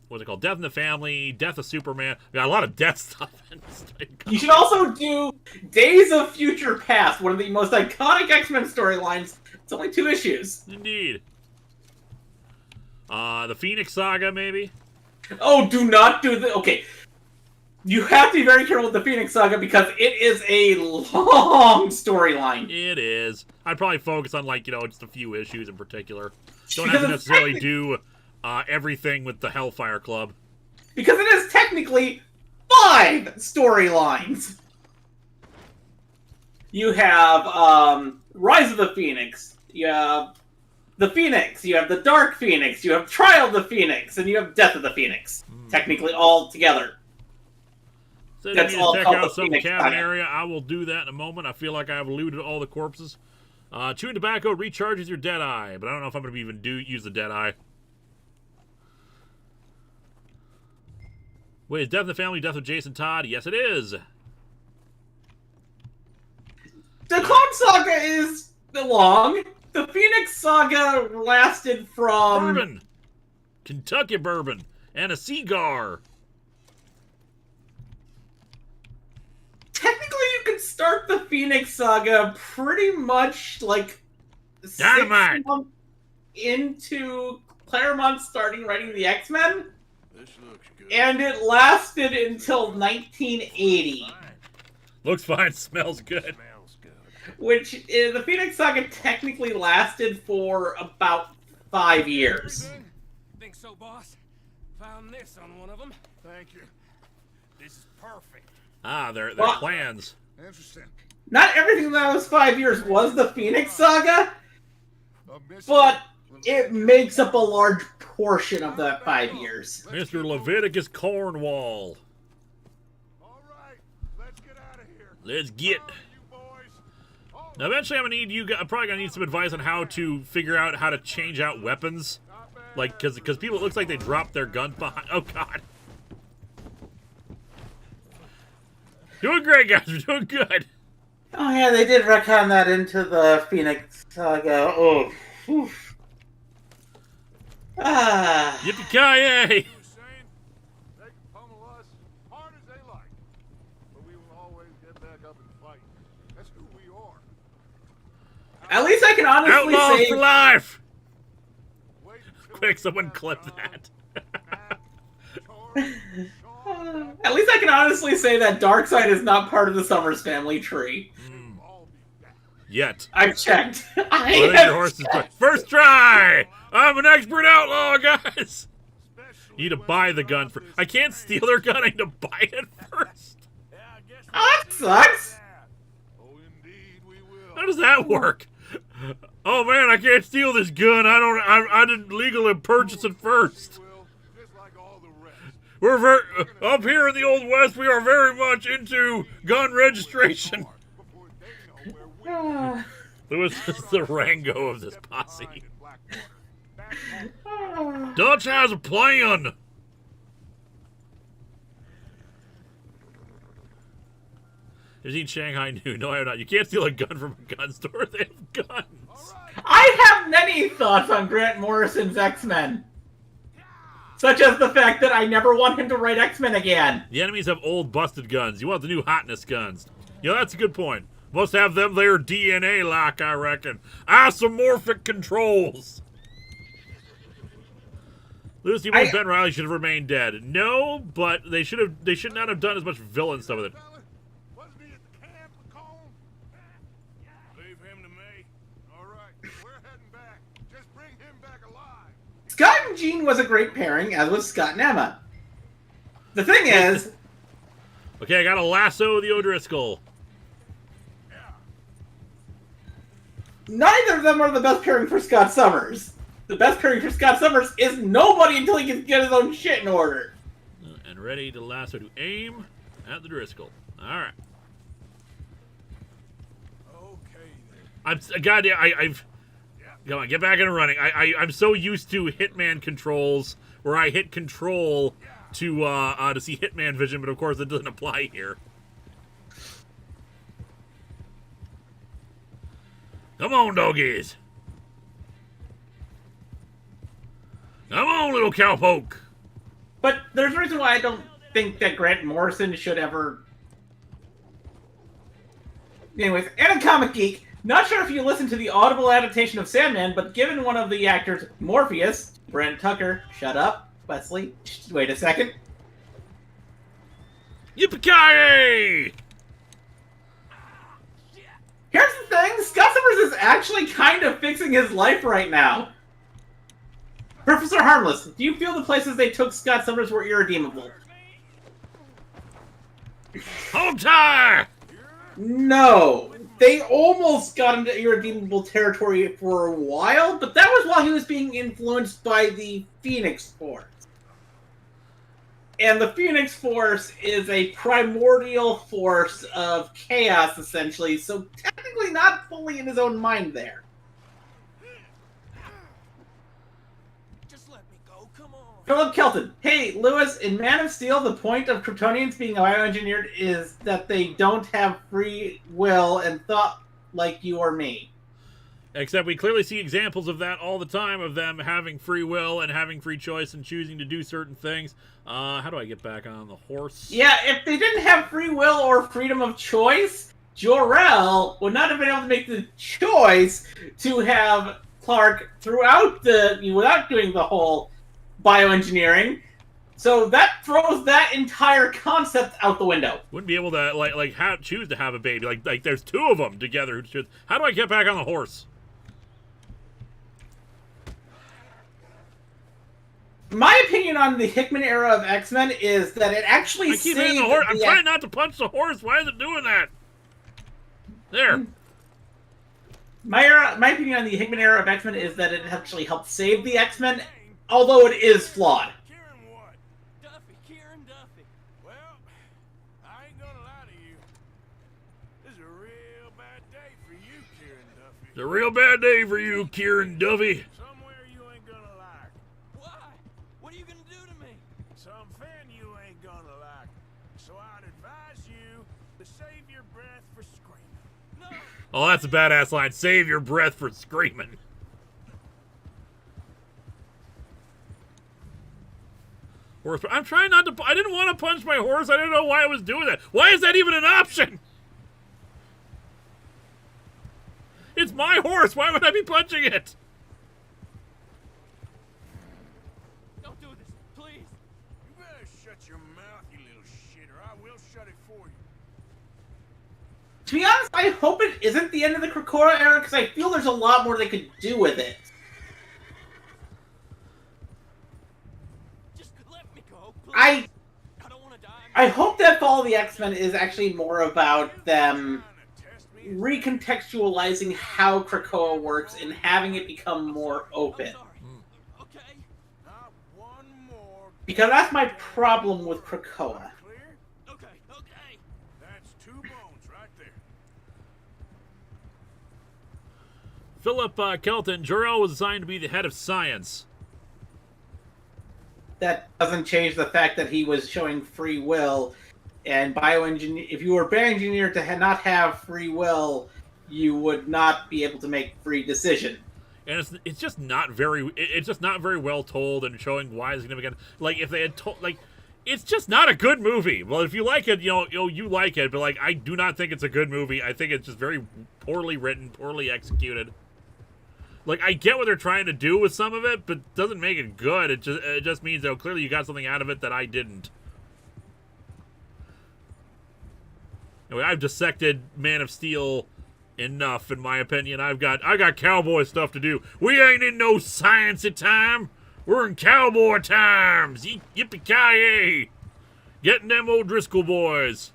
what's it called? Death in the Family, Death of Superman. We got a lot of death stuff in this thing. You should also do Days of Future Past, one of the most iconic X-Men storylines. It's only 2 issues. Indeed. The Phoenix Saga, maybe. Oh, do not do the... Okay. You have to be very careful with the Phoenix Saga because it is a long storyline. It is. I'd probably focus on, like, you know, just a few issues in particular. Don't have to necessarily do everything with the Hellfire Club. Because it is technically 5 storylines. You have Rise of the Phoenix. You have the Phoenix. You have the Dark Phoenix. You have Trial of the Phoenix, and you have Death of the Phoenix. Technically, all together. So That's you need all to check called out the some Phoenix cabin Saga. area. I will do that in a moment. I feel like I have looted all the corpses. Chewing tobacco recharges your dead eye, but I don't know if I'm going to even use the dead eye. Wait, is Death in the Family Death of Jason Todd? Yes, it is. The Clone Saga is long. The Phoenix Saga lasted from... Bourbon. Kentucky bourbon. And a cigar. Technically, you could start the Phoenix Saga pretty much like Dynamite. 6 months into Claremont starting writing the X-Men, This looks good. and it lasted until 1980, Looks fine. Smells good. Smells good. which the Phoenix Saga technically lasted for about 5 years. Think so, boss? Found this on one of them. Thank you. This is perfect. Ah, their Well- plans. Interesting. Not everything that was 5 years was the Phoenix Saga, A mystery but will- it makes up a large portion of that 5 years. Mr. Leviticus Cornwall. All right, let's get out of here. Let's get. Hurry, you boys. Oh, Now, eventually, I'm probably gonna need some advice on how to figure out how to change out weapons, not bad. like because people, it looks like they dropped their guns behind. Oh God. Doing great, guys. We're doing good. Oh yeah, they did retcon that into the Phoenix Saga. Oh, whew. Ah. Yippee-ki-yay! Saying they can pummel us hard as they like, but we will always get back up and fight. That's who we are. At least I can honestly Outlaws say. for life! Wait until Quick, we someone have clip John, that. Matt, Tori, Sean, At least I can honestly say that Darkseid is not part of the Summers family tree. Mm, all be back. yet. I've checked. Well, I think your horse is quick. First try! I'm an expert outlaw, guys! You need to buy the gun for. I can't steal their gun, I need to buy it first. Yeah, I guess Oh, that sucks. Oh, indeed we will. How does that work? Oh man, I can't steal this gun. I didn't legally purchase it first. We will, just like all the rest. We're up here in the Old West, we are very much into gun registration. Before they know where we Ah. Lewis is the Rango of this posse. find in Blackwater. Back home. Dutch has a plan. Have you seen Shanghai New? No, I have not. You can't steal a gun from a gun store. They have guns. I have many thoughts on Grant Morrison's X-Men. Such as the fact that I never want him to write X-Men again. The enemies have old busted guns. You want the new hotness guns. You know, that's a good point. Must have them their DNA lock, I reckon. Isomorphic controls. Lucy and Ben Riley should have remained dead. No, but they should not have done as much villain stuff with it. Fella, wasn't he at the camp, Lacombe? Leave him to me. All right, we're heading back. Just bring him back alive. Scott and Jean was a great pairing, as was Scott and Emma. The thing is, Okay, I got a lasso the O'Driscoll. neither of them are the best pairing for Scott Summers. The best pairing for Scott Summers is nobody until he can get his own shit in order. And ready to lasso to aim at the Driscoll. All right. Okay, then. I've. Come on, get back into running. I'm so used to Hitman controls where I hit control to see Hitman vision, but of course it doesn't apply here. Come on, doggies. Come on, little cowpoke. But there's a reason why I don't think that Grant Morrison should ever... Anyways, and a comic geek, not sure if you listened to the Audible adaptation of Sandman, but given one of the actors, Morpheus, Brent Tucker, shut up, Wesley, wait a second. Yippee-ki-yay! Here's the thing, Scott Summers is actually kind of fixing his life right now. Professor Harmless, do you feel the places they took Scott Summers were irredeemable? Hold tight! No. they almost got into irredeemable territory for a while, but that was while he was being influenced by the Phoenix Force. And the Phoenix Force is a primordial force of chaos, essentially, so technically not fully in his own mind there. Just let me go, come on. Philip Kelton. Hey, Lewis, in Man of Steel, the point of Kryptonians being bioengineered is that they don't have free will and thought like you or me. Except we clearly see examples of that all the time, of them having free will and having free choice and choosing to do certain things. How do I get back on the horse? Yeah, if they didn't have free will or freedom of choice, Jor-El would not have been able to make the choice to have Clark without doing the whole bioengineering. So that throws that entire concept out the window. Wouldn't be able to choose to have a baby. Like there's two of them together. How do I get back on the horse? My opinion on the Hickman era of X-Men is that it actually I keep hitting the horse. I'm trying not to punch the horse. Why is it doing that? There. My opinion on the Hickman era of X-Men is that it actually helped save the X-Men, although it is flawed. Kieran what? Duffy, Kieran Duffy. Well, I ain't gonna lie to you. This is a real bad day for you, Kieran Duffy. It's a real bad day for you, Kieran Duffy. Somewhere you ain't gonna like. Why? What are you gonna do to me? Something you ain't gonna like. So I'd advise you to save your breath for screaming. No! Oh, that's a badass line. Save your breath for screaming. Horse. I'm trying not to. I didn't want to punch my horse. I didn't know why I was doing that. Why is that even an option? It's my horse. Why would I be punching it? Don't do this, please. You better shut your mouth, you little shit, or I will shut it for you. To be honest, I hope it isn't the end of the Krakoa era, because I feel there's a lot more they could do with it. Just let me go, please. I don't want to die. I hope that Fall of the X-Men is actually more about them recontextualizing how Krakoa works and having it become more open. Okay. Not one more. Because that's my problem with Krakoa. Clear? Okay. That's 2 bones right there. Philip Kelton. Jor-El was assigned to be the head of science. That doesn't change the fact that he was showing free will. And if you were bioengineered to not have free will, you would not be able to make free decision. And it's just not very well told and showing why it's significant. Like if they had told, like, it's just not a good movie. Well, if you like it, you like it, but like I do not think it's a good movie. I think it's just very poorly written, poorly executed. Like I get what they're trying to do with some of it, but doesn't make it good. It just means clearly you got something out of it that I didn't. Anyway, I've dissected Man of Steel enough, in my opinion. I got cowboy stuff to do. We ain't in no sciencey time. We're in cowboy times. Yippee-ki-yay. Getting them O'Driscoll boys.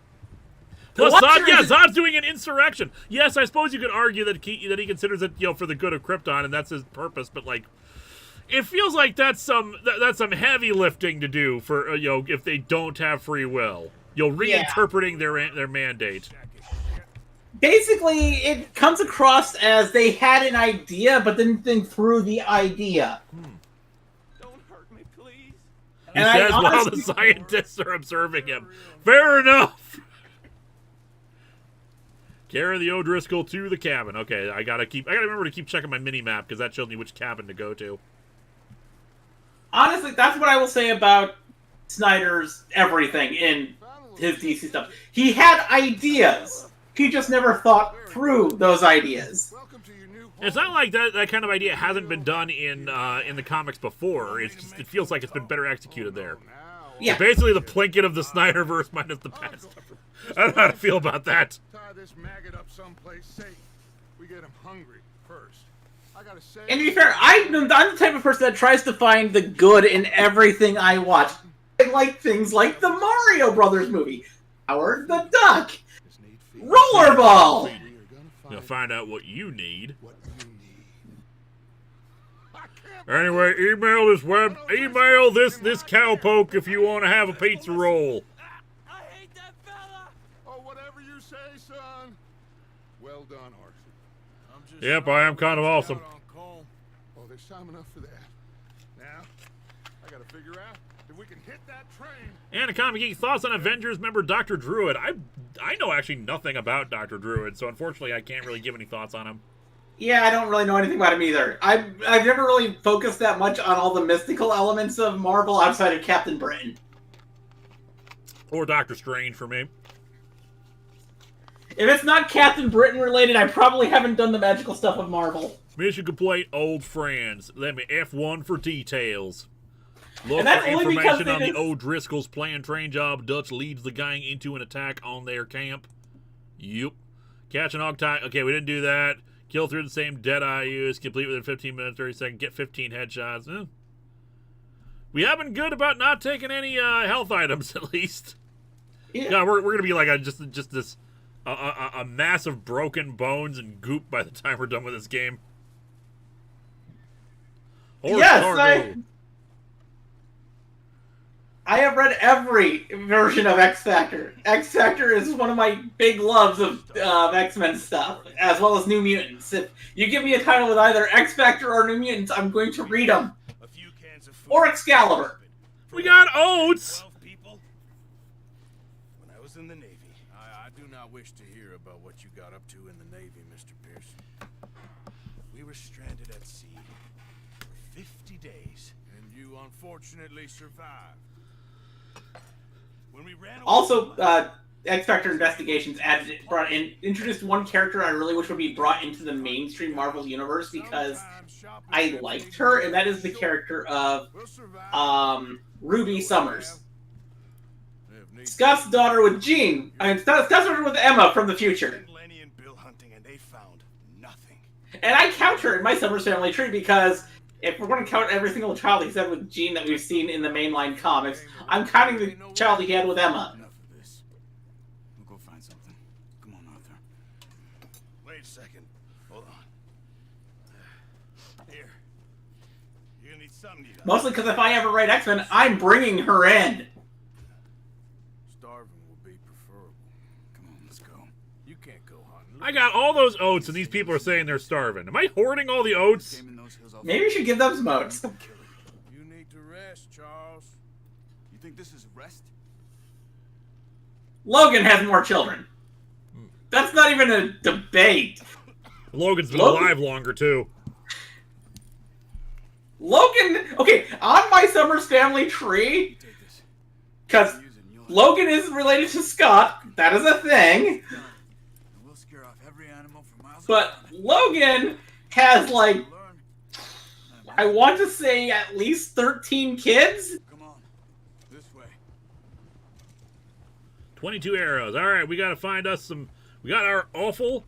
Plus, Zod's doing an insurrection. Yes, I suppose you could argue that he considers it, for the good of Krypton, and that's his purpose. But like, it feels like that's some heavy lifting to do for if they don't have free will. Reinterpreting their mandate. Basically, it comes across as they had an idea, but didn't think through the idea. Don't hurt me, please. He says while the scientists are observing him. Fair enough. Carry the O'Driscoll to the cabin. Okay, I gotta remember to keep checking my mini map because that shows me which cabin to go to. Honestly, that's what I will say about Snyder's everything in his DC stuff. He had ideas. He just never thought through those ideas. It's not like that kind of idea hasn't been done in the comics before. It feels like it's been better executed there. Yeah. So basically the Plinkett of the Snyderverse minus the bad stuff. I don't know how to feel about that. Tie this maggot up someplace safe. We get him hungry first. I gotta say. And to be fair, I'm the type of person that tries to find the good in everything I watch. I like things like the Mario Brothers movie, Howard the Duck, Rollerball. Gonna find out what you need. What you need. I can't Anyway, email this cowpoke if you want to have a pizza roll. I hate that fella! Oh, whatever you say, son. Well done, Arthur. I'm just Yep, I am kind of awesome. Oh, there's time enough for that. Now, I gotta figure out if we can hit that train. And a Comic Geek, thoughts on Avengers member Dr. Druid. I know actually nothing about Dr. Druid, so unfortunately I can't really give any thoughts on him. Yeah, I don't really know anything about him either. I've never really focused that much on all the mystical elements of Marvel outside of Captain Britain. Or Doctor Strange for me. If it's not Captain Britain related, I probably haven't done the magical stuff of Marvel. Mission complete, old friends. Let me F1 for details. Look And that's for only because information they on the didn't- O'Driscoll's planned train job. Dutch leads the gang into an attack on their camp. Yup. Catch an Octai. Okay, we didn't do that. Kill through the same Deadeye use. Complete within 15 minutes, 30 seconds. Get 15 headshots. We have been good about not taking any health items, at least. Yeah, we're gonna be like just this a mass of broken bones and goop by the time we're done with this game. Horse cargo. I have read every version of X Factor. X Factor is one of my big loves of X-Men stuff, as well as New Mutants. If you give me a title with either X Factor or New Mutants, I'm going to read them. A few cans of food. Or Excalibur. We got oats! 12 people. When I was in the Navy. I do not wish to hear about what you got up to in the Navy, Mr. Pearson. We were stranded at sea for 50 days. And you unfortunately survived. When we ran away Also, X Factor Investigations introduced one character I really wish would be brought into the mainstream Marvel universe because I liked her, and that is the character of Ruby Summers. Scott's daughter with Jean. Scott's daughter with Emma from the future. Lenny and Bill hunting, and they found nothing. And I count her in my Summers family tree because if we're going to count every single child he had with Jean that we've seen in the mainline comics, I'm counting the child he had with Emma. Enough of this. We'll go find something. Come on, Arthur. Wait a second. Hold on. Here. You're gonna need something to eat. Mostly because if I ever write X-Men, I'm bringing her in. Starving will be preferable. Come on, let's go. You can't go hunting. I got all those oats, and these people are saying they're starving. Am I hoarding all the oats? Came in those hills off- Maybe you should give them some oats. You need to rest, Charles. You think this is rest? Logan has more children. That's not even a debate. Logan's been Logan- alive longer, too. Logan, okay, on my Summers family tree, Take this. because Use it and you'll Logan is related to Scott, that is a thing, And we'll scare off every animal for miles but around. Logan has, like, Learn. I want to say at least 13 kids? Come on. This way. 22 arrows. All right, we got to find us some... We got our awful...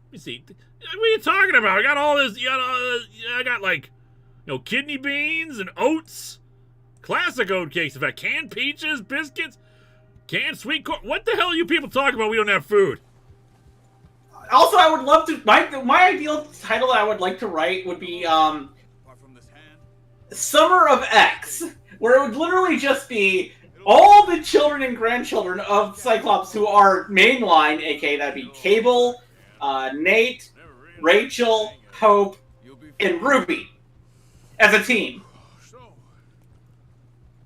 Let me see. What are you talking about? I got all this... I got, like, kidney beans and oats. Classic oat cakes. In fact, canned peaches, biscuits, canned sweet corn. What the hell are you people talking about? We don't have food. Also, I would love to... My ideal title that I would like to write would be, Apart from this hand. Summer of X, where it would literally just be all the children and grandchildren of Cyclops who are mainline, aka that'd be Cable, Nate, Rachel, Hope, You'll be and Ruby as a team. So,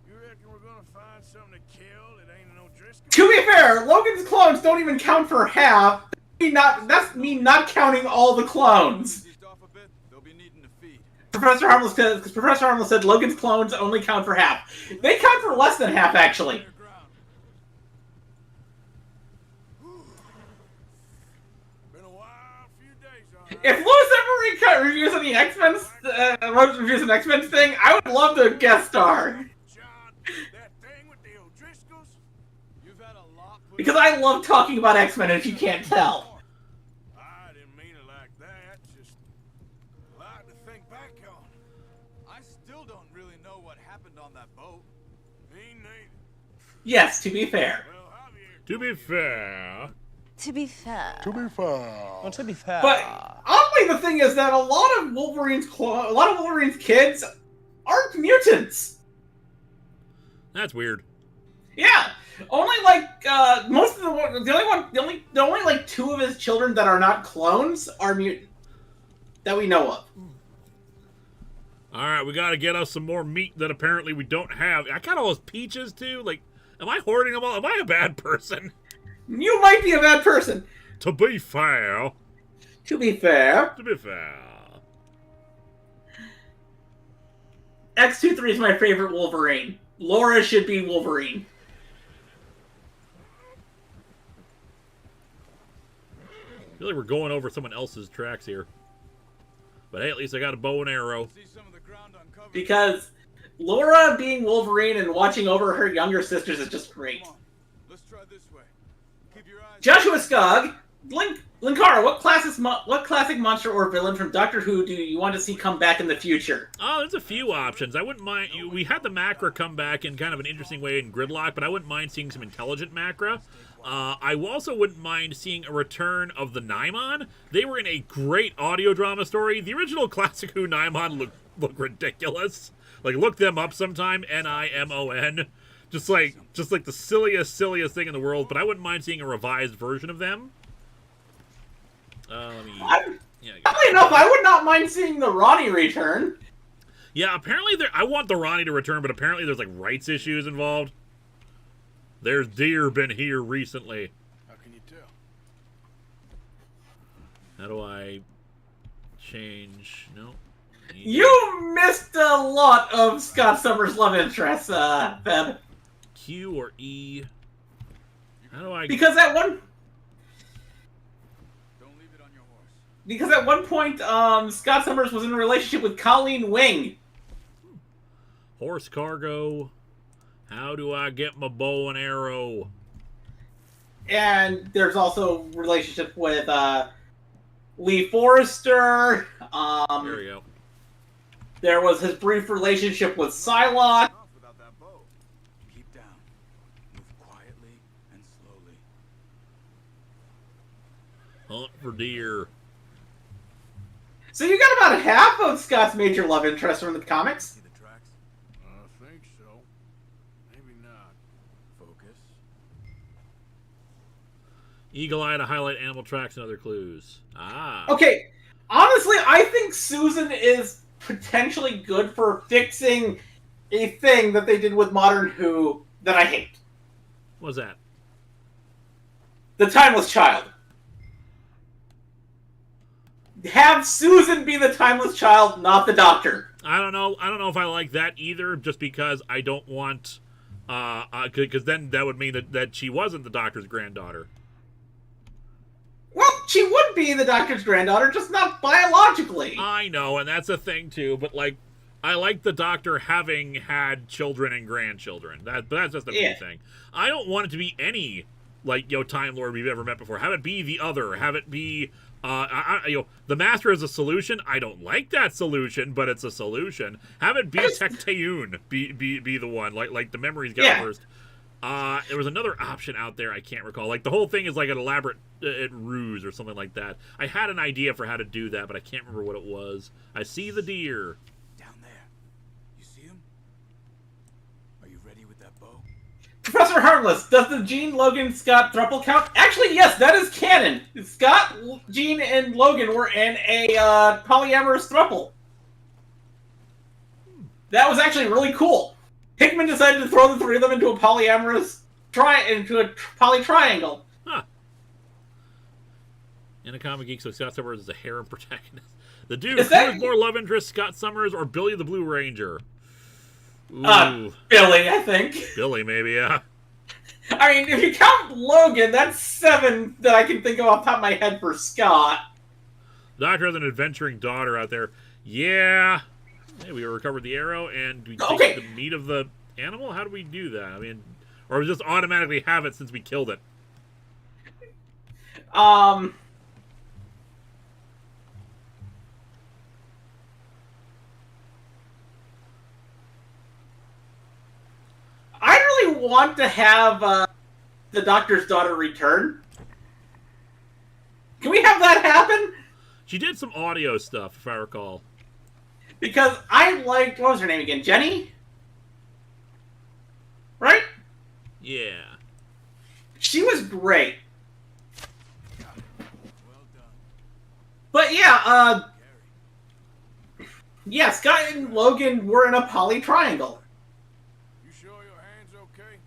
you reckon we're gonna find something to kill that ain't no Driscoll? To be fair, Logan's clones don't even count for half. That's me not counting all the clones. Eased off a bit, they'll be needing to feed. Professor Harmless said Logan's clones only count for half. They count for less than half, actually. Clear ground. Been a wild few days, all right. If Louis ever reviews any X-Men, reviews an X-Men thing, I would love to guest star. John, that thing with the O'Driscolls? You've had a lot put Because I love talking about X-Men, if you can't tell. I didn't mean it like that. Just a lot to think back on. I still don't really know what happened on that boat. Me neither. Yes, to be fair. Well, Javier, To be fair... To be fair. To be fair. Well, to be fair. But oddly, the thing is that a lot of Wolverine's kids aren't mutants. That's weird. Yeah, only like most of the only like 2 of his children that are not clones are mutant that we know of. All right, we got to get us some more meat that apparently we don't have. I got all those peaches too. Like, am I hoarding them all? Am I a bad person? You might be a bad person. To be fair. To be fair. To be fair. X23 is my favorite Wolverine. Laura should be Wolverine. I feel like we're going over someone else's tracks here. But hey, at least I got a bow and arrow. Because Laura being Wolverine and watching over her younger sisters is just great. Let's try this way. Keep your eyes Joshua Skog, Linkara, what classic monster or villain from Doctor Who do you want to see come back in the future? Oh, there's a few options. I wouldn't mind. We had the Macra come back in kind of an interesting way in Gridlock, but I wouldn't mind seeing some intelligent Macra. I also wouldn't mind seeing a return of the Naimon. They were in a great audio drama story. The original classic Who Naimon look ridiculous. Like, look them up sometime. Nimon. Just like the silliest thing in the world. But I wouldn't mind seeing a revised version of them. Oddly enough, I would not mind seeing the Ronnie return. Yeah, apparently I want the Ronnie to return, but apparently there's like rights issues involved. There's deer been here recently. How can you tell? How do I change? No. You missed a lot of Scott Summers' love interests, Feb. Q or E? How do I? Because at one point, Scott Summers was in a relationship with Colleen Wing. Horse cargo. How do I get my bow and arrow? And there's also relationship with Lee Forrester. There we go. There was his brief relationship with Psylocke. Keep down. Move quietly and slowly. Hunt for deer. So you got about half of Scott's major love interests from the comics. See the tracks? I think so. Maybe not. Focus. Eagle eye to highlight animal tracks and other clues. Ah. Okay, honestly, I think Susan is potentially good for fixing a thing that they did with Modern Who that I hate. What was that? The Timeless Child. Have Susan be the Timeless Child, not the Doctor. I don't know if I like that either, just because I don't want... because then that would mean that she wasn't the Doctor's granddaughter. Well, she would be the Doctor's granddaughter, just not biologically. I know, and that's a thing too, but like, I like the Doctor having had children and grandchildren. That's just a me thing. I don't want it to be any, like, Time Lord we've ever met before. Have it be the other. Have it be... the Master is a solution. I don't like that solution, but it's a solution. Have it be Tecteun, be the one, like the memories got first. There was another option out there I can't recall. Like, the whole thing is like an elaborate ruse or something like that. I had an idea for how to do that, but I can't remember what it was. I see the deer. Down there. You see him? Are you ready with that bow? Professor Harmless, does the Jean, Logan, Scott throuple count? Actually, yes, that is canon. Scott, Jean, and Logan were in a polyamorous throuple. That was actually really cool. Hickman decided to throw the 3 of them into a polyamorous poly triangle. Huh. In a comic geek, so Scott Summers is a harem protagonist. The dude who has more love interest, Scott Summers or Billy the Blue Ranger? Ooh. Billy, I think. Billy, maybe, yeah. I mean, if you count Logan, that's 7 that I can think of off the top of my head for Scott. Doctor has an adventuring daughter out there. Yeah. Hey, we recovered the arrow, and we take the meat of the animal? How do we do that? I mean, or we just automatically have it since we killed it? I really want to have the Doctor's daughter return. have that happen? She did some audio stuff, if I recall. Because I liked, what was her name again? Jenny? Right? Yeah. She was great. But yeah, yeah, Scott and Logan were in a poly triangle. You sure your hand's okay?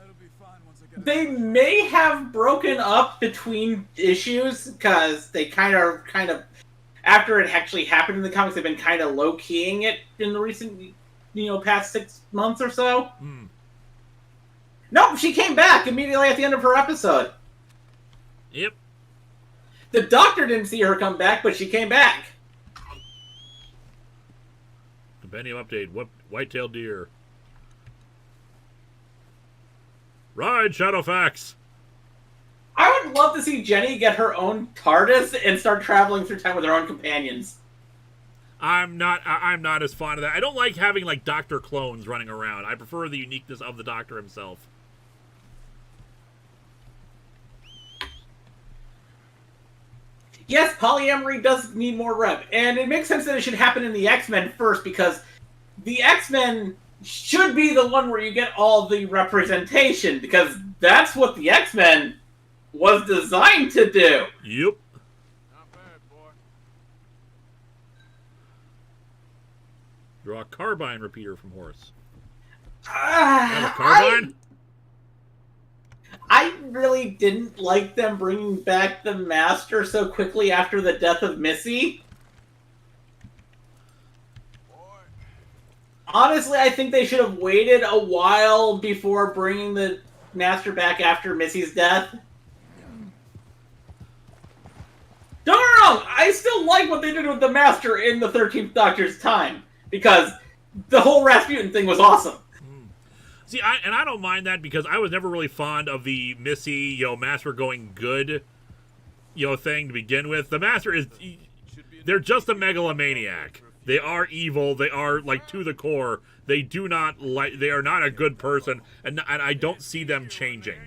It'll be fine once I get. They may have broken up between issues because they kind of, after it actually happened in the comics, they've been kind of low-keying it in the recent, past 6 months or so. Hmm. Nope, she came back immediately at the end of her episode. Yep. The Doctor didn't see her come back, but she came back. Compendium update. White-tailed deer. Ride, Shadowfax. I would love to see Jenny get her own TARDIS and start traveling through time with her own companions. I'm not as fond of that. I don't like having, like, Doctor clones running around. I prefer the uniqueness of the Doctor himself. Yes, polyamory does need more rep, and it makes sense that it should happen in the X-Men first, because the X-Men should be the one where you get all the representation, because that's what the X-Men was designed to do. Yep. Not bad, boy. Draw a carbine repeater from Horse. I Carbine? really didn't like them bringing back the Master so quickly after the death of Missy. Honestly, I think they should have waited a while before bringing the Master back after Missy's death. Don't get me wrong, I still like what they did with the Master in the 13th Doctor's time, because the whole Rasputin thing was awesome. See, I don't mind that because I was never really fond of the Missy, Master going good, thing to begin with. The Master is, they're just a megalomaniac. They are evil. They are, like, to the core. They are not a good person, and I don't see them changing.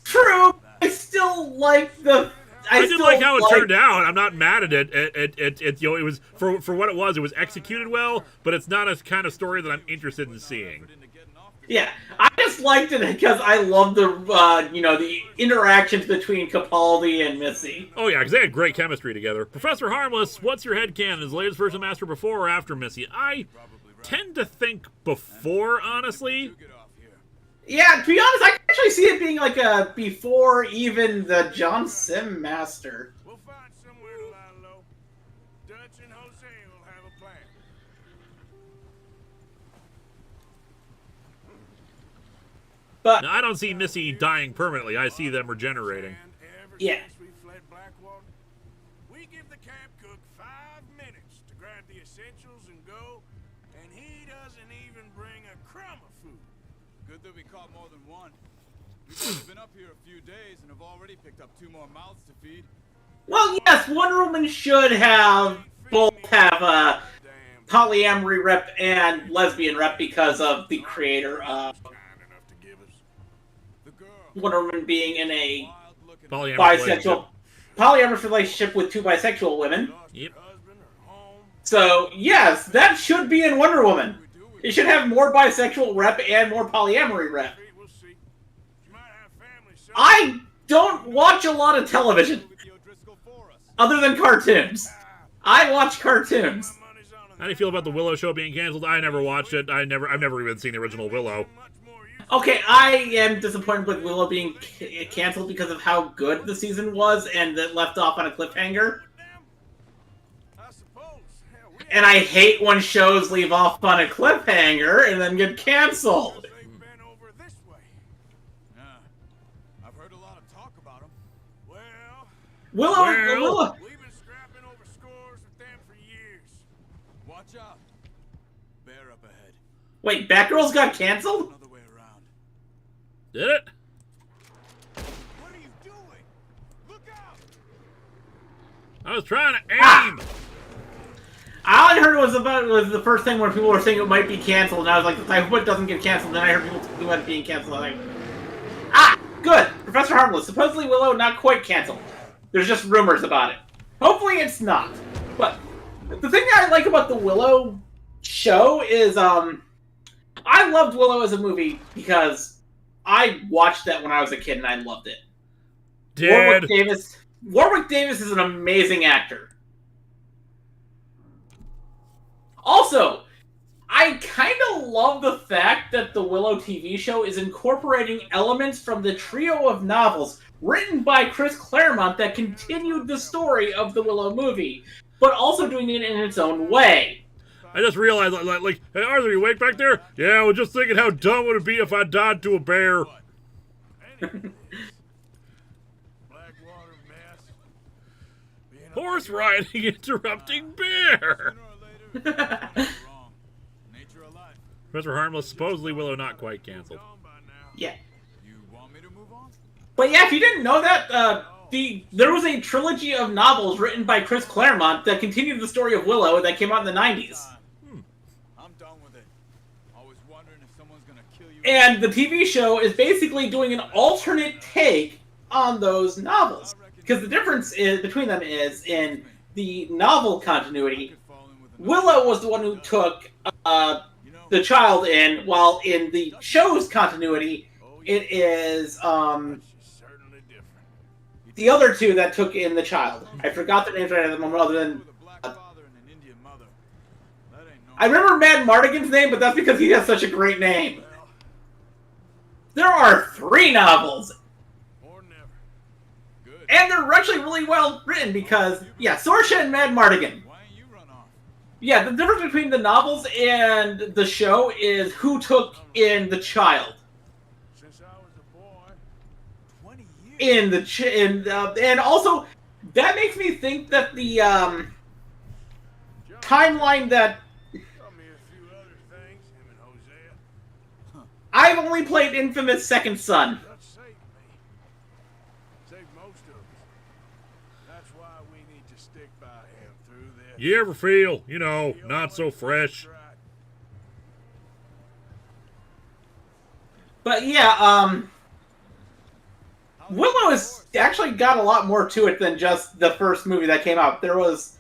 True, I still like the... I did like how it turned out. I'm not mad at it. It was for what it was. It was executed well, but it's not a kind of story that I'm interested in seeing. Yeah, I just liked it because I love the the interactions between Capaldi and Missy. Oh yeah, because they had great chemistry together. Professor Harmless, what's your headcanon? Is the latest version of Master before or after Missy? I tend to think before, honestly. Yeah, to be honest, I can actually see it being like a before even the John Sim Master. We'll find somewhere to lie low. Dutch and Jose will have a plan. But now, I don't see Missy dying permanently. I see them regenerating. Yeah. We fled Blackwater, we give the camp cook 5 minutes to grab the essentials and go, and he doesn't even bring a crumb of food. Good that we caught more than one. We've been up here a few days and have already picked up 2 more mouths to feed. Well, yes, Wonder Woman should have both have a polyamory rep and lesbian rep because of the creator of Wonder Woman being in a polyamorous relationship with 2 bisexual women. Yep. So, yes, that should be in Wonder Woman. It should have more bisexual rep and more polyamory rep. I don't watch a lot of television. Other than cartoons. I watch cartoons. How do you feel about the Willow show being canceled? I never watched it. I've never even seen the original Willow. Okay, I am disappointed with Willow being canceled because of how good the season was and that left off on a cliffhanger. And I hate when shows leave off on a cliffhanger and then get canceled. I've heard a lot of talk about him. Willow. We've been scrapping over scores with them for years. Watch out. Bear up ahead. Wait, Batgirl's got canceled? Another way around. Did it? What are you doing? Look out! I was trying to aim. All I heard was the first thing where people were saying it might be canceled, and I was like, I hope it doesn't get canceled. Then I heard people talking about it being canceled. I'm like, good. Professor Harmless. Supposedly Willow not quite canceled. There's just rumors about it. Hopefully it's not. But the thing that I like about the Willow show is, I loved Willow as a movie because I watched that when I was a kid and I loved it. Dead. Warwick Davis is an amazing actor. Also, I kind of love the fact that the Willow TV show is incorporating elements from the trio of novels written by Chris Claremont that continued the story of the Willow movie, but also doing it in its own way. I just realized, like, hey, Arthur, you awake back there? Yeah, I was just thinking how dumb would it be if I died to a bear. Horse riding interrupting bear. Professor Harmless, supposedly Willow not quite canceled. Yeah. But yeah, if you didn't know that, there was a trilogy of novels written by Chris Claremont that continued the story of Willow that came out in the 90s. I'm done with it. Always wondering if someone's gonna kill you. And the TV show is basically doing an alternate take on those novels. Because the difference between them is, in the novel continuity, Willow was the one who took the child in, while in the show's continuity, it is the other two that took in the child. I forgot their names right at the moment, other than... I remember Mad Mardigan's name, but that's because he has such a great name. There are 3 novels. And they're actually really well written because, yeah, Sorsha and Mad Mardigan. Yeah, the difference between the novels and the show is who took in the child. Since I was a boy, 20 years. And also, that makes me think that the timeline that... Tell me a few other things, him and Hosea. I've only played Infamous Second Son. That saved me. Saved most of us. That's why we need to stick by him through this. You ever feel, not so fresh? But yeah, Willow has actually got a lot more to it than just the first movie that came out. There was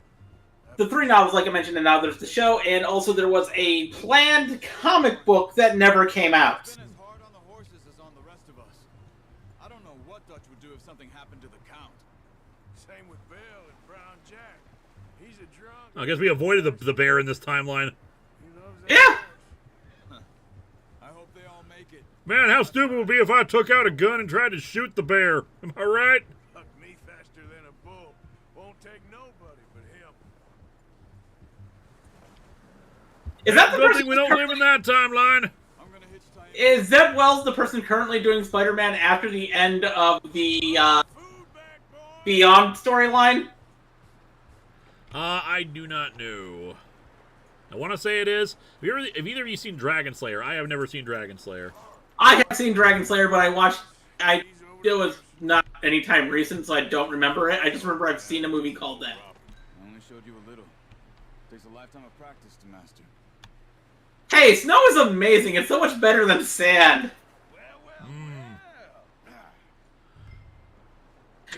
the 3 novels, like I mentioned, and now there's the show, and also there was a planned comic book that never came out. As hard on the horses as on the rest of us. I don't know what Dutch would do if something happened to the Count. Same with Bill and Brown Jack. He's a drunk. I guess we avoided the bear in this timeline. Yeah! I hope they all make it. Man, how stupid it would be if I took out a gun and tried to shoot the bear. Am I right? Huck me faster than a bull. Won't take nobody but him. Is that the Good person thing we don't live in that timeline. I'm gonna hitch tie. Is Zeb Wells the person currently doing Spider-Man after the end of the Beyond storyline? I do not know. I want to say it is. Have either of you seen Dragon Slayer? I have never seen Dragon Slayer. I have seen Dragon Slayer, but it was not any time recent, so I don't remember it. I just remember I've seen a movie called that. I only showed you a little. Takes a lifetime of practice to master. Hey, snow is amazing. It's so much better than sand.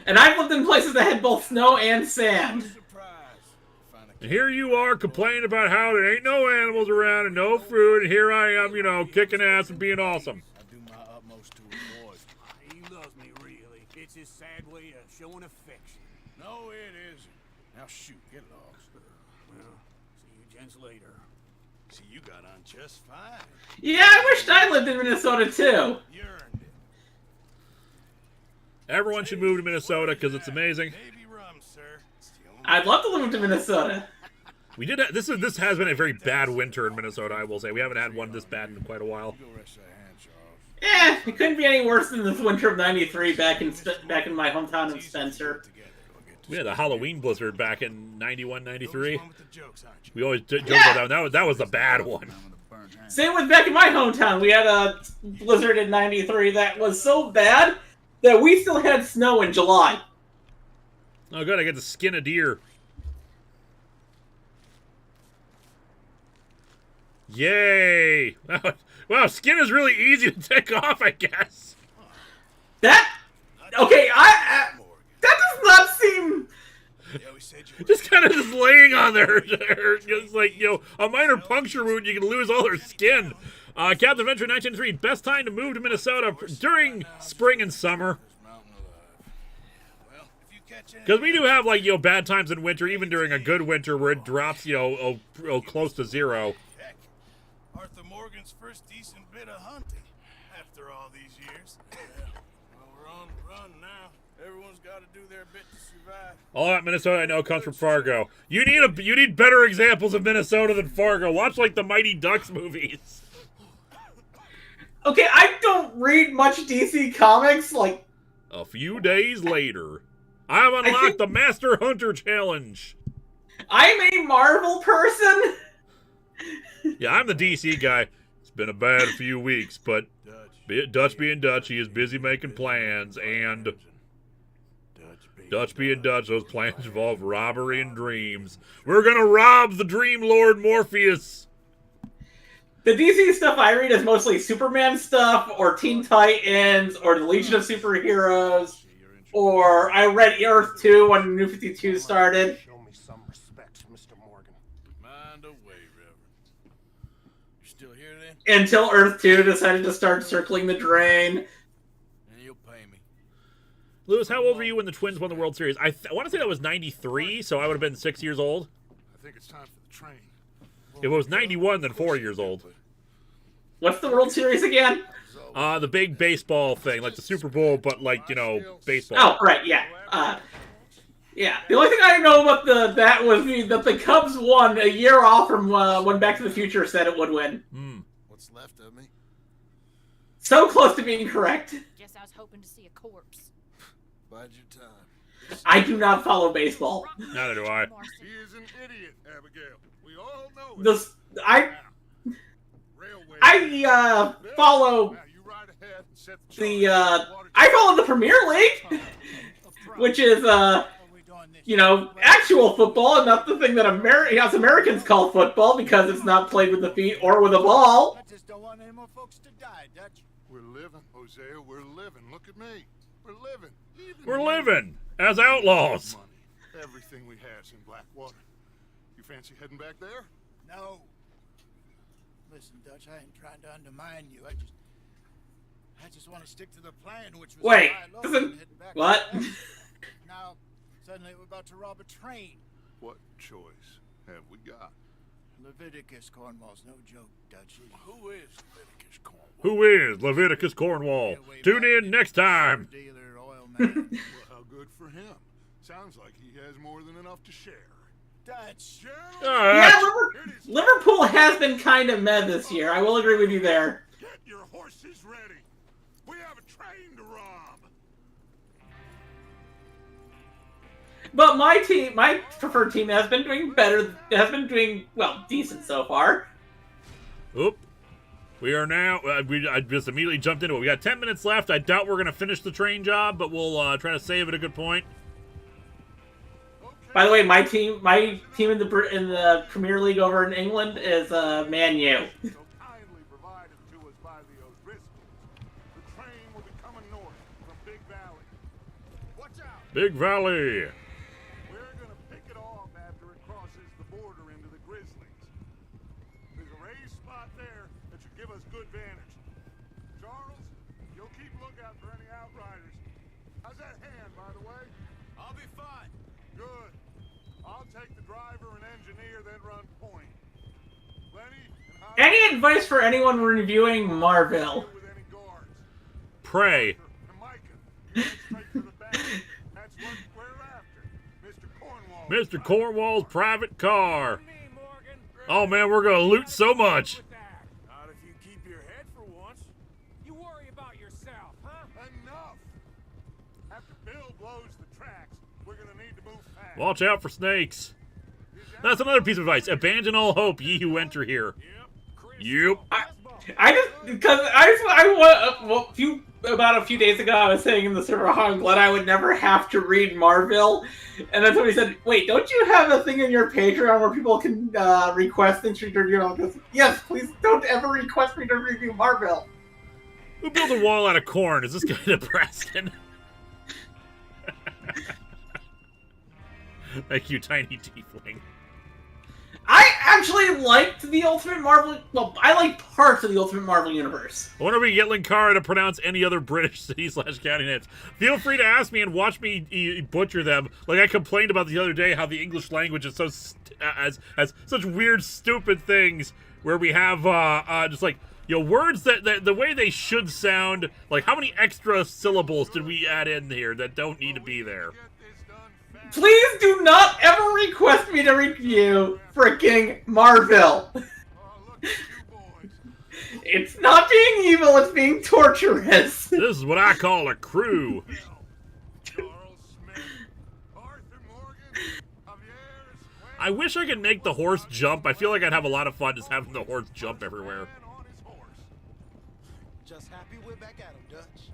And I've lived in places that had both snow and sand. And here you are complaining about how there ain't no animals around and no food, and here I am, kicking ass and being awesome. I do my utmost to avoid. He loves me, really. It's his sad way of showing affection. No, it isn't. Now shoot, get lost. Well, see you gents later. See, you got on just fine. Yeah, I wished I lived in Minnesota, too. You earned it. Everyone should move to Minnesota because it's amazing. Navy rum, sir. It's the only I'd love to live in Minnesota. We did. This has been a very bad winter in Minnesota. I will say we haven't had one this bad in quite a while. Go rest your hand, Charles. It couldn't be any worse than this winter of '93 back in my hometown in Spencer. We had a Halloween blizzard back in 91, 93. One with the jokes, aren't you? We always joke about that. That was the bad one. Same with back in my hometown. We had a blizzard in '93 that was so bad that we still had snow in July. Oh, good. I get to skin a deer. Yay! Wow, skin is really easy to take off, I guess. That Okay, that does not seem. Just kind of just laying on there, just like, you know, a minor puncture wound, you can lose all their skin. Captain Adventure 1903, best time to move to Minnesota during spring and summer. Because we do have, like, you know, bad times in winter, even during a good winter where it drops, you know, close to zero. Heck, Arthur Morgan's first decent bit of hunting after all these years. Well, we're on the run now. Everyone's got to do their bit to survive. All that Minnesota I know comes from Fargo. You need better examples of Minnesota than Fargo. Watch, like, the Mighty Ducks movies. Okay, I don't read much DC comics. Like, a few days later, I've unlocked the Master Hunter Challenge. I'm a Marvel person. Yeah, I'm the DC guy. It's been a bad few weeks, but Dutch being Dutch, he is busy making plans, and Dutch being Dutch, those plans involve robbery and dreams. We're gonna rob the Dream Lord Morpheus. The DC stuff I read is mostly Superman stuff, or Teen Titans, or the Legion of Superheroes, or I read Earth 2 when New 52 started. Show me some respect, Mr. Morgan. Mind away, Reverend. You still here then? Until Earth 2 decided to start circling the drain. And you'll pay me. Lewis, how old were you when the Twins won the World Series? I want to say that was 93, so I would have been 6 years old. I think it's time for the train. If it was 91, then 4 years old. What's the World Series again? The big baseball thing, like the Super Bowl, but like, you know, baseball. Oh, right, yeah. Yeah. The only thing I know about that was that the Cubs won a year off from when Back to the Future said it would win. What's left of me? So close to being correct. Guess I was hoping to see a corpse. Bide your time. I do not follow baseball. Neither do I. He is an idiot, Abigail. We all know it. I follow I follow the Premier League, which is you know, actual football and not the thing that us Americans call football because it's not played with the feet or with a ball. I just don't want any more folks to die, Dutch. We're living, Hosea. We're living. Look at me. We're living. We're living as outlaws. Money. Everything we have is in Blackwater. You fancy heading back there? No. Listen, Dutch, I ain't trying to undermine you. I just want to stick to the plan, which was Wait, to lie low and head back what? to the west. Now, suddenly we're about to rob a train. What choice have we got? Leviticus Cornwall's no joke, Dutch. Who is Leviticus Cornwall? Who is Leviticus Cornwall? Tune in next time. Dealer, oil man. Well, how good for him. Sounds like he has more than enough to share. Dutch. Yeah, Liverpool has been kind of meh this year. I will agree with you there. Get your horses ready. We have a train to rob. But my preferred team has been doing better. Has been doing, well, decent so far. Oop. We are now, I just immediately jumped into it. We got 10 minutes left. I doubt we're going to finish the train job, but we'll try to save it a good point. By the way, my team in the Premier League over in England is Man U. So kindly provided to us by the O'Driscolls. The train will be coming north from Big Valley. Watch out! Big Valley. We're gonna pick it off after it crosses the border into the Grizzlies. There's a raised spot there that should give us good vantage. Charles, you'll keep lookout for any outriders. How's that hand, by the way? I'll be fine. Good. I'll take the driver and engineer, then run point. Lenny and Any advice for anyone reviewing Marvel? with any guards. Pray. And Micah, straight for the back. That's what we're after. Mr. Cornwall. Mr. Cornwall's private car. Me, Morgan. Oh man, we're going to loot so much. With that. Not if you keep your head for once. You worry about yourself, huh? Enough. After Bill blows the tracks, we're gonna need to move fast. Watch out for snakes. That's another piece of advice. Abandon all hope, ye who enter here. Yep. About a few days ago, I was saying in the server how I'm glad I would never have to read Marvel, and then somebody said, "Wait, don't you have a thing in your Patreon where people can request things to review?" Goes, yes, please don't ever request me to review Marvel. Who built a wall out of corn? Is this guy depressing? Thank you, tiny tiefling. I actually liked the Ultimate Marvel. Well, I like parts of the Ultimate Marvel universe. I wonder if we can get Linkara to pronounce any other British city/county names. Feel free to ask me and watch me butcher them. Like I complained about the other day, how the English language is so has such weird, stupid things where we have just like words that the way they should sound. Like how many extra syllables did we add in here that don't need to be there? Please do not ever request me to review freaking Marvel. It's not being evil, it's being torturous. This is what I call a crew. I wish I could make the horse jump. I feel like I'd have a lot of fun just having the horse jump everywhere. Just happy we're back at him, Dutch.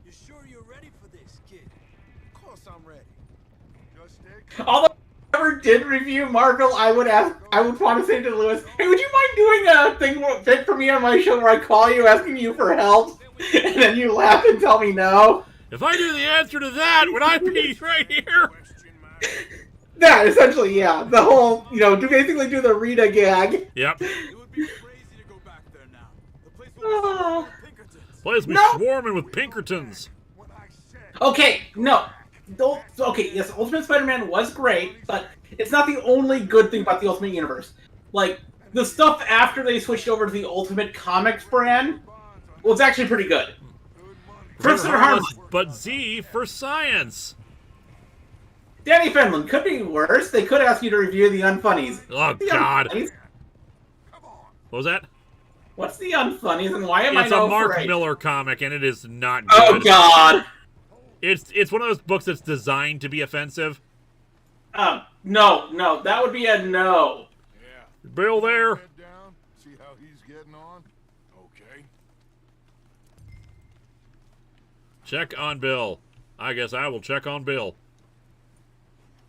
You sure you're ready for this, kid? Of course I'm ready. Although if I ever did review Marvel, I would want to say to Lewis, hey, would you mind doing a thing for me on my show where I call you asking you for help, and then you laugh and tell me no? If I knew the answer to that, would I be right here? That, essentially, yeah. The whole, basically do the Rita gag. Yep. It would be crazy to go back there now. The place will be Pinkertons. Place be swarming with Pinkertons. Okay, no. Okay, yes, Ultimate Spider-Man was great, but it's not the only good thing about the Ultimate Universe. Like, the stuff after they switched over to the Ultimate Comics brand was actually pretty good. First and harmless, but Z for science. Danny Fenlon could be worse. They could ask you to review the Unfunnies. Oh, God. What was that? What's the Unfunnies and why am I It's a Mark Miller comic, and it is not good. Oh, God. It's one of those books that's designed to be offensive. No, that would be a no. Yeah. Bill there. Head down, see how he's getting on. Okay. Check on Bill. I guess I will check on Bill.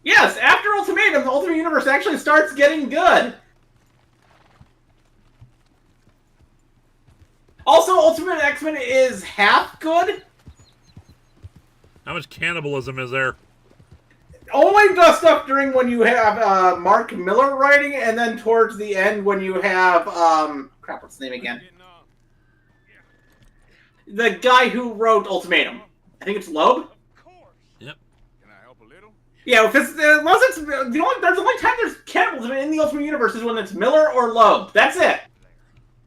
Yes, after Ultimatum, the Ultimate Universe actually starts getting good. Also, Ultimate X-Men is half good. How much cannibalism is there? Only the stuff during when you have Mark Miller writing, and then towards the end when you have crap, what's his name again? The guy who wrote Ultimatum. I think it's Loeb. Yep. Can I help a little? Yeah, because there's the only time there's cannibalism in the Ultimate Universe is when it's Miller or Loeb. That's it.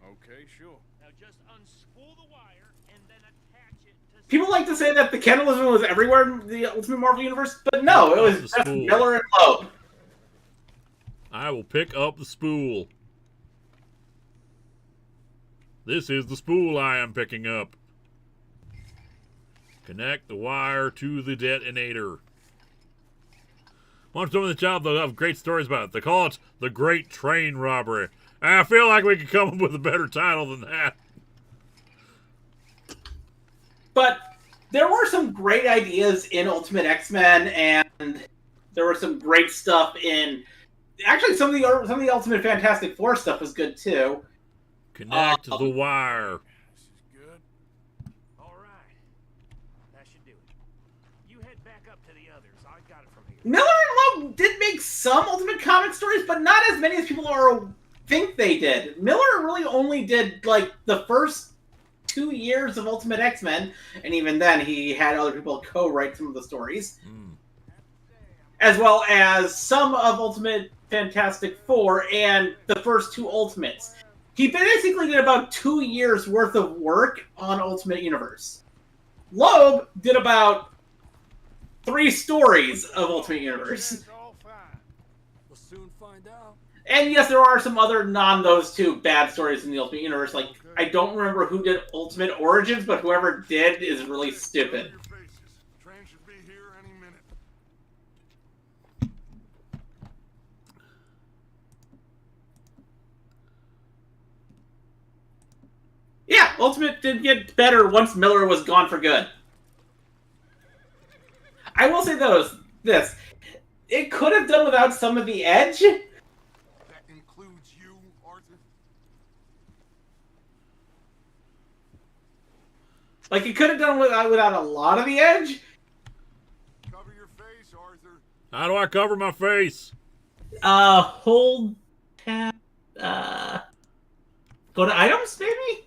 Okay, sure. Now just unspool the wire and then attach it to... People like to say that the cannibalism was everywhere in the Ultimate Marvel Universe, but no, it was just Miller and Loeb. I will pick up the spool. This is the spool I am picking up. Connect the wire to the detonator. Once done with the job, they'll have great stories about it. They call it the Great Train Robbery. I feel like we could come up with a better title than that. But there were some great ideas in Ultimate X-Men, and there were some great stuff in... Actually, some of the Ultimate Fantastic Four stuff was good, too. Connect the wire. This is good. All right. That should do it. You head back up to the others. I got it from here. Miller and Loeb did make some Ultimate Comic stories, but not as many as people think they did. Miller really only did, like, the first 2 years of Ultimate X-Men, and even then he had other people co-write some of the stories. As well as some of Ultimate Fantastic Four and the first two Ultimates. He basically did about 2 years worth of work on Ultimate Universe. Loeb did about 3 stories of Ultimate Universe. We'll soon find out. And yes, there are some other those two bad stories in the Ultimate Universe. Like, I don't remember who did Ultimate Origins, but whoever did is really stupid. Train should be here any minute. Yeah, Ultimate did get better once Miller was gone for good. I will say this. It could have done without some of the edge. That includes you, Arthur? Like, it could have done without a lot of the edge. Cover your face, Arthur. How do I cover my face? Hold tab. Go to items, maybe?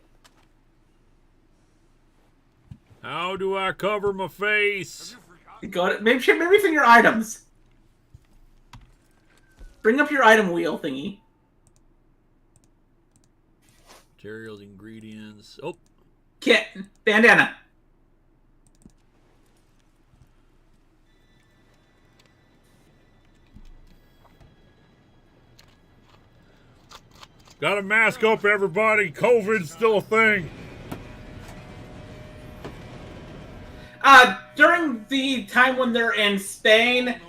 How do I cover my face? Go to, maybe it's in your items. Bring up your item wheel thingy. Materials, ingredients. Oh. Kit. Bandana. Gotta mask up, everybody. COVID's still a thing. During the time when they're in Spain,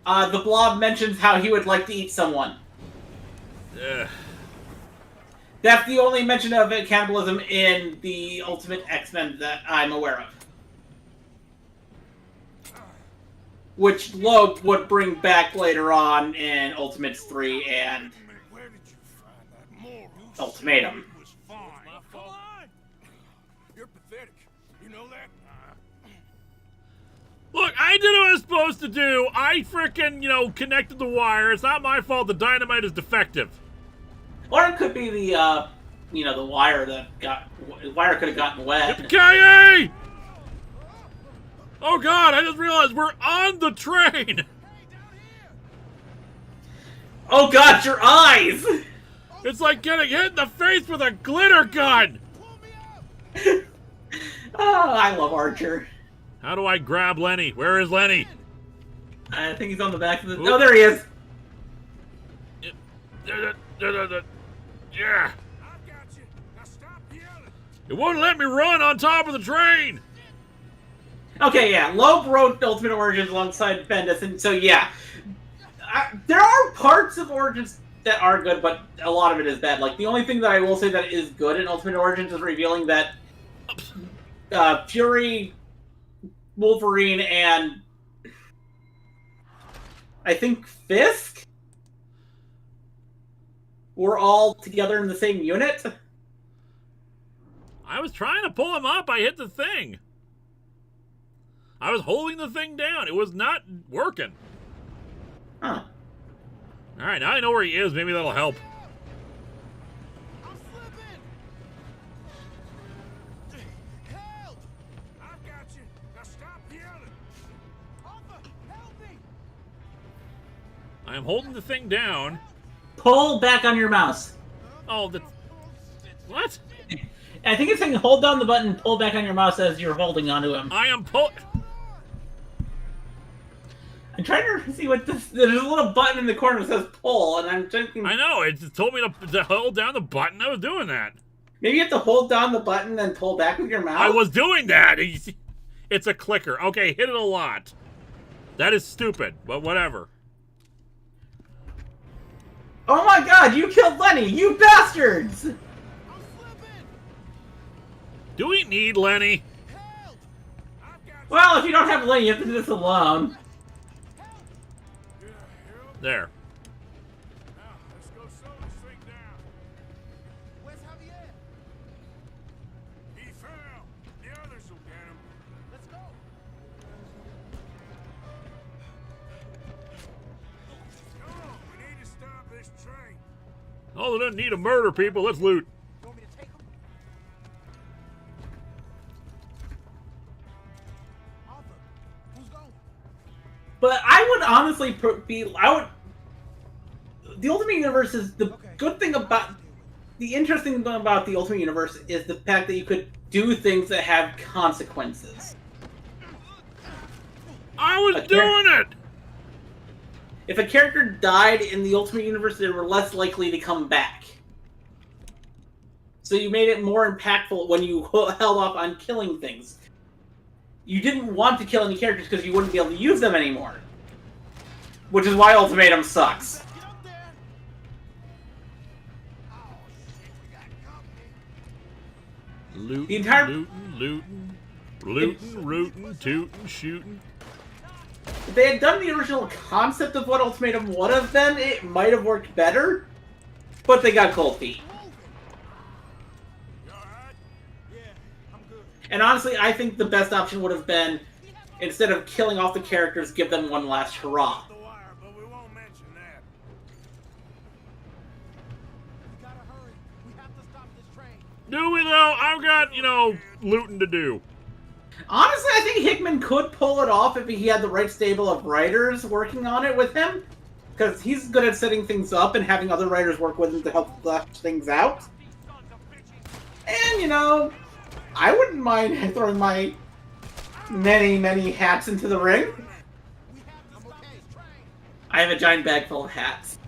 the Blob mentions how he would like to eat someone. Yeah. That's the only mention of cannibalism in the Ultimate X-Men that I'm aware of. Which Loeb would bring back later on in Ultimates 3 and Ultimatum. Come on! You're pathetic. You know that? Look, I did what I was supposed to do. I frickin', connected the wire. It's not my fault the dynamite is defective. Or it could be the, the wire could have gotten wet. Yippee-ki-yay! Oh god, I just realized we're on the train! Oh god, your eyes! It's like getting hit in the face with a glitter gun! Oh, I love Archer. How do I grab Lenny? Where is Lenny? I think he's on the back of the... Oop. Oh, there he is! Yeah! It wouldn't let me run on top of the train! Okay, yeah. Loeb wrote Ultimate Origins alongside Bendis, and so yeah. There are parts of Origins that are good, but a lot of it is bad. Like, the only thing that I will say that is good in Ultimate Origins is revealing that Fury, Wolverine, and I think Fisk were all together in the same unit. I was trying to pull him up. I hit the thing. I was holding the thing down. It was not working. Huh. Alright, now I know where he is. Maybe that'll help. I am holding the thing down. Pull back on your mouse. Oh, the... What? I think it's saying hold down the button, pull back on your mouse as you're holding onto him. I am pull... I'm trying to see what this... There's a little button in the corner that says pull, and I'm thinking... I know, it just told me to hold down the button. I was doing that. Maybe you have to hold down the button and pull back with your mouse? I was doing that! It's a clicker. Okay, hit it a lot. That is stupid, but whatever. Oh my god, you killed Lenny! You bastards! Do we need Lenny? Well, if you don't have Lenny, you have to do this alone. There. Now, let's go slow this thing down. Where's Javier? He fell. The others will get him. Let's go. Come on, we need to stop this train. Oh, they don't need to murder people. Let's loot. You want me to take him? Arthur, who's going? But I would honestly the Ultimate Universe is the good thing about... The interesting thing about the Ultimate Universe is the fact that you could do things that have consequences. I was doing it! If a character died in the Ultimate Universe, they were less likely to come back. So you made it more impactful when you held off on killing things. You didn't want to kill any characters because you wouldn't be able to use them anymore. Which is why Ultimatum sucks. Looting, The entire... looting, rooting, tooting, shooting. If they had done the original concept of what Ultimatum would have been, it might have worked better. But they got cold feet. And honestly, I think the best option would have been, instead of killing off the characters, give them one last hurrah. Do we though? I've got, you know, looting to do. Honestly, I think Hickman could pull it off if he had the right stable of writers working on it with him. Because he's good at setting things up and having other writers work with him to help flesh things out. And, you know, I wouldn't mind throwing my many, many hats into the ring. I have a giant bag full of hats.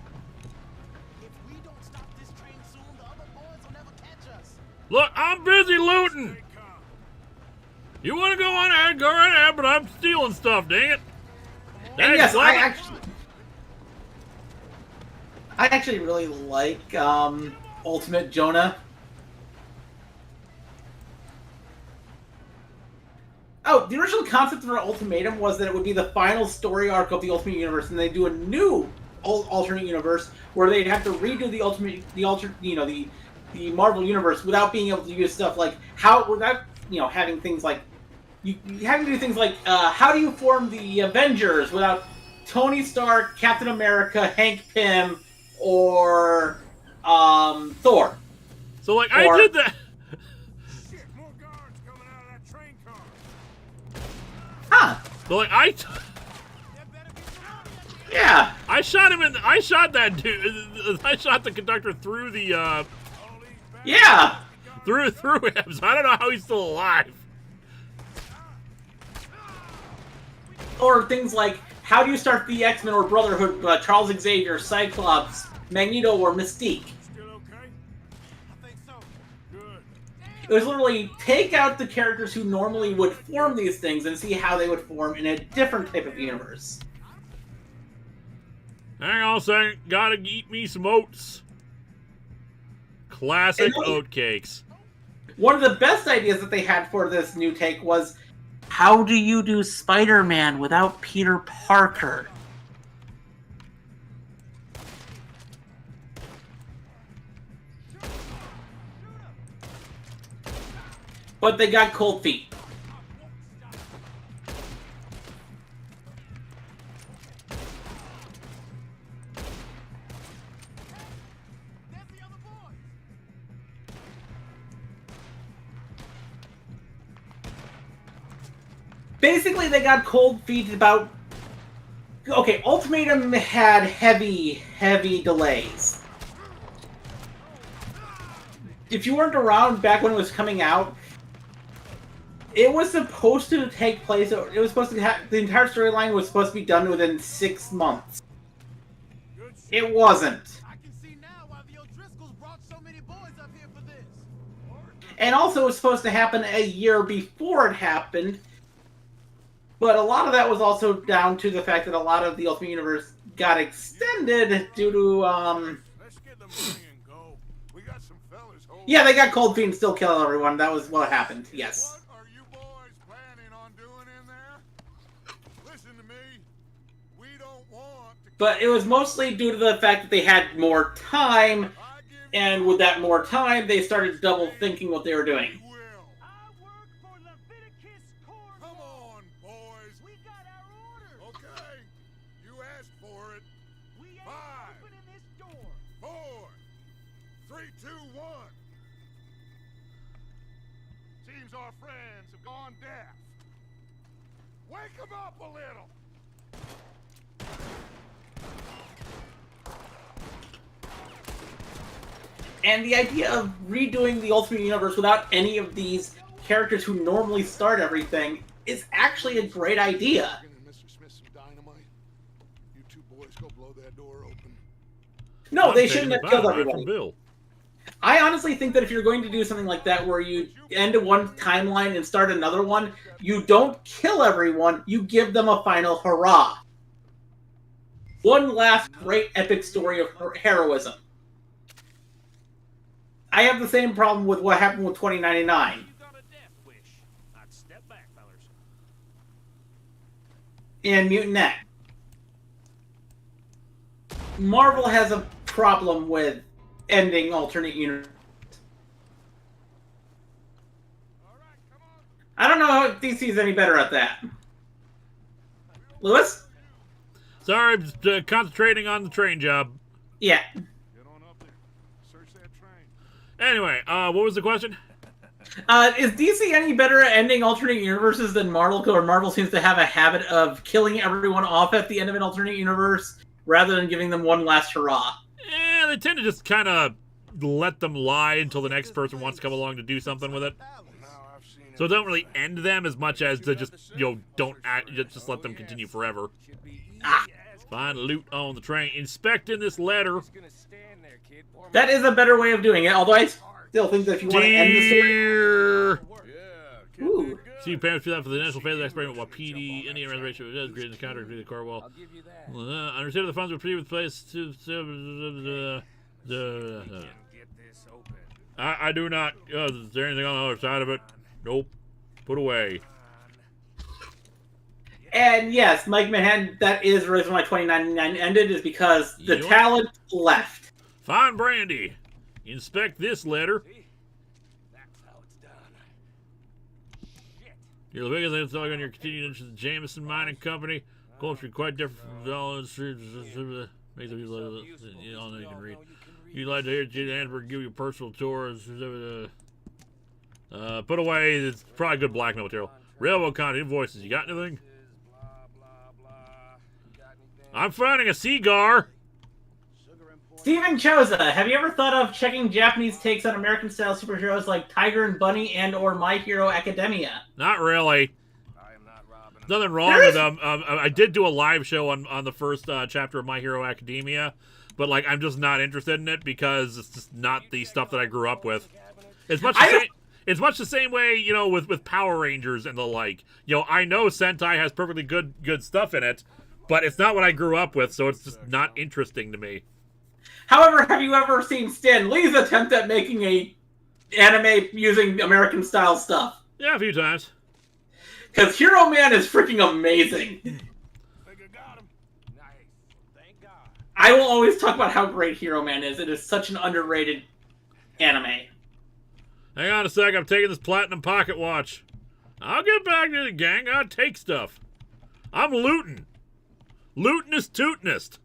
Look, I'm busy looting. You want to go on ahead, go right ahead, but I'm stealing stuff, dang it. And yes, I actually really like Ultimate Jonah. Oh, the original concept for Ultimatum was that it would be the final story arc of the Ultimate Universe, and they do a new alternate universe where they'd have to redo the Marvel Universe without being able to use stuff like having things like you having to do things like how do you form the Avengers without Tony Stark, Captain America, Hank Pym, or Thor. So like I did that. Shit, more guards coming out of that train car. Huh. So like Yeah. I shot him I shot that dude. I shot the conductor through the Yeah. Through him. So I don't know how he's still alive. Or things like, how do you start the X-Men or Brotherhood, Charles Xavier, Cyclops, Magneto, or Mystique? Still okay? I think so. Good. It was literally take out the characters who normally would form these things and see how they would form in a different type of universe. Hang on a second. Gotta eat me some oats. Classic oatcakes. One of the best ideas that they had for this new take was, how do you do Spider-Man without Peter Parker? But they got cold feet. Basically, they got cold feet about... Okay, Ultimatum had heavy delays. If you weren't around back when it was coming out, it was supposed to take place... It was supposed to have... The entire storyline was supposed to be done within 6 months. It wasn't. I can see now why the O'Driscolls brought so many boys up here for this. And also, it was supposed to happen a year before it happened. But a lot of that was also down to the fact that a lot of the Ultimate Universe got extended due to, Let's get the money and go. We got some fellas holding. Yeah, they got cold feet and still kill everyone. That was what happened, yes. What are you boys planning on doing in there? Listen to me. We don't want to... But it was mostly due to the fact that they had more time, and with that more time, they started double thinking what they were doing. Our friends have gone deaf. Wake them up a little. And the idea of redoing the Ultimate Universe without any of these characters who normally start everything is actually a great idea. Mr. Smith, some dynamite. You two boys go blow that door open. No, they shouldn't have killed everybody. Bill. I honestly think that if you're going to do something like that where you end one timeline and start another one, you don't kill everyone, you give them a final hurrah. One last great epic story of heroism. I have the same problem with what happened with 2099. And Mutant X. Marvel has a problem with ending alternate universe. I don't know if DC is any better at that. Lewis? Sorry, I'm just concentrating on the train job. Yeah. Get on up there. Search that train. Anyway, what was the question? Is DC any better at ending alternate universes than Marvel? Or Marvel seems to have a habit of killing everyone off at the end of an alternate universe rather than giving them one last hurrah. Yeah, they tend to just kind of let them lie until the next person wants to come along to do something with it. So don't really end them as much as to just, just let them continue forever. Find loot on the train. Inspecting this letter. That is a better way of doing it, although I still think that if you want to end the story... Ooh. See, parents do that for the initial phase of the experiment while PD Indian reservation was creating the counter to the car wall. Understand the funds were pretty with place to... I do not. Is there anything on the other side of it? Nope. Put away. And yes, Mike Manhattan, that is the reason why 2099 ended, is because the talent left. Find Brandy. Inspect this letter. That's how it's done. Shit. You're the biggest thing on your continued interest in Jameson Mining Company. Culture quite different from all the streets. Makes you all know you can read. You'd like to hear Gene Ansberg give you a personal tour. Put away. It's probably good blackmail material. Railroad content invoices. You got anything? I'm finding a cigar. Steven Choza, have you ever thought of checking Japanese takes on American-style superheroes like Tiger and Bunny and or My Hero Academia? Not really. Nothing wrong with them. I did do a live show on the first chapter of My Hero Academia, but like I'm just not interested in it because it's just not the stuff that I grew up with. It's much the same way, with Power Rangers and the like. I know Sentai has perfectly good stuff in it, but it's not what I grew up with, so it's just not interesting to me. However, have you ever seen Stan Lee's attempt at making a anime using American-style stuff? Yeah, a few times. Because Hero Man is freaking amazing. I will always talk about how great Hero Man is. It is such an underrated anime. Hang on a sec, I'm taking this platinum pocket watch. I'll get back to the gang. I take stuff. I'm looting. Lootinist tootinist.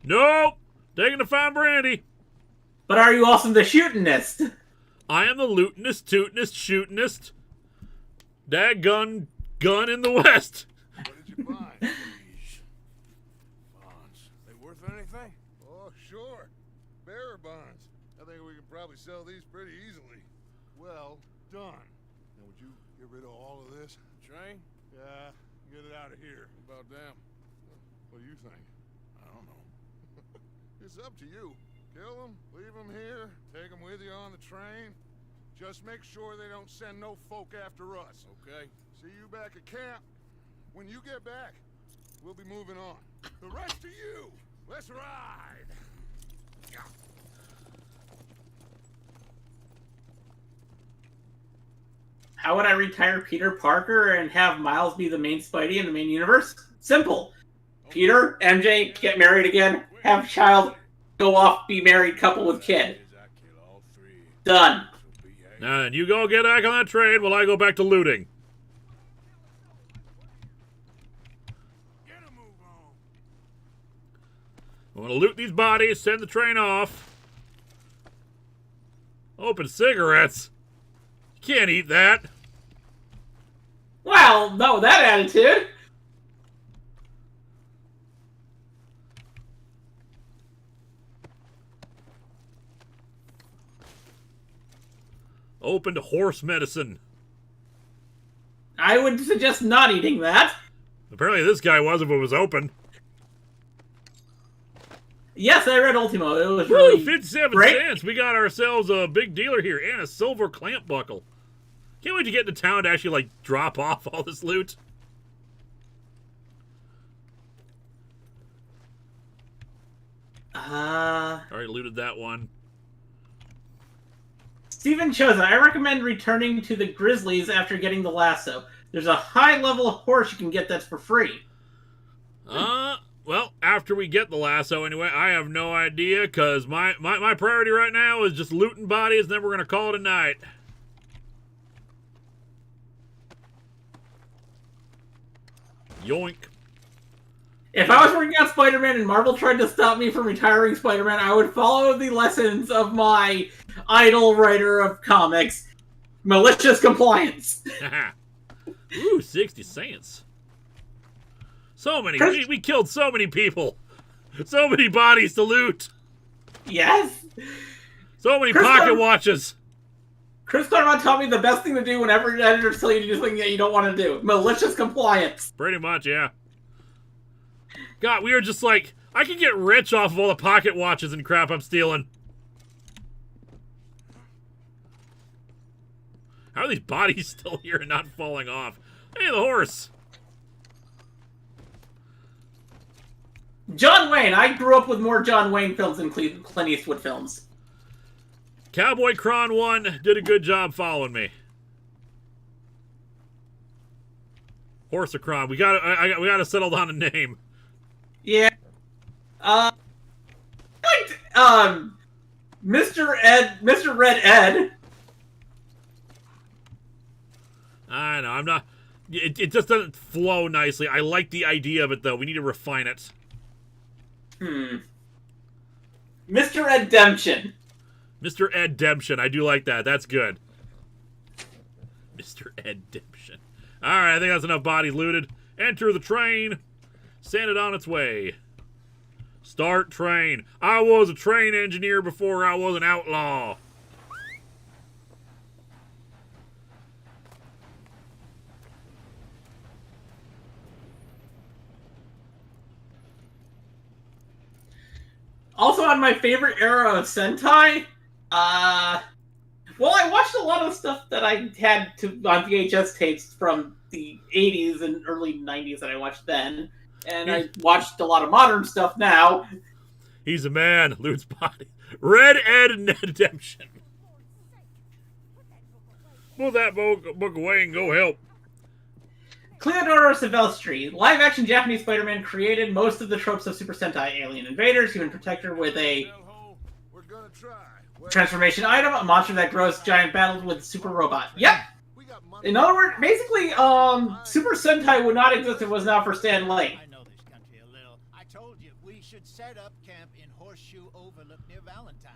Nope. Taking to find Brandy. But are you also the shootinist? I am the lootinist, tootinist, shootinist. Daggone gun in the West. What did you find? These bonds. They worth anything? Oh, sure. Bearer bonds. I think we can probably sell these pretty easily. Well done. Now, would you get rid of all of this? Train? Yeah, get it out of here. What about them? What do you think? I don't know. It's up to you. Kill them, leave them here, take them with you on the train. Just make sure they don't send no folk after us. Okay. See you back at camp. When you get back, we'll be moving on. The rest of you, let's ride. How would I retire Peter Parker and have Miles be the main Spidey in the main universe? Simple. Peter, MJ, get married again, have a child, go off, be married, couple with kid. Done. Now then, you go get back on that train while I go back to looting. I want to loot these bodies, send the train off. Open cigarettes. You can't eat that. Well, not with that attitude. Open to horse medicine. I would suggest not eating that. Apparently this guy was if it was open. Yes, I read Ultimo. It was Woo, really 57 great. cents. We got ourselves a big dealer here and a silver clamp buckle. Can't wait to get into town to actually, like, drop off all this loot. Already looted that one. Steven Choza, I recommend returning to the Grizzlies after getting the lasso. There's a high level horse you can get that's for free. Well, after we get the lasso anyway, I have no idea, because my priority right now is just looting bodies, and then we're going to call it a night. Yoink. If I was working on Spider-Man and Marvel tried to stop me from retiring Spider-Man, I would follow the lessons of my idol writer of comics, malicious compliance. Ooh, 60 cents. So many. We killed so many people. So many bodies to loot. Yes. So many pocket watches. Chris Claremont taught me the best thing to do whenever editors tell you to do something that you don't want to do. Malicious compliance. Pretty much, yeah. God, we were just like, I could get rich off of all the pocket watches and crap I'm stealing. How are these bodies still here and not falling off? Hey, the horse. John Wayne. I grew up with more John Wayne films than Clint Eastwood films. Cowboy Cron 1 did a good job following me. Horse or Cron? We gotta settle on a name. Yeah. Mr. Red Ed. I know, I'm not... It just doesn't flow nicely. I like the idea of it, though. We need to refine it. Mr. Edemption. Mr. Edemption. I do like that. That's good. Mr. Edemption. Alright, I think that's enough bodies looted. Enter the train. Send it on its way. Start train. I was a train engineer before I was an outlaw. Also on my favorite era of Sentai, well, I watched a lot of stuff that I had on VHS tapes from the 80s and early 90s that I watched then. And I watched a lot of modern stuff now. He's a man, loots body. Red Ed and Redemption. Pull that book away and go help. Cleodoro Silvestri, live-action Japanese Spider-Man, created most of the tropes of Super Sentai: alien invaders, human protector with a transformation item, a monster that grows giant battles with super robot. Yep. In other words, basically, Super Sentai would not exist if it was not for Stan Lee. I know this country a little. I told you we should set up camp in Horseshoe Overlook near Valentine's.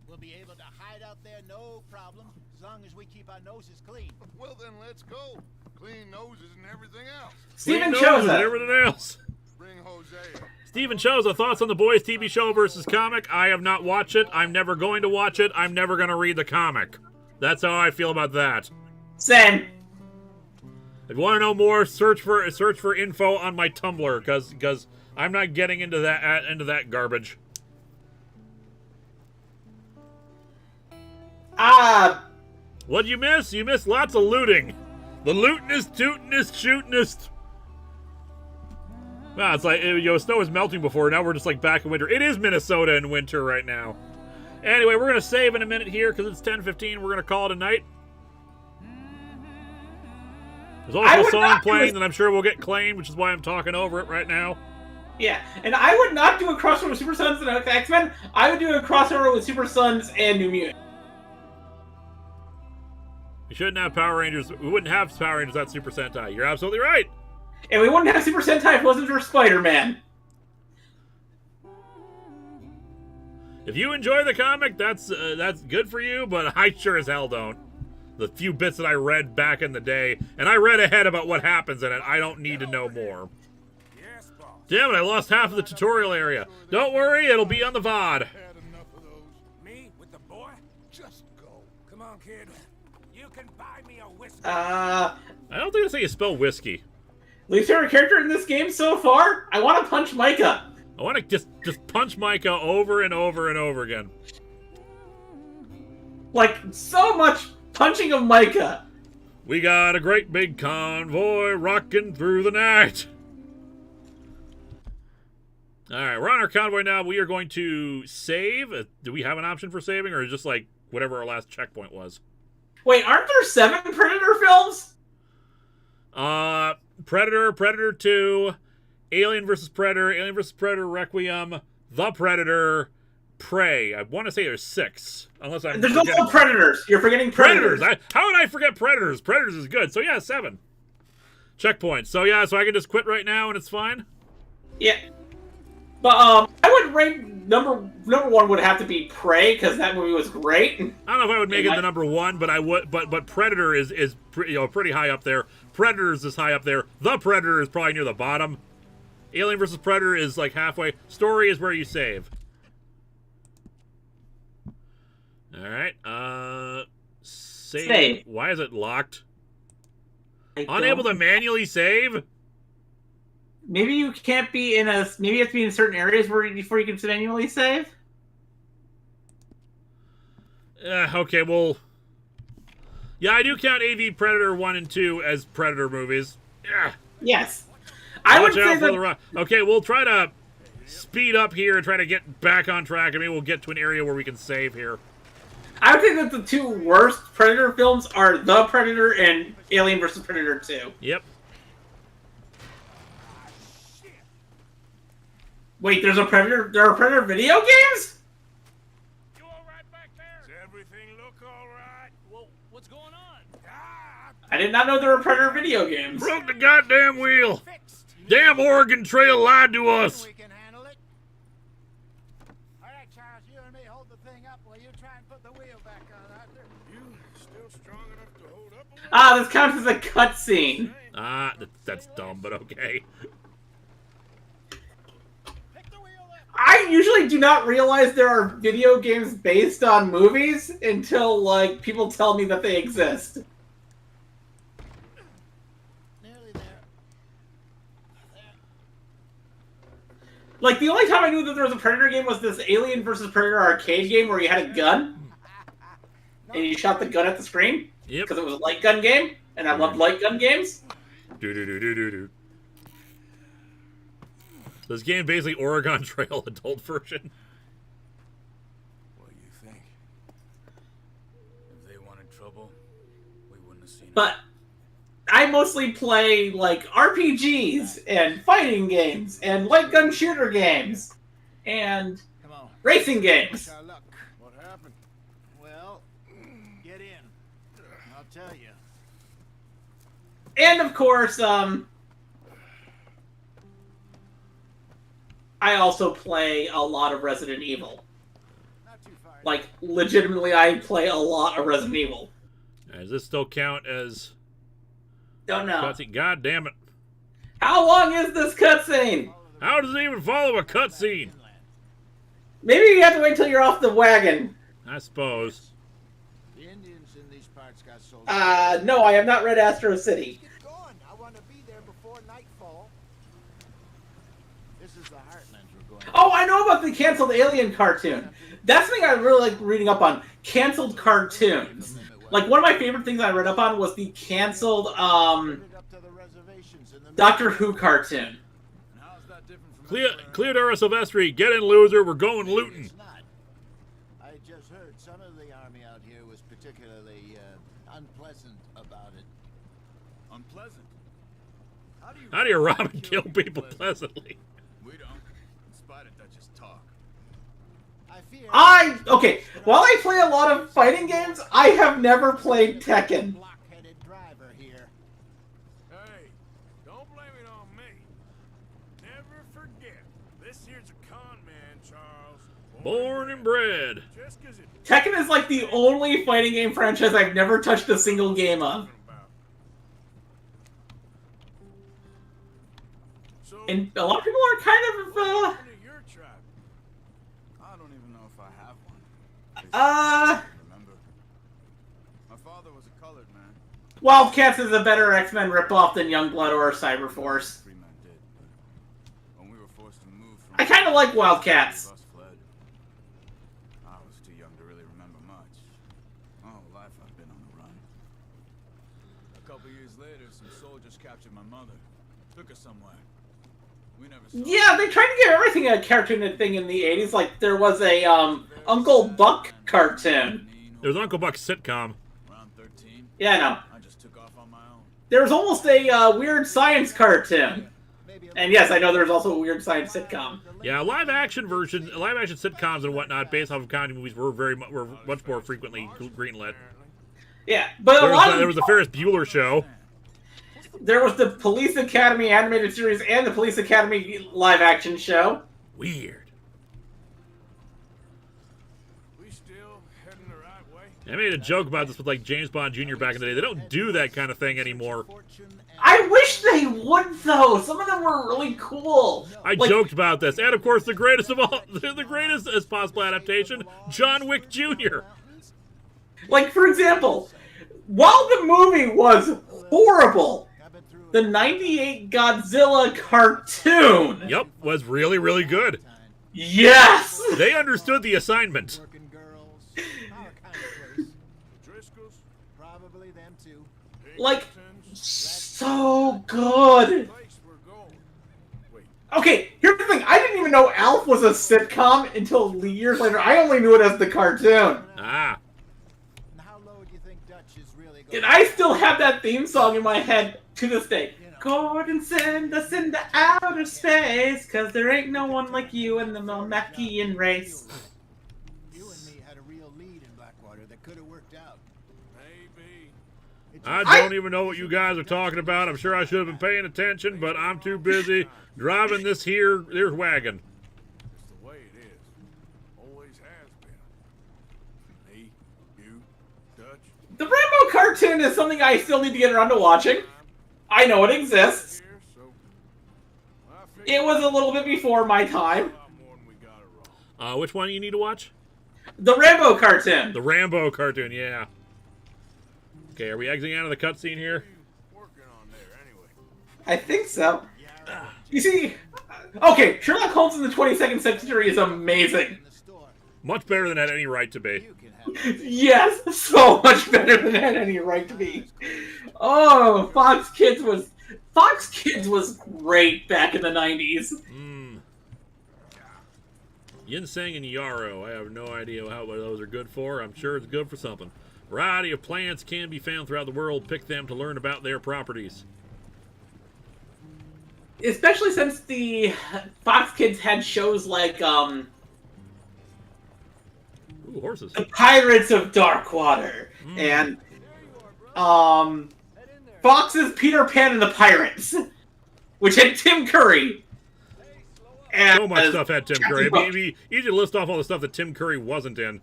We'll be able to hide out there no problem, as long as we keep our noses clean. Well, then let's go. Clean noses and everything else. Steven Choza. And everything else. Bring Jose. Steven Choza, thoughts on The Boys TV show versus comic? I have not watched it. I'm never going to watch it. I'm never going to read the comic. That's how I feel about that. Same. If you want to know more, search for info on my Tumblr, because I'm not getting into that garbage. What'd you miss? You missed lots of looting. The lootinest, tootinest, shootinest. Wow, it's like, snow was melting before, now we're just like back in winter. It is Minnesota in winter right now. Anyway, we're going to save in a minute here, because it's 10:15. We're going to call it a night. There's also a song playing that I'm sure we'll get claimed, which is why I'm talking over it right now. Yeah, and I would not do a crossover with Super Sons and X-Men. I would do a crossover with Super Sons and New Mutant. We shouldn't have Power Rangers. We wouldn't have Power Rangers without Super Sentai. You're absolutely right. And we wouldn't have Super Sentai if it wasn't for Spider-Man. If you enjoy the comic, that's good for you, but I sure as hell don't. The few bits that I read back in the day, and I read ahead about what happens in it. I don't need to know more. Damn it, I lost half of the tutorial area. Don't worry, it'll be on the VOD. Me with the boy? Just go. Come on, kid. You can buy me a whiskey. I don't think that's how you spell whiskey. Least favorite character in this game so far? I want to punch Micah. I want to just punch Micah over and over and over again. Like, so much punching of Micah. We got a great big convoy rocking through the night. Alright, we're on our convoy now. We are going to save. Do we have an option for saving, or just like whatever our last checkpoint was? Wait, aren't there 7 Predator films? Predator, Predator 2, Alien vs. Predator Requiem, The Predator, Prey. I want to say there's 6. Unless I'm There's also Predators. You're forgetting Predators. How would I forget Predators? Predators is good. So yeah, 7 checkpoints. So yeah, so I can just quit right now and it's fine? Yeah. But I would rank number one would have to be Prey, because that movie was great. I don't know if I would make it the number one, but I would. But Predator is pretty high up there. Predators is high up there. The Predator is probably near the bottom. Alien vs. Predator is like halfway. Story is where you save. All right. Save. Why is it locked? Unable to manually save? Maybe you can't be in a. Maybe you have to be in certain areas before you can manually save. Okay, well. Yeah, I do count AV Predator 1 and 2 as Predator movies. Yeah. Yes. I would say that. Okay, we'll try to speed up here and try to get back on track, and maybe we'll get to an area where we can save here. I would think that the two worst Predator films are The Predator and Alien vs. Predator 2. Yep. Wait, there are Predator video games? You all right back there? Does everything look all right? Well, what's going on? I did not know there were Predator video games. Broke the goddamn wheel. Damn Oregon Trail lied to us. We can handle it. All right, Charles, you and me hold the thing up while you try and put the wheel back on, Arthur. You still strong enough to hold up? Ah, this counts as a cutscene. Ah, that's dumb, but okay. I usually do not realize there are video games based on movies until, like, people tell me that they exist. Nearly there. Like, the only time I knew that there was a Predator game was this Alien vs. Predator arcade game where you had a gun, and you shot the gun at the screen. Yep. Because it was a light gun game, and I loved light gun games. Do. This game basically Oregon Trail adult version. What do you think? If they wanted trouble, we wouldn't have seen it. But I mostly play, like, RPGs and fighting games and light gun shooter games and racing games. What happened? Well, get in. I'll tell you. And, of course, I also play a lot of Resident Evil. Not too far. Like, legitimately, I play a lot of Resident Evil. Does this still count as... Don't know. Cutscene? God damn it. How long is this cutscene? How does it even follow a cutscene? Maybe you have to wait till you're off the wagon. I suppose. The Indians in these parts got sold. No, I have not read Astro City. Get going. I want to be there before nightfall. This is the Heartland we're going. Oh, I know about the canceled Alien cartoon. That's something I really like reading up on. Canceled cartoons. Like, one of my favorite things I read up on was the canceled, Doctor Who cartoon. Cleodora Silvestri, get in, loser. We're going looting. I just heard some of the army out here was particularly unpleasant about it. Unpleasant? How do you rob and kill people pleasantly? We don't. Spider just talk. Okay, while I play a lot of fighting games, I have never played Tekken. Blockheaded driver here. Hey, don't blame it on me. Never forget, this here's a con man, Charles. Born and bred. Just 'cause it Tekken is like the only fighting game franchise I've never touched a single game of. So, And a lot of people are kind of, your tribe. I don't even know if I have one. Remember, my father was a colored man. Wildcats is a better X-Men ripoff than Youngblood or Cyberforce. Three men did, but when we were forced to move from I kind of like Wildcats. us fled. I was too young to really remember much. My whole life I've been on the run. A couple years later, some soldiers captured my mother, took her somewhere. We never saw Yeah, they tried to give everything a cartoon thing in the 80s. Like, there was a, Uncle Buck cartoon. There was Uncle Buck's sitcom. Around 13, Yeah, I know. I just took off on my own. There was almost a, Weird Science cartoon. And yes, I know there was also a Weird Science sitcom. Yeah, live action sitcoms and whatnot based off of comedy movies were much more frequently greenlit. Yeah, but There was the Ferris Bueller show. There was the Police Academy animated series and the Police Academy live-action show. Weird. We still heading the right way? I made a joke about this with like James Bond Jr. back in the day. They don't do that kind of thing anymore. I wish they would, though. Some of them were really cool. I joked about this, and of course, the greatest of all, the greatest as possible adaptation, John Wick Jr. Like, for example, while the movie was horrible, the '98 Godzilla cartoon. Yep, was really, really good. Yes. They understood the assignment. Driscoll's? Probably them too. Like, so good. Place we're going. Wait, Okay, here's the thing. I didn't even know Alf was a sitcom until years later. I only knew it as the cartoon. Ah. How low do you think Dutch is really And I still have that theme song in my head to this day. Gordon, send us into outer space, cause there ain't no one like you in the Melmacian race. You and me had a real lead in Blackwater that could have worked out. maybe. I don't even know what you guys are talking about. I'm sure I should have been paying attention, but I'm too busy driving this here wagon. It's the way it is. Always has been. Me, you, Dutch. The Rambo cartoon is something I still need to get around to watching. I know it exists. Here, so I figured It was a little bit before my time. a lot more than we got it wrong. Which one you need to watch? The Rambo cartoon. The Rambo cartoon, yeah. Okay, are we exiting out of the cutscene here? Working on there anyway. I think so. You see, okay, Sherlock Holmes in the 22nd century is amazing. Much better than it had any right to be. Yes, so much better than it had any right to be. Oh, Fox Kids was great back in the 90s. Ginseng and yarrow. I have no idea what those are good for. I'm sure it's good for something. Variety of plants can be found throughout the world. Pick them to learn about their properties. Especially since the Fox Kids had shows like Ooh, horses. The Pirates of Darkwater and Fox's Peter Pan and the Pirates, which had Tim Curry. And So much stuff had Tim Curry. Maybe you should list off all the stuff that Tim Curry wasn't in.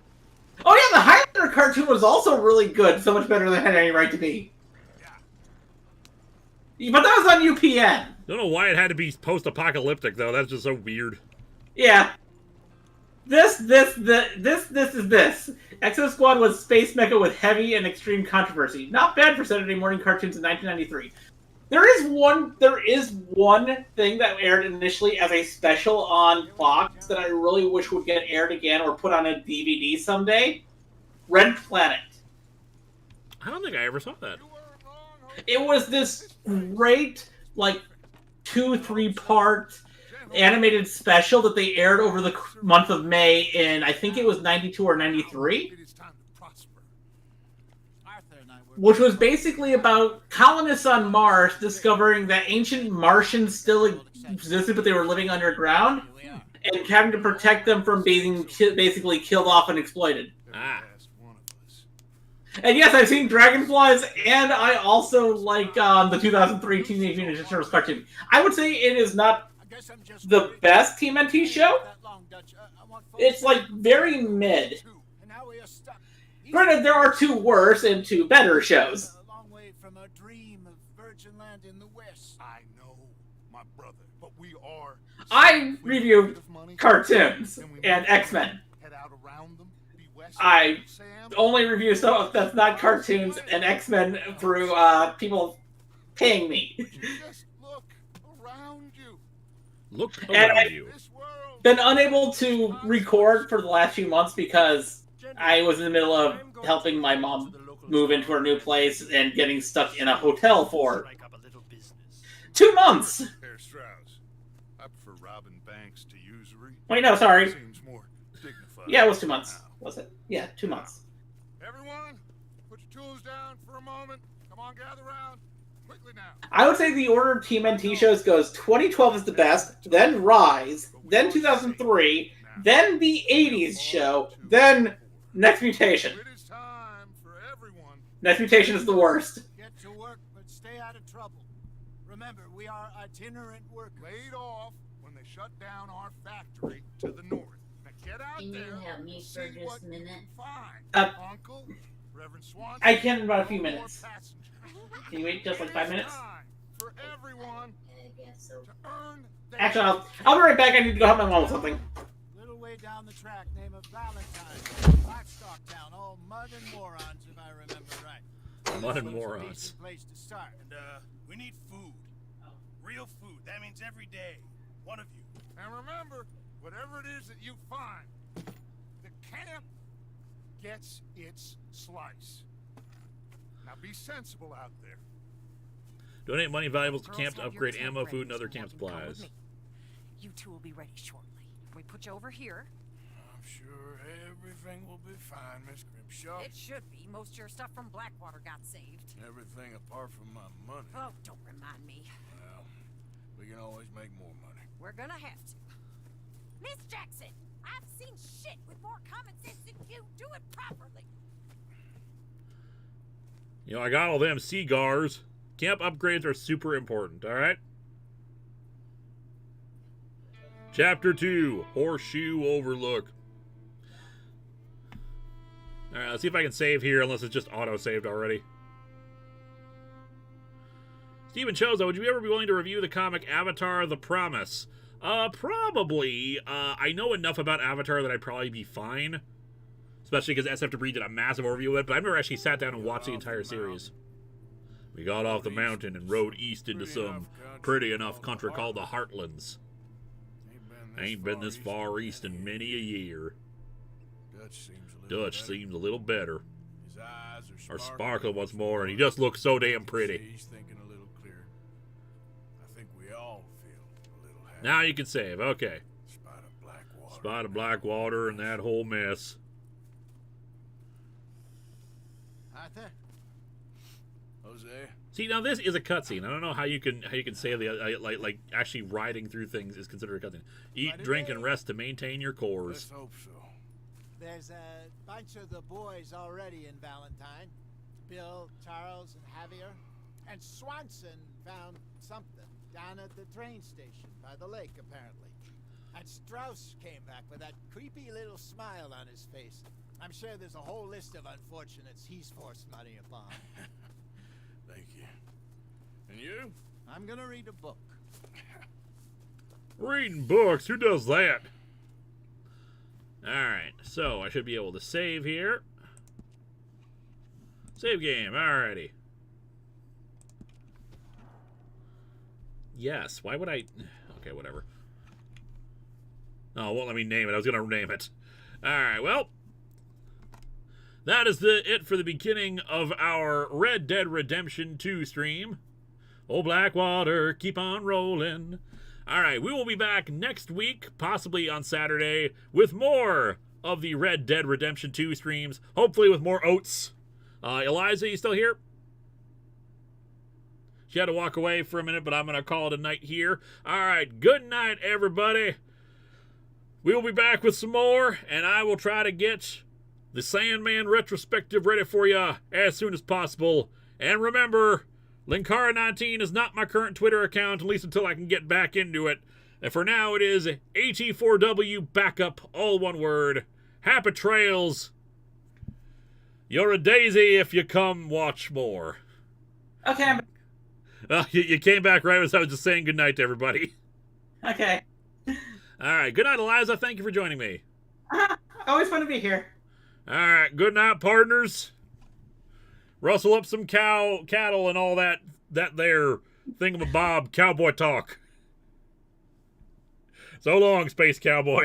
Oh yeah, the Highlander cartoon was also really good. So much better than it had any right to be. But that was on UPN. Don't know why it had to be post-apocalyptic though. That's just so weird. Yeah. This is this. Exo Squad was space mecha with heavy and extreme controversy. Not bad for Saturday morning cartoons in 1993. There is one thing that aired initially as a special on Fox that I really wish would get aired again or put on a DVD someday. Red Planet. I don't think I ever saw that. It was this great, like, 2-3 part animated special that they aired over the month of May in, I think it was 92 or 93. Which was basically about colonists on Mars discovering that ancient Martians still existed, but they were living underground, and having to protect them from being basically killed off and exploited. Ah. And yes, I've seen Dragonflies, and I also like the 2003 Teenage Mutant Ninja Turtles cartoon. I would say it is not the best TMNT show. It's like very mid. Granted, there are two worse and two better shows. A long way from a dream of virgin land in the west. I know, my brother, but we are. I review cartoons and X-Men. Head out around them, be west, I Sam. only review stuff that's not cartoons and X-Men through people paying me. Just look around you. Look And around you. This world. Been unable to record for the last few months because I was in the middle of helping my mom move into her new place and getting stuck in a hotel for 2 months. Herr Strauss, I prefer robbing banks to usury. Wait, no, sorry. Seems more dignified. Yeah, it was 2 months. Was it? Yeah, 2 months. Everyone, put your tools down for a moment. Come on, gather round. Quickly now. I would say the order of TMNT shows goes 2012 is the best, then Rise, then 2003, then the 80s show, then Next Mutation. It is time for everyone. Next Mutation is the worst. Get to work, but stay out of trouble. Remember, we are itinerant workers. Laid off when they shut down our factory to the north. Now get out Can you there. help me See for just what a minute? you find. Uh, Uncle, Reverend Swanson. I can in about a few no more minutes. passengers. Can you wait just like It 5 is minutes? time for everyone I guess so. to earn their Actually, I'll be right back. I need to go help my mom with something. Little way down the track, name of Valentine. Livestock town, all mud and morons, if I remember right. Mud and Looks a morons. decent place to start. And, we need food. Real food. That means every day. One of you. And remember, whatever it is that you find, the camp gets its slice. Now be sensible out there. Donate money valuables to Girls camp to have your upgrade tent ammo, ready, food, and other so camp you can come with supplies. me. You two will be ready shortly. We put you over here. I'm sure everything will be fine, Miss Grimshaw. It should be. Most of your stuff from Blackwater got saved. Everything apart from my money. Oh, don't remind me. Well, we can always make more money. We're gonna have to. Miss Jackson, I've seen shit with more common sense than you. Do it properly. You know, I got all them cigars. Camp upgrades are super important, alright? Chapter 2, Horseshoe Overlook. Alright, let's see if I can save here, unless it's just auto-saved already. Stephen Chozo, would you ever be willing to review the comic Avatar: The Promise? Probably. I know enough about Avatar that I'd probably be fine. Especially because SF Debris did a massive overview of it, but I've never actually sat down and watched the entire series. We got off the mountain and rode east into some pretty enough country called the Heartlands. Ain't been this far east in many a year. Dutch seems a little better. His eyes Or sparkle once more, and he just looks so damn pretty. He's thinking a little clearer. I think we all feel a little happy. Now you can save. Okay. Spot of Blackwater and that whole mess. Arthur? Jose? See, now this is a cutscene. I don't know how you can say the like actually riding through things is considered a cutscene. Eat, drink, and rest to maintain your cores. Let's hope so. There's a bunch of the boys already in Valentine. Bill, Charles, and Javier. And Swanson found something down at the train station by the lake, apparently. And Strauss came back with that creepy little smile on his face. I'm sure there's a whole list of unfortunates he's forced money upon. Thank you. And you? I'm gonna read a book. Reading books? Who does that? Alright, so I should be able to save here. Save game, alrighty. Yes, why would I... Okay, whatever. Oh, it won't let me name it. I was going to name it. Alright, well. That is it for the beginning of our Red Dead Redemption 2 stream. Oh, Blackwater, keep on rolling. Alright, we will be back next week, possibly on Saturday, with more of the Red Dead Redemption 2 streams. Hopefully with more oats. Eliza, you still here? She had to walk away for a minute, but I'm going to call it a night here. Alright, good night, everybody. We will be back with some more, and I will try to get the Sandman retrospective ready for you as soon as possible. And remember, Linkara19 is not my current Twitter account, at least until I can get back into it. And for now, it is AT4W Backup, all one word. Happy trails. You're a daisy if you come watch more. Okay. You came back right as I was just saying goodnight to everybody. Okay. All right. Good night, Eliza. Thank you for joining me. Always fun to be here. All right. Good night, partners. Rustle up some cattle and all that there thingamabob cowboy talk. So long, Space Cowboy.